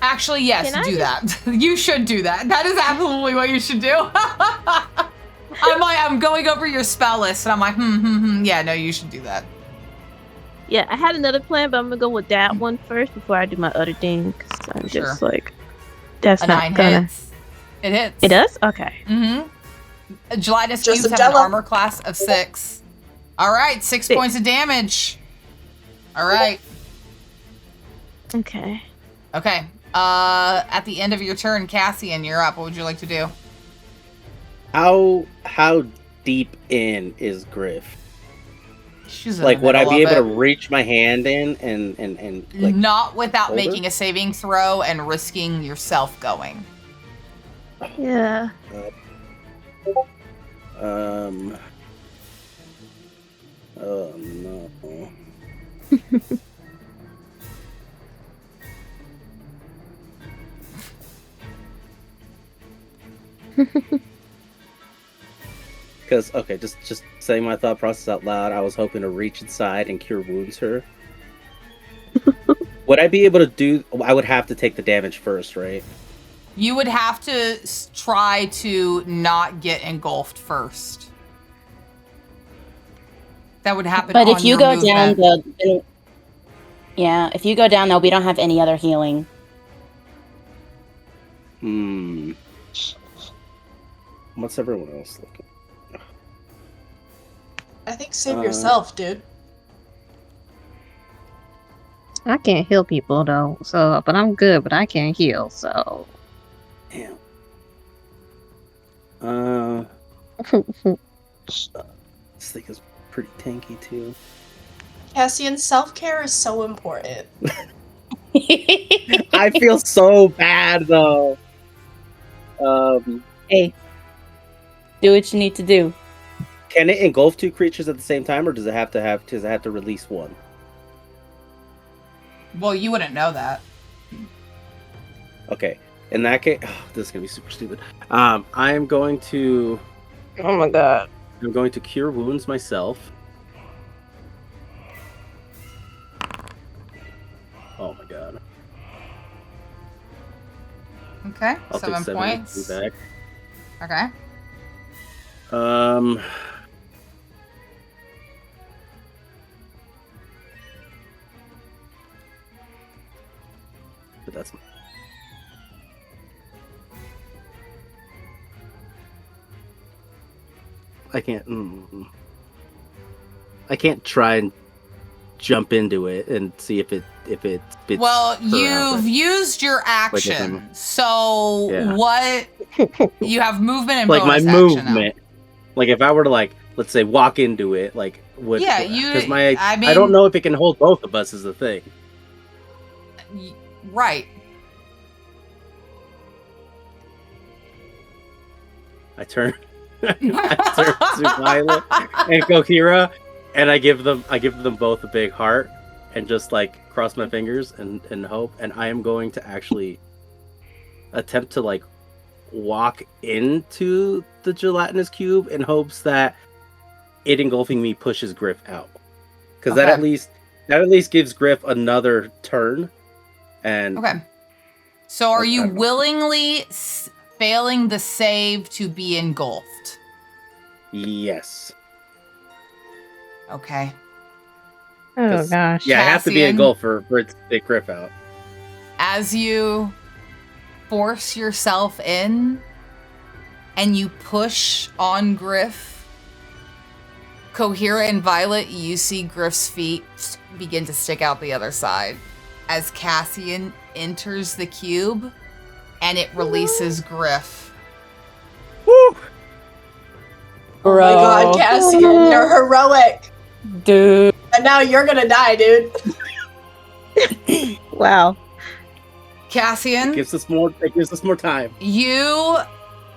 S1: Actually, yes, do that. You should do that. That is absolutely what you should do. I'm going over your spell list, and I'm like, yeah, no, you should do that.
S6: Yeah, I had another plan, but I'm gonna go with that one first before I do my other thing. Cause I'm just like, that's
S1: a
S6: not
S1: 9
S6: gonna.
S1: hits. It hits.
S6: It does? Okay.
S1: Gelitis
S5: Just
S1: cubes
S5: some
S1: have
S5: Jell-O.
S1: an armor class of 6. All right, 6 points of damage. All right.
S6: Okay.
S1: Okay. At the end of your turn, Cassian, you're up. What would you like to do?
S2: How deep in is Griff?
S1: She's in
S2: Like,
S1: the
S2: would I
S1: middle
S2: be
S1: of
S2: able to
S1: it.
S2: reach my hand in and like
S1: Not without
S2: hold her?
S1: making a saving throw and risking yourself going.
S6: Yeah.
S2: Oh no. Because just saying my thought process out loud, I was hoping to reach inside and cure wounds her. Would I be able to do? I would have to take the damage first, right?
S1: You would have to try to not get engulfed first. That would happen.
S3: But
S1: on
S3: if you
S1: your
S3: go down,
S1: movement.
S3: if you go down, though, we don't have any other healing.
S2: What's everyone else looking?
S5: I think save yourself, dude.
S6: I can't heal people though, so but I'm good, but I can't heal, so.
S2: Damn. This thing is pretty tanky too.
S5: Cassian, self-care is so important.
S2: I feel so bad though.
S3: Hey, do what you need to do.
S2: Can it engulf 2 creatures at the same time, or does it have to release one?
S1: Well, you wouldn't know that.
S2: Okay. In that case, this is gonna be super stupid. I am going to.
S6: Oh my god.
S2: I'm going to cure wounds myself. Oh my god.
S1: Okay,
S2: I'll take
S1: 7
S2: 7
S1: points.
S2: back.
S1: Okay.
S2: But that's. I can't. I can't try and jump into it and see if it spits.
S1: Well,
S2: her out,
S1: you've
S2: right?
S1: used your action, so
S2: Yeah.
S1: what? You have movement and
S2: Like my
S1: bonus action now.
S2: movement. Like if I were to let's say walk into it, would
S1: Yeah,
S2: because
S1: I
S2: don't know if it can hold both of us is the thing.
S1: Right.
S2: I turn to Violet and Kohira, and I give them both a big heart, and just cross my fingers and hope. And I am going to actually attempt to walk into the gelatinous cube in hopes that it engulfing me pushes Griff out, because that at least gives Griff another turn. And
S1: okay. So are you willingly failing the save to be engulfed?
S2: Yes.
S1: Okay.
S6: Oh gosh.
S2: Yeah, I have to be engulfed for it to take Griff out.
S1: As you force yourself in and you push on Griff, Kohira and Violet, you see Griff's feet begin to stick out the other side as Cassian enters the cube and it releases Griff.
S2: Woo!
S5: Oh my god, Cassian, you're heroic.
S3: Dude.
S5: And now you're gonna die, dude.
S6: Wow.
S1: Cassian,
S2: It gives us more time.
S1: you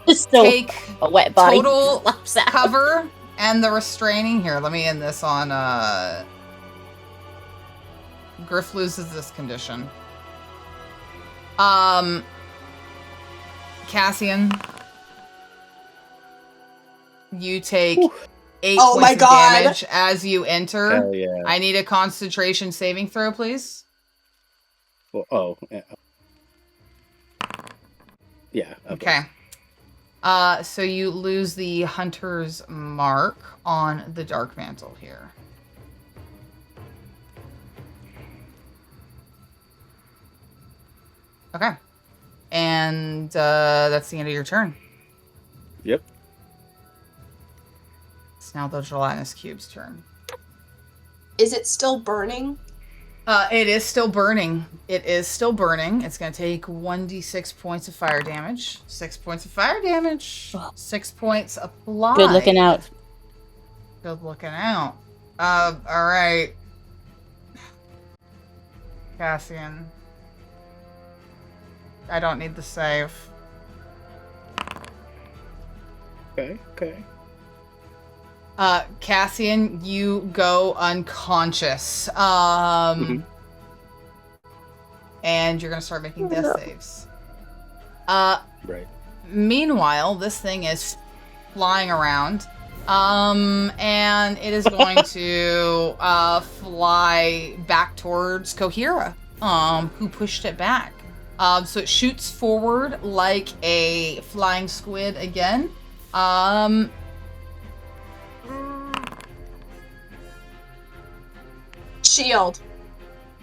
S3: Just so
S1: take
S3: a wet body
S1: total
S3: slaps out.
S1: cover and the restraining. Here, let me end this on Griff loses this condition. Cassian, you take 8
S5: Oh
S1: points
S5: my
S1: of
S5: God.
S1: damage as you enter.
S2: Hell yeah.
S1: I need a concentration saving throw, please.
S2: Yeah. Yeah.
S1: Okay. So you lose the hunter's mark on the dark mantle here. Okay. And that's the end of your turn.
S2: Yep.
S1: It's now the gelatinous cube's turn.
S5: Is it still burning?
S1: It is still burning. It is still burning. It's going to take 1d6 points of fire damage. 6 points of fire damage. 6 points applied.
S3: Good looking out.
S1: Good looking out. All right. Cassian. I don't need the save.
S2: Okay.
S1: Cassian, you go unconscious. And you're gonna start making death saves.
S2: Right.
S1: Meanwhile, this thing is flying around. And it is going to fly back towards Kohira, who pushed it back. So it shoots forward like a flying squid again.
S5: Shield.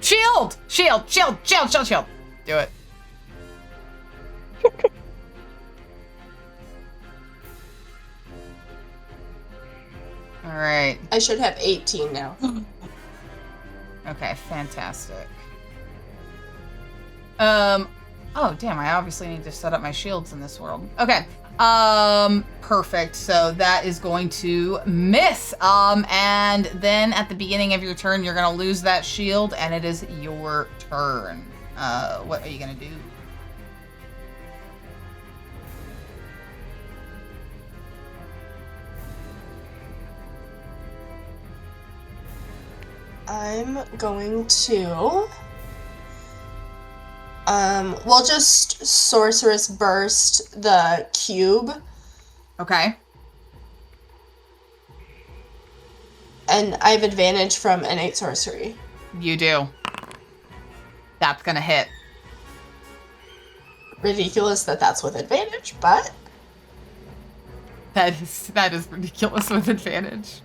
S1: Shield! Do it. All right.
S5: I should have 18 now.
S1: Okay, fantastic. Oh damn, I obviously need to set up my shields in this world. Okay. Perfect. So that is going to miss. And then at the beginning of your turn, you're gonna lose that shield, and it is your turn. What are you gonna do?
S5: I'm going to... we'll just sorceress burst the cube,
S1: Okay.
S5: and I have advantage from innate sorcery.
S1: You do. That's gonna hit.
S5: Ridiculous that that's with advantage, but
S1: That is ridiculous with advantage.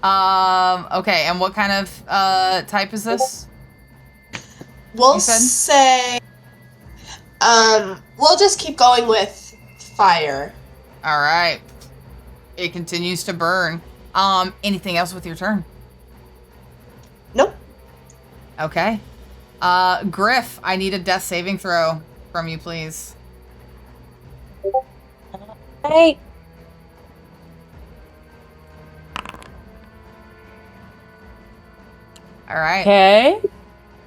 S1: Okay, and what kind of type is this?
S5: we'll
S1: You said?
S5: say... we'll just keep going with fire.
S1: All right. It continues to burn. Anything else with your turn?
S5: Nope.
S1: Okay. Griff, I need a death saving throw from you, please.
S3: Hey.
S1: All right.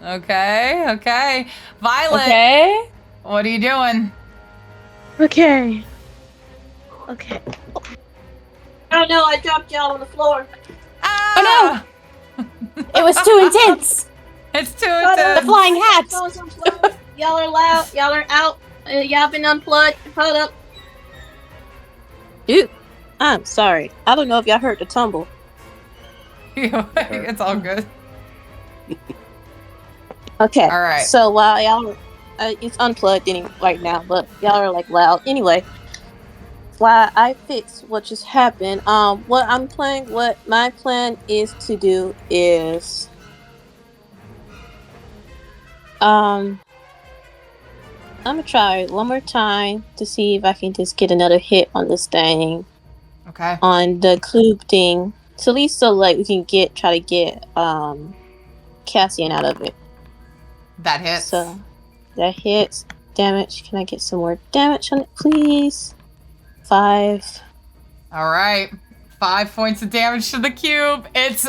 S3: Okay.
S1: Okay. Violet,
S3: Okay.
S1: what are you doing?
S6: Okay. Oh no, I dropped y'all on the floor.
S1: Ah!
S3: Oh, It was too intense.
S1: It's too
S6: Shut up.
S3: The
S1: intense.
S3: flying hats.
S6: Y'all are loud. Y'all are out. Y'all been unplugged. Hold up. Dude, I'm sorry. I don't know if y'all heard the tumble.
S1: It's all good.
S6: Okay.
S1: All right.
S6: So while y'all, it's unplugged right now, but y'all are like loud. Anyway, while I fix what just happened, what my plan is to do is, I'm gonna try one more time to see if I can just get another hit on this thing,
S1: Okay.
S6: on the cube thing, so at least like we can try to get Cassian out of it.
S1: That hits.
S6: So that hits. Damage. Can I get some more damage on it, please? 5.
S1: All right. 5 points of damage to the cube. It's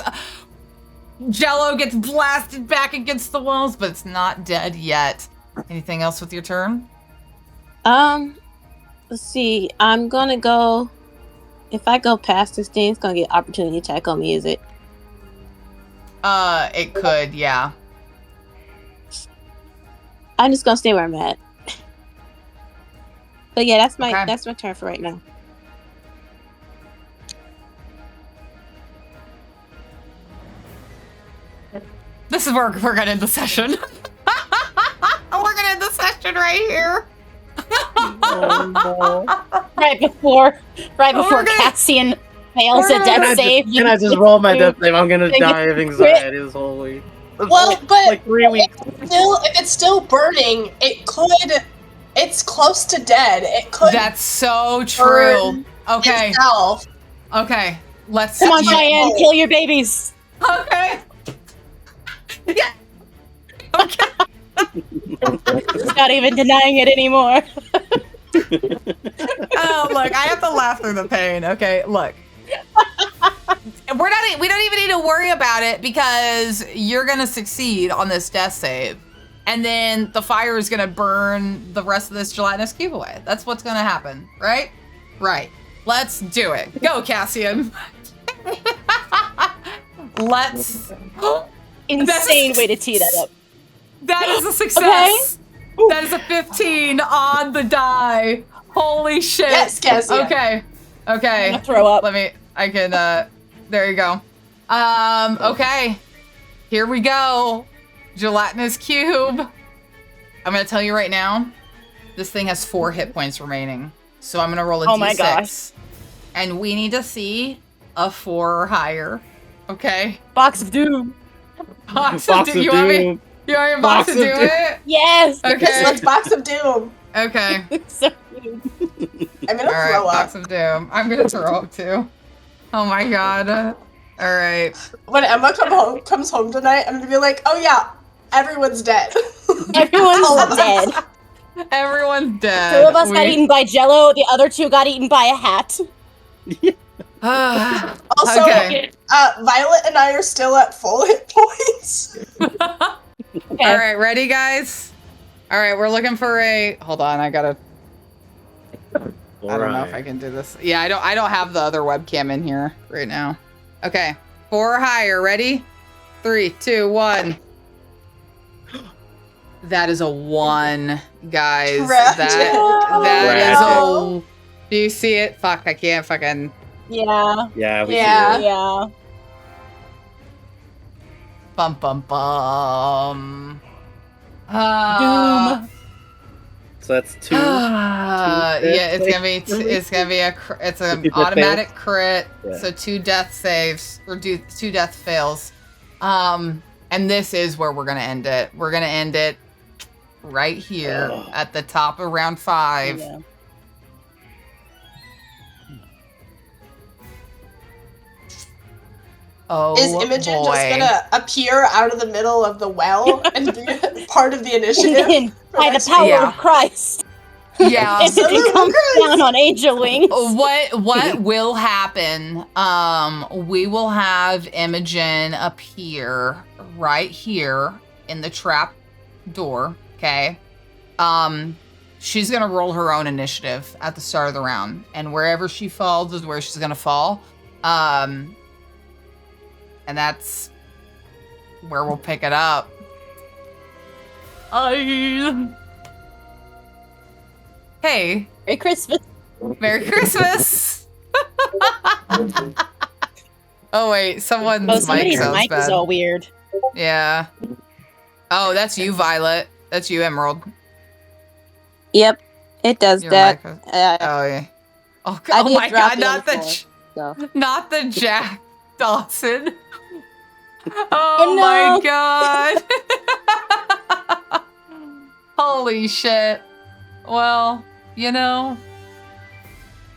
S1: Jello gets blasted back against the walls, but it's not dead yet. Anything else with your turn?
S6: Let's see. I'm gonna go. If I go past this thing, it's gonna get opportunity attack on me. Is it?
S1: It could, yeah.
S6: I'm just gonna stay where I'm at. But yeah, that's my
S1: Okay.
S6: turn for right now.
S1: This is where we're gonna end the session. We're gonna end the session right here.
S3: Right before
S1: gonna-
S3: Cassian fails a
S1: we're
S3: death
S1: gonna-
S3: save.
S2: Can I just roll my death save? I'm gonna
S3: They
S2: die of anxiety this whole week.
S5: Well, but
S2: like 3 weeks.
S5: if it's still burning, it's close to dead. It could
S1: That's so true.
S5: burn
S1: Okay.
S5: itself.
S1: Okay. Let's
S3: Come on,
S5: That's my
S3: Cheyenne,
S5: goal.
S3: kill your babies.
S1: Okay. Yeah. Okay.
S3: He's not even denying it anymore.
S1: Oh, look, I have to laugh through the pain. Okay, look. We don't even need to worry about it because you're gonna succeed on this death save. And then the fire is gonna burn the rest of this gelatinous cube away. That's what's gonna happen, right? Right. Let's do it. Go, Cassian. Let's
S3: Insane way to tee that up.
S1: That is a success. That is a 15 on the die. Holy shit.
S5: Yes, Cassian.
S1: Okay.
S3: I'm gonna throw up.
S1: There you go. Okay. Here we go. Gelatinous cube. I'm gonna tell you right now, this thing has 4 hit points remaining. So I'm gonna roll a
S3: Oh
S1: d6.
S3: my gosh.
S1: And we need to see a 4 or higher. Okay.
S3: Box of Doom.
S1: Box
S2: Box
S1: of
S2: of
S1: You want me
S2: Doom.
S1: to
S2: Box
S1: do
S2: of Doom.
S1: it?
S3: Yes.
S1: Okay.
S5: Let's Box of Doom.
S1: Okay.
S3: So cute.
S5: I'm gonna
S1: All right,
S5: throw up.
S1: Box of Doom. I'm gonna throw up too. Oh my god. All right.
S5: When Emma comes home tonight, I'm gonna be like, oh yeah, everyone's dead.
S3: Everyone's dead.
S1: Everyone's dead.
S3: 2 of us got eaten by Jello. The other 2 got eaten by a hat.
S5: Also,
S1: Okay.
S5: Violet and I are still at full hit points.
S3: Okay.
S1: All right, ready, guys? All right, we're looking for a. Hold on, I gotta. I don't know if I can do this. Yeah, I don't have the other webcam in here right now. Okay, 4 or higher. Ready? 3, 2, 1. That is a 1, guys.
S5: Correct.
S1: That is
S5: No.
S1: a. Do you see it? Fuck, I can't fucking.
S3: Yeah.
S2: Yeah, we
S5: Yeah.
S2: see it.
S3: Yeah.
S1: Bum bum bum.
S3: Doom.
S2: So that's 2.
S1: Yeah, it's gonna be it's an
S2: Two death
S1: automatic crit,
S2: Yeah.
S1: so 2 death saves or 2 death fails. And this is where we're gonna end it. We're gonna end it right here
S2: Oh.
S1: at the top of round 5.
S3: Yeah.
S1: Oh,
S5: Is Imogen just
S1: boy.
S5: gonna appear out of the middle of the well and be part of the initiative?
S3: And
S5: for
S3: by the
S5: next
S3: power
S5: week?
S1: Yeah.
S3: of Christ,
S1: Yeah.
S3: and
S5: Son
S3: it
S5: of a
S3: comes
S5: Christ.
S3: down on angel wings.
S1: What will happen? We will have Imogen appear right here in the trap door. Okay. She's gonna roll her own initiative at the start of the round, and wherever she falls is where she's gonna fall. And that's where we'll pick it up. Hey,
S3: Merry Christmas.
S1: Merry Christmas! Oh wait, someone's
S3: Oh,
S1: mic
S3: somebody's
S1: sounds
S3: mic
S1: bad.
S3: is all weird.
S1: Yeah. Oh, that's you, Violet. That's you, Emerald.
S6: Yep, it does
S1: Your
S6: that.
S1: mic is- Oh yeah. Oh,
S6: I
S1: oh
S6: did
S1: my
S6: drop
S1: god,
S6: it on
S1: not
S6: the
S1: the
S6: floor, so.
S1: not the Jack Dawson. Oh,
S3: Oh,
S1: my
S3: no.
S1: god. Holy shit. Well, you know.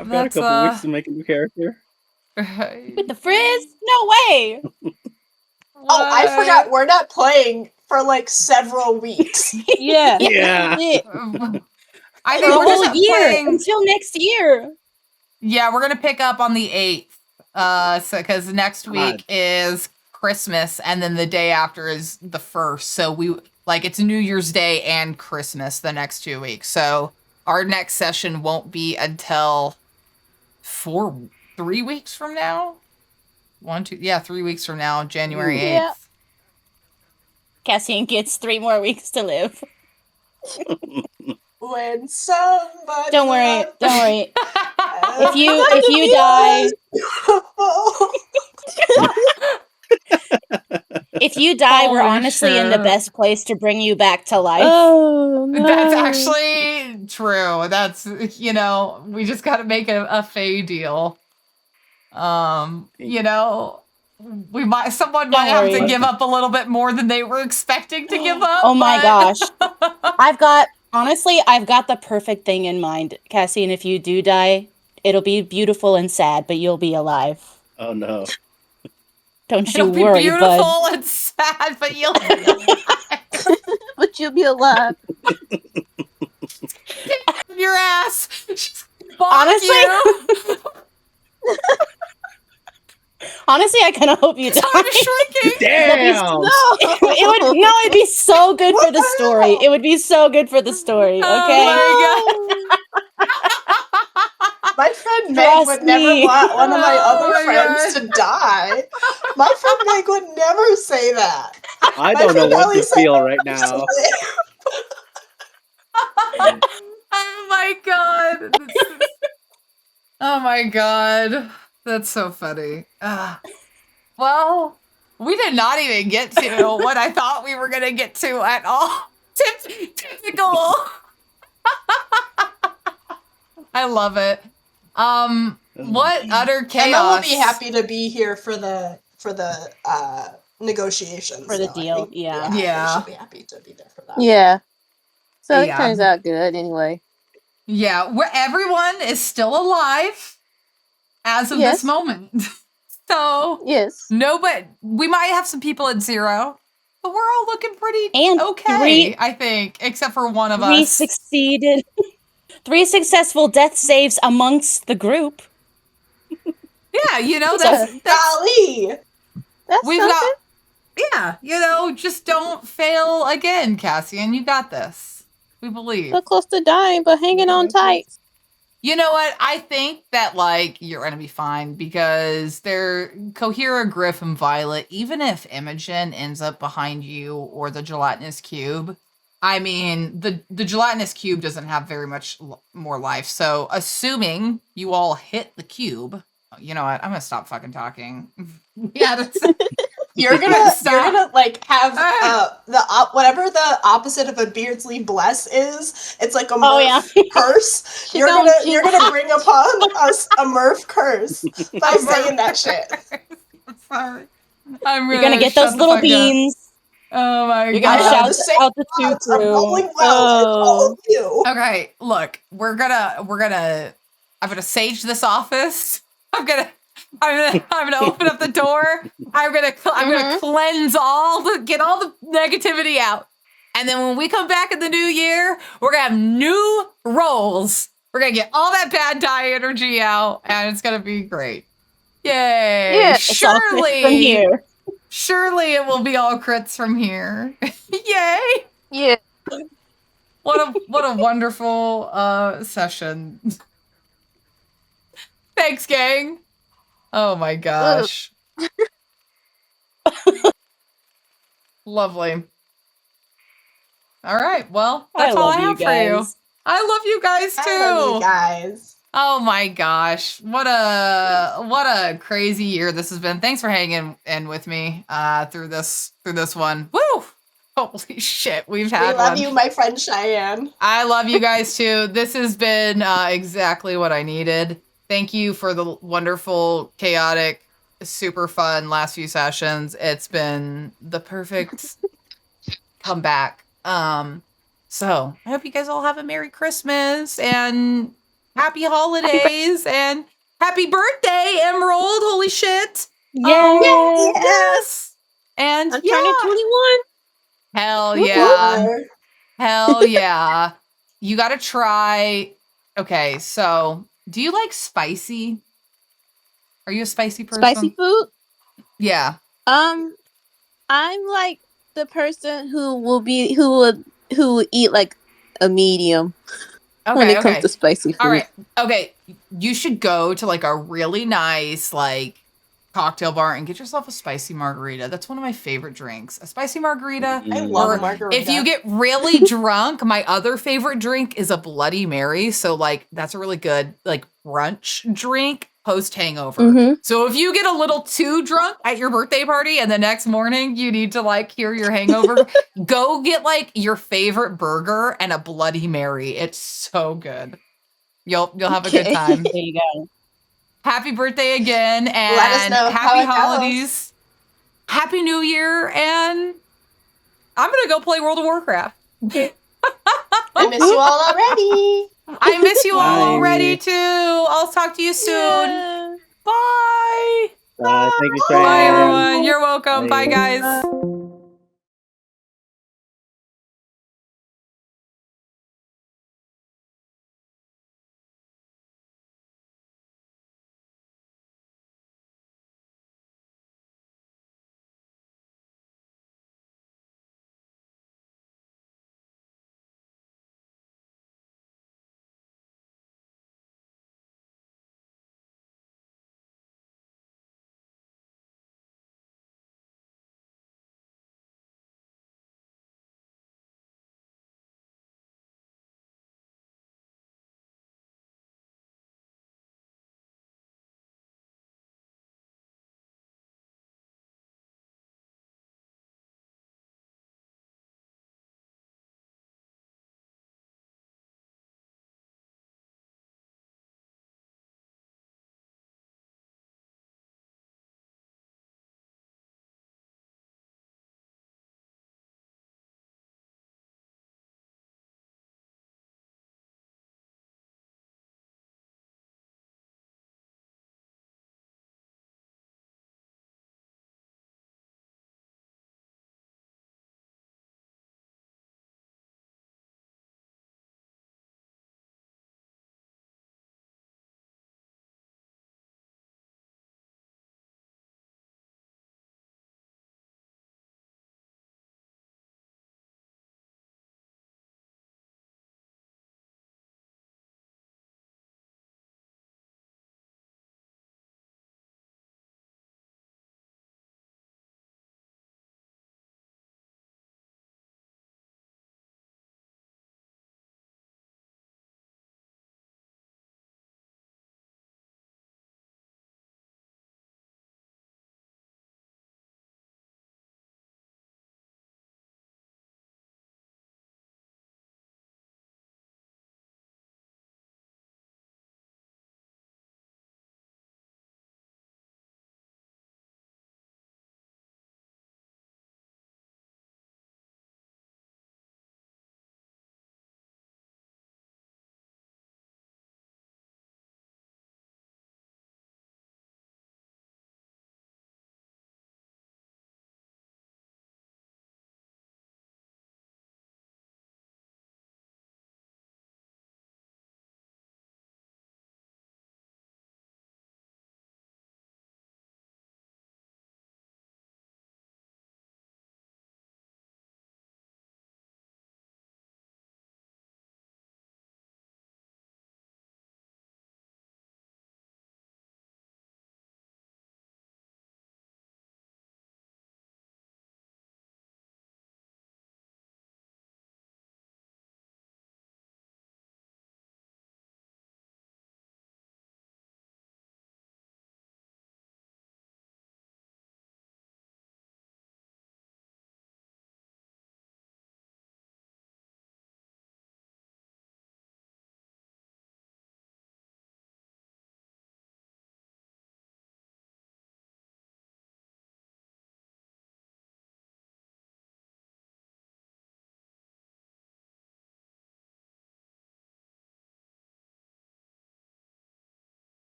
S2: I've got a
S1: That's,
S2: couple weeks to make a new character.
S3: With the frizz? No way.
S5: Oh, I forgot. We're not playing for like several weeks.
S6: Yeah.
S2: Yeah.
S1: I
S3: For
S1: think
S3: a
S1: we're
S3: whole
S1: just
S3: year
S1: playing.
S3: until next year.
S1: Yeah, we're gonna pick up on the 8th. So because next week
S2: God.
S1: is Christmas, and then the day after is the 1st. So it's New Year's Day and Christmas the next 2 weeks. So our next session won't be until 3 weeks from now. 3 weeks from now, January 8th.
S6: Yeah.
S3: Cassian gets 3 more weeks to live.
S5: When somebody
S3: Don't worry.
S5: left
S3: Don't worry.
S5: If
S3: If you die, if you die, we're
S1: Holy
S3: honestly in the
S1: shit.
S3: best place to bring you back to life.
S6: Oh, no.
S1: That's actually true. That's, we just got to make a Fey deal. Someone might have to
S3: worry.
S1: give up a little bit more than they were expecting to give up.
S3: Oh my
S1: but-
S3: gosh. I've got the perfect thing in mind. Cassian, if you do die, it'll be beautiful and sad, but you'll be alive.
S2: Oh no.
S3: Don't you
S1: It'll be
S3: worry,
S1: beautiful
S3: bud.
S1: and sad, but you'll be alive.
S6: But you'll be alive.
S1: Your ass. Bonk
S3: Honestly?
S1: you.
S3: Honestly, I kind of hope you die.
S1: I'm shrinking.
S2: Damn.
S3: It'd be so good for the story. It would be so good for the story, okay?
S1: Oh my god.
S5: my friend Meg
S3: Trust
S5: would never
S3: me.
S5: want one of my
S1: Oh
S5: other
S1: my
S5: friends to die. My friend Meg would never say that.
S2: I
S5: My
S2: don't know
S5: friend
S2: what
S5: Ellie
S2: to
S5: said
S2: feel
S5: that
S2: right
S5: first.
S2: now.
S1: Oh my god. Oh my god. That's so funny. Well, we did not even get to what I thought we were going to get to at all. Typical. I love it. What utter chaos.
S5: Emma will be happy to be here for the negotiations.
S3: For the
S5: though, I
S3: deal,
S5: think.
S3: yeah.
S5: I think
S1: Yeah.
S5: she'll be happy to be there for that.
S6: Yeah. So
S1: Yeah.
S6: it turns out good anyway.
S1: Yeah, where everyone is still alive as of
S6: Yes.
S1: this moment. So,
S6: Yes.
S1: no, but we might have some people at 0, but we're all looking pretty
S3: And
S1: okay, I think, except for one of
S3: We
S1: us.
S3: succeeded. 3 successful death saves amongst the group.
S1: Yeah, that's
S5: Golly!
S6: That's
S1: we've
S6: something.
S1: got, just don't fail again, Cassian. You got this. We believe.
S6: So close to dying, but hanging on tight.
S1: You know what? I think that, you're going to be fine because they're Cohera, Griff, and Violet. Even if Imogen ends up behind you or the gelatinous cube, I mean, the gelatinous cube doesn't have very much more life. So, assuming you all hit the cube, you know what? I'm going to stop fucking talking. Yeah, that's...
S5: You're gonna have
S1: Ah.
S5: whatever the opposite of a Beardsley bless is. It's like a Murph
S3: Oh, yeah.
S5: curse. You're gonna bring upon us a Murph curse by saying that shit.
S1: Sorry. I'm
S3: You're gonna get those little beans.
S1: Oh my
S3: You're
S1: god.
S3: gonna shout
S5: The same
S3: out the two
S5: odds are rolling
S3: through.
S5: well with all of you.
S1: Okay, look, I'm gonna sage this office. I'm gonna I'm gonna open up the door. I'm gonna cleanse get all the negativity out. And then when we come back in the new year, we're gonna have new roles. We're gonna get all that bad die energy out, and it's gonna be great. Yay!
S6: Yeah,
S3: It's all from here.
S1: Surely it will be all crits from here. Yay!
S6: Yeah.
S1: What a wonderful session. Thanks, gang. Oh my gosh. Lovely. All right. Well, that's all I have for you. I love you guys too.
S5: I love you guys.
S1: Oh my gosh. What a crazy year this has been. Thanks for hanging in with me through this one. Woo! Holy shit, we've had
S5: We love
S1: one.
S5: you, my friend Cheyenne.
S1: I love you guys too. This has been exactly what I needed. Thank you for the wonderful, chaotic, super fun last few sessions. It's been the perfect comeback. So I hope you guys all have a Merry Christmas and happy holidays and happy birthday, Emerald. Holy shit.
S3: Yay!
S1: Yes. And
S6: I'm turning 21.
S1: hell yeah. Hell yeah. You got to try. Okay, so do you like spicy? Are you a spicy person?
S6: Spicy food?
S1: Yeah.
S6: I'm like the person who would eat like a medium when it comes to spicy food.
S1: All right. Okay. You should go to like a really nice like cocktail bar and get yourself a spicy margarita. That's one of my favorite drinks. A spicy margarita.
S5: I love
S1: Or
S5: a margarita.
S1: if you get really drunk, my other favorite drink is a Bloody Mary. So like that's a really good like brunch drink post hangover.
S6: Mm-hmm.
S1: So if you get a little too drunk at your birthday party and the next morning you need to like cure your hangover, go get like your favorite burger and a Bloody Mary. It's so good. You'll have a good time.
S3: There you go.
S1: Happy birthday again, and
S5: Let us know how
S1: happy
S5: it goes.
S1: holidays, happy New Year, and I'm gonna go play World of Warcraft.
S5: I miss you all already.
S1: I miss you all
S2: Bye.
S1: already too. I'll talk to you soon.
S6: Yeah.
S1: Bye.
S2: Thank you,
S1: Bye,
S2: Cheyenne.
S1: everyone. You're welcome. Bye,
S2: Bye.
S1: guys.